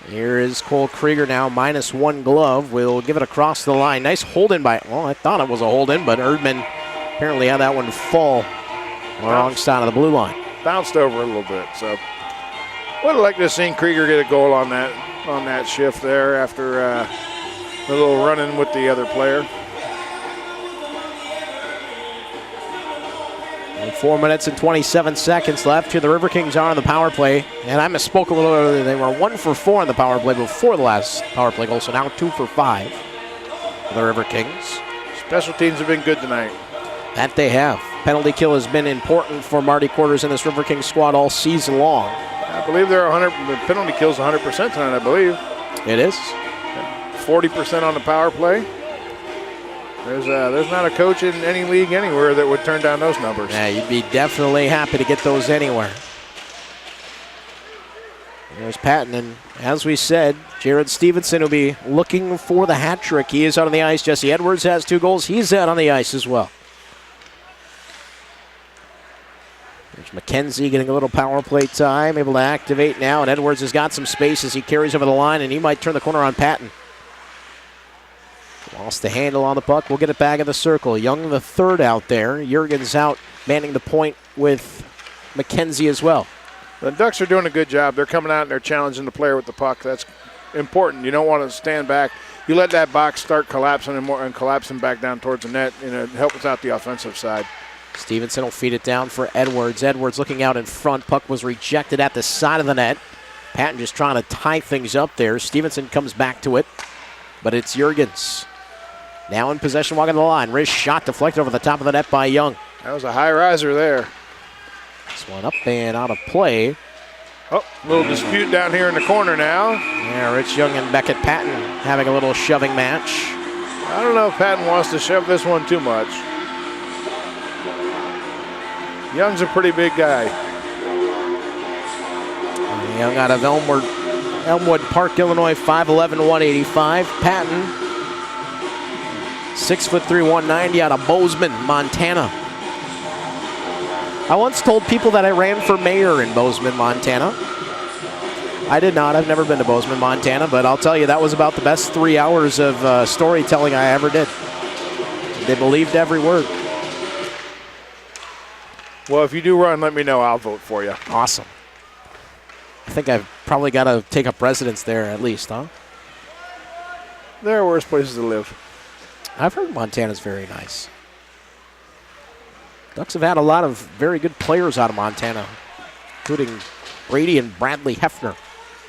Here is Cole Krieger now, -1 glove. We'll give it across the line. Nice hold-in by, well, I thought it was a hold-in, but Erdman apparently had that one fall on the wrong side of the blue line. Bounced over a little bit, so. Would have liked to have seen Krieger get a goal on that shift there after a little run-in with the other player. 4 minutes and 27 seconds left. Here the Riverkings are on the power play. And I misspoke a little earlier. They were 1 for 4 on the power play before the last power play goal. So now 2 for 5 for the Riverkings. Special teams have been good tonight. That they have. Penalty kill has been important for Marty Quarters and this Riverkings squad all season long. I believe they're 100. The penalty kill's 100% tonight, I believe. It is. 40% on the power play. There's not a coach in any league anywhere that would turn down those numbers. Yeah, you'd be definitely happy to get those anywhere. There's Patton, and as we said, Jared Stevenson will be looking for the hat trick. He is out on the ice. Jesse Edwards has 2 goals. He's out on the ice as well. There's McKenzie getting a little power play time, able to activate now, and Edwards has got some space as he carries over the line, and he might turn the corner on Patton. Lost the handle on the puck. We'll get it back in the circle. Young the third out there. Jurgens out manning the point with McKenzie as well. The Ducks are doing a good job. They're coming out and they're challenging the player with the puck. That's important. You don't want to stand back. You let that box start collapsing and collapsing back down towards the net, and it helps out the offensive side. Stevenson will feed it down for Edwards. Edwards looking out in front. Puck was rejected at the side of the net. Patton just trying to tie things up there. Stevenson comes back to it, but it's Jurgens. Now in possession, walking the line. Wrist shot deflected over the top of the net by Young. That was a high riser there. This one up and out of play. Oh, little dispute down here in the corner now. Yeah, Rich Young and Beckett Patton having a little shoving match. I don't know if Patton wants to shove this one too much. Young's a pretty big guy. Young out of Elmwood Park, Illinois, 5'11", 185. Patton, 6'3", 190 out of Bozeman, Montana. I once told people that I ran for mayor in Bozeman, Montana. I did not. I've never been to Bozeman, Montana, but I'll tell you that was about the best 3 hours of storytelling I ever did. They believed every word. Well, if you do run, let me know. I'll vote for you. Awesome. I think I've probably got to take up residence there at least, huh? There are worse places to live. I've heard Montana's very nice. Ducks have had a lot of very good players out of Montana, including Brady and Bradley Hefner.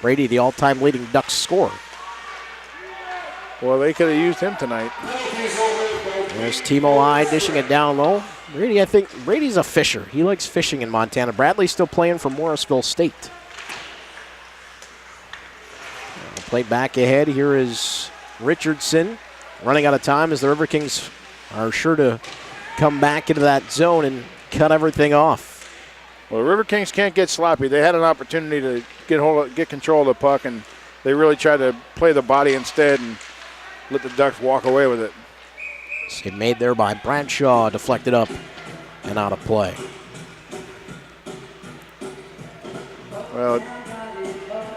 Brady, the all-time leading Ducks scorer. Well, they could have used him tonight. There's Timo I dishing it down low. Brady, I think Brady's a fisher. He likes fishing in Montana. Bradley's still playing for Morrisville State. Play back ahead. Here is Richardson running out of time as the Riverkings are sure to come back into that zone and cut everything off. Well, the Riverkings can't get sloppy. They had an opportunity to get control of the puck, and they really tried to play the body instead and let the Ducks walk away with it. Save made there by Bradshaw, deflected up and out of play. Well,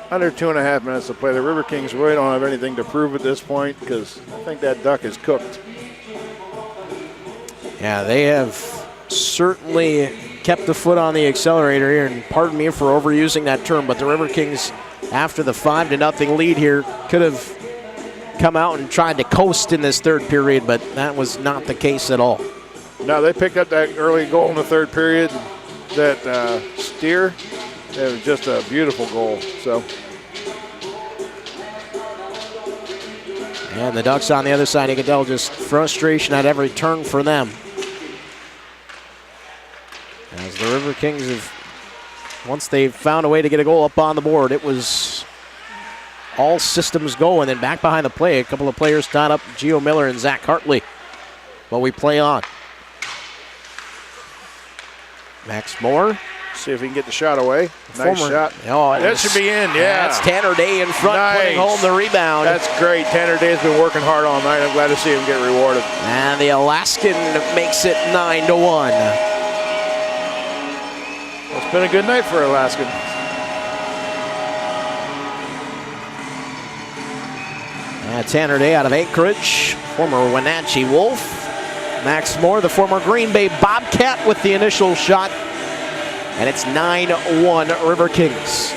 under 2.5 minutes to play. The Riverkings really don't have anything to prove at this point because I think that Duck is cooked. Yeah, they have certainly kept the foot on the accelerator here, and pardon me for overusing that term, but the Riverkings, after the 5-0 lead here, could have come out and tried to coast in this third period, but that was not the case at all. No, they picked up that early goal in the third period, that steer. It was just a beautiful goal. So, and the Ducks on the other side, you can tell just frustration at every turn for them. As the Riverkings have, once they found a way to get a goal up on the board, it was all systems go, and then back behind the play, a couple of players tied up, Gio Miller and Zach Hartley. But we play on. Max Moore. See if he can get the shot away. Nice shot. Oh, that should be in, yeah. That's Tanner Day in front, putting home the rebound. That's great. Tanner Day has been working hard all night. I'm glad to see him get rewarded. And the Alaskan makes it 9-1. Well, it's been a good night for Alaskan. Tanner Day out of Anchorage, former Wenatchee Wolf. Max Moore, the former Green Bay Bobcat, with the initial shot. And it's 9-1 Riverkings.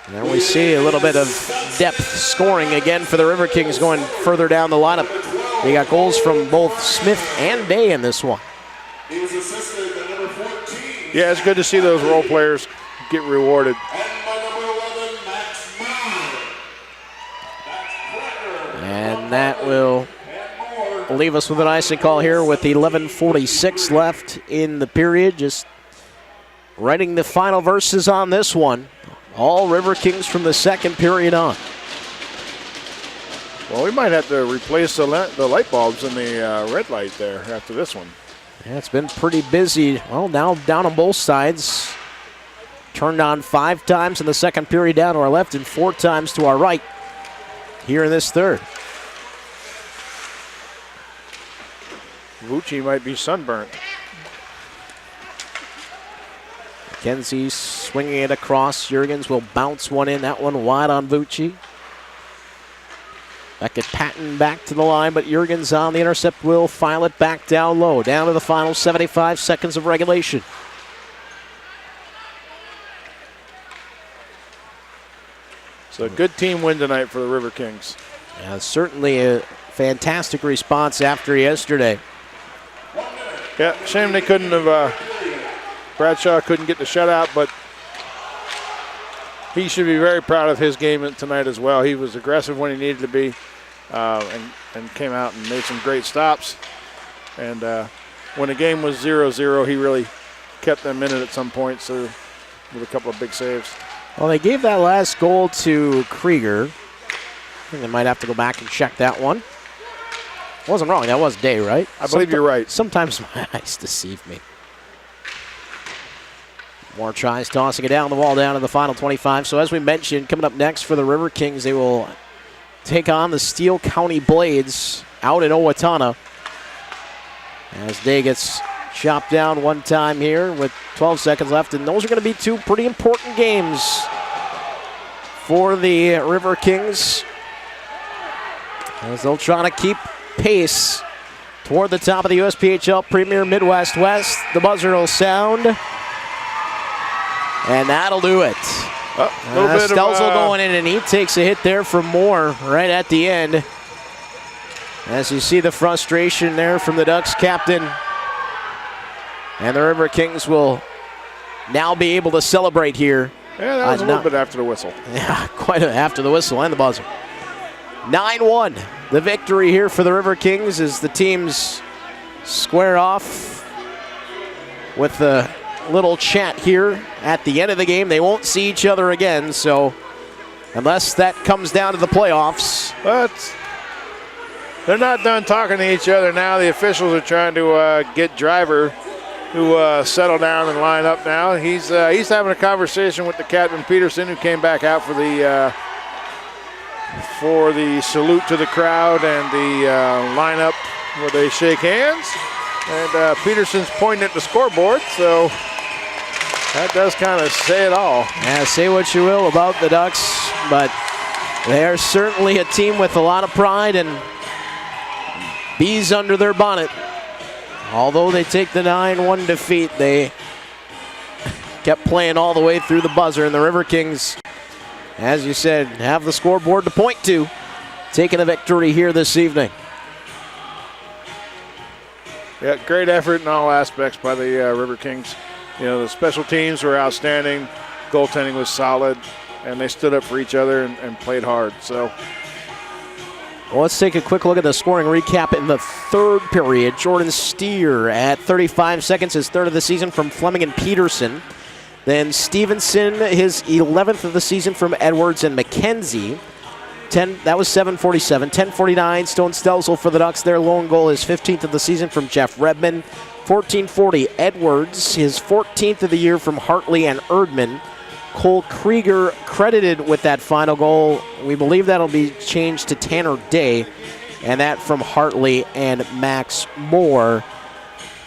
And there we see a little bit of depth scoring again for the Riverkings going further down the lineup. They got goals from both Smith and Day in this one. He was assisted by number 14. Yeah, it's good to see those role players get rewarded. And by number 11, Max Moore. And that will leave us with an icing call here with 11:46 left in the period. Just writing the final verses on this one. All Riverkings from the second period on. Well, we might have to replace the light bulbs in the red light there after this one. Yeah, it's been pretty busy. Well, now down on both sides. Turned on 5 times in the second period down to our left and 4 times to our right here in this third. Vucci might be sunburnt. McKenzie swinging it across. Jurgens will bounce one in. That one wide on Vucci. Beckett Patton back to the line, but Jurgens on the intercept will file it back down low. Down to the final 75 seconds of regulation. So a good team win tonight for the Riverkings. Yeah, certainly a fantastic response after yesterday. Yeah, shame they couldn't have, Bradshaw couldn't get the shutout, but he should be very proud of his game tonight as well. He was aggressive when he needed to be and came out and made some great stops. And when the game was 0-0, he really kept them in it at some point, so with a couple of big saves. Well, they gave that last goal to Krieger. I think they might have to go back and check that one. Wasn't wrong. That was Day, right? I believe you're right. Sometimes my eyes deceive me. More tries, tossing it down the wall, down to the final 25. So as we mentioned, coming up next for the Riverkings, they will take on the Steele County Blades out in Owatonna. As Day gets chopped down one time here with 12 seconds left, and those are going to be 2 pretty important games for the Riverkings, as they'll try to keep pace toward the top of the USPHL Premier Midwest West. The buzzer will sound, and that'll do it. Stelzel going in, and he takes a hit there from Moore right at the end. As you see the frustration there from the Ducks captain. And the Riverkings will now be able to celebrate here. Yeah, that was a little bit after the whistle. Yeah, quite after the whistle and the buzzer. 9-1, the victory here for the Riverkings as the teams square off with the little chat here at the end of the game. They won't see each other again, so unless that comes down to the playoffs. But they're not done talking to each other now. The officials are trying to get Driver to settle down and line up now. He's having a conversation with the captain, Peterson, who came back out for the salute to the crowd and the lineup where they shake hands. And Peterson's pointing at the scoreboard, so that does kind of say it all. Yeah, say what you will about the Ducks, but they are certainly a team with a lot of pride and bees under their bonnet. Although they take the 9-1 defeat, they kept playing all the way through the buzzer, and the Riverkings, as you said, have the scoreboard to point to, taking a victory here this evening. Yeah, great effort in all aspects by the Riverkings. You know, the special teams were outstanding, goaltending was solid, and they stood up for each other and played hard. So, well, let's take a quick look at the scoring recap in the third period. Jordan Steer at 35 seconds, his third of the season from Fleming and Peterson. Then Stevenson, his 11th of the season from Edwards and McKenzie. That was 7:47. 10:49, Stone Stelzel for the Ducks. Their lone goal is 15th of the season from Jeff Redman. 14:40, Edwards, his 14th of the year from Hartley and Erdman. Cole Krieger credited with that final goal. We believe that'll be changed to Tanner Day, and that from Hartley and Max Moore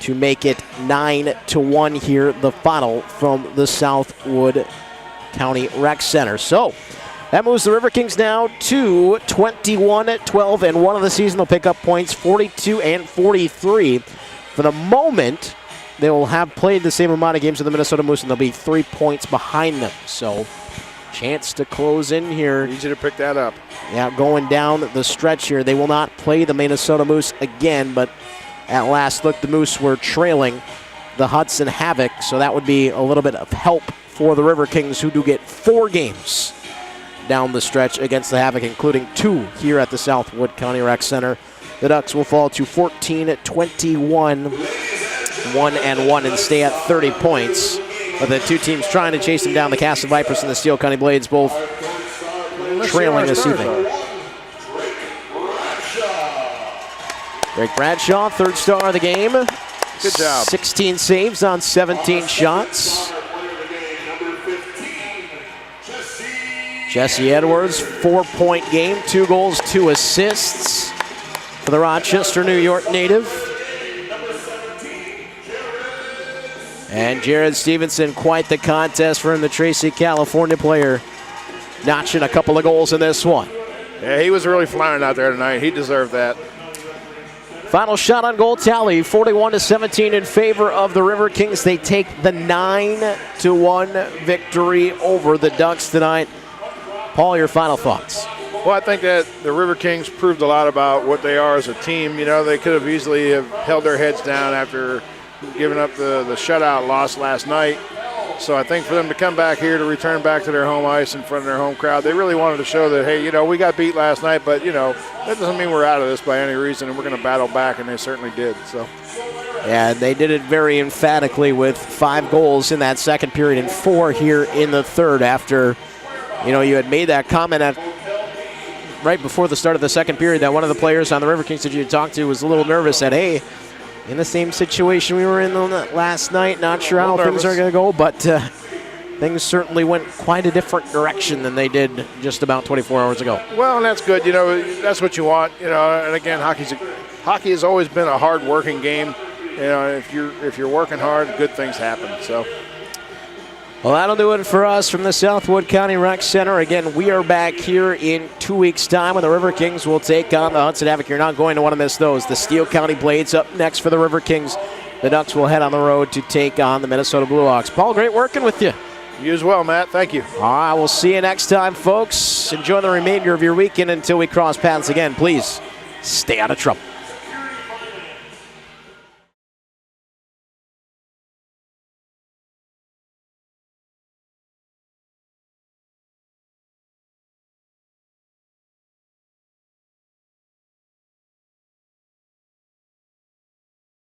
to make it 9-1 here, the final from the Southwood County Rec Center. So that moves the Riverkings now to 21-12-1 of the season. They'll pick up points 42 and 43. For the moment, they will have played the same amount of games as the Minnesota Moose, and they'll be 3 points behind them. So, chance to close in here. Easy to pick that up. Yeah, going down the stretch here. They will not play the Minnesota Moose again, but at last look, the Moose were trailing the Hudson Havoc, so that would be a little bit of help for the Riverkings, who do get 4 games down the stretch against the Havoc, including 2 here at the Southwood County Rec Center. The Ducks will fall to 14-21, 1-1, and stay at 30 points. But the two teams trying to chase them down, the Castle Vipers and the Steel County Blades, both trailing this evening. Greg Bradshaw, third star of the game. Good job. 16 saves on 17 shots. Jesse Edwards, 4-point game, 2 goals, 2 assists for the Rochester, New York native. And Jared Stevenson, quite the contest for him, the Tracy, California player, notching a couple of goals in this one. Yeah, he was really flying out there tonight. He deserved that. Final shot on goal tally, 41-17 in favor of the Riverkings. They take the 9-1 victory over the Ducks tonight. Paul, your final thoughts? Well, I think that the Riverkings proved a lot about what they are as a team. You know, they could have easily have held their heads down after giving up the shutout loss last night. So I think for them to come back here, to return back to their home ice in front of their home crowd, they really wanted to show that, hey, you know, we got beat last night, but, you know, that doesn't mean we're out of this by any reason, and we're going to battle back, and they certainly did. So, yeah, they did it very emphatically with 5 goals in that second period and 4 here in the third after, you know, you had made that comment right before the start of the second period that one of the players on the Riverkings that you talked to was a little nervous, said, hey, in the same situation we were in last night, not sure how things are going to go, but things certainly went quite a different direction than they did just about 24 hours ago. Well, and that's good. You know, that's what you want. You know, and again, hockey has always been a hard-working game. You know, if you're working hard, good things happen. So, Well, that'll do it for us from the Southwood County Rec Center. Again, we are back here in 2 weeks' time when the Riverkings will take on the Hudson Havoc. You're not going to want to miss those. The Steele County Blades up next for the Riverkings. The Ducks will head on the road to take on the Minnesota Blue Hawks. Paul, great working with you. You as well, Matt. Thank you. All right, we'll see you next time, folks. Enjoy the remainder of your weekend until we cross paths again. Please stay out of trouble.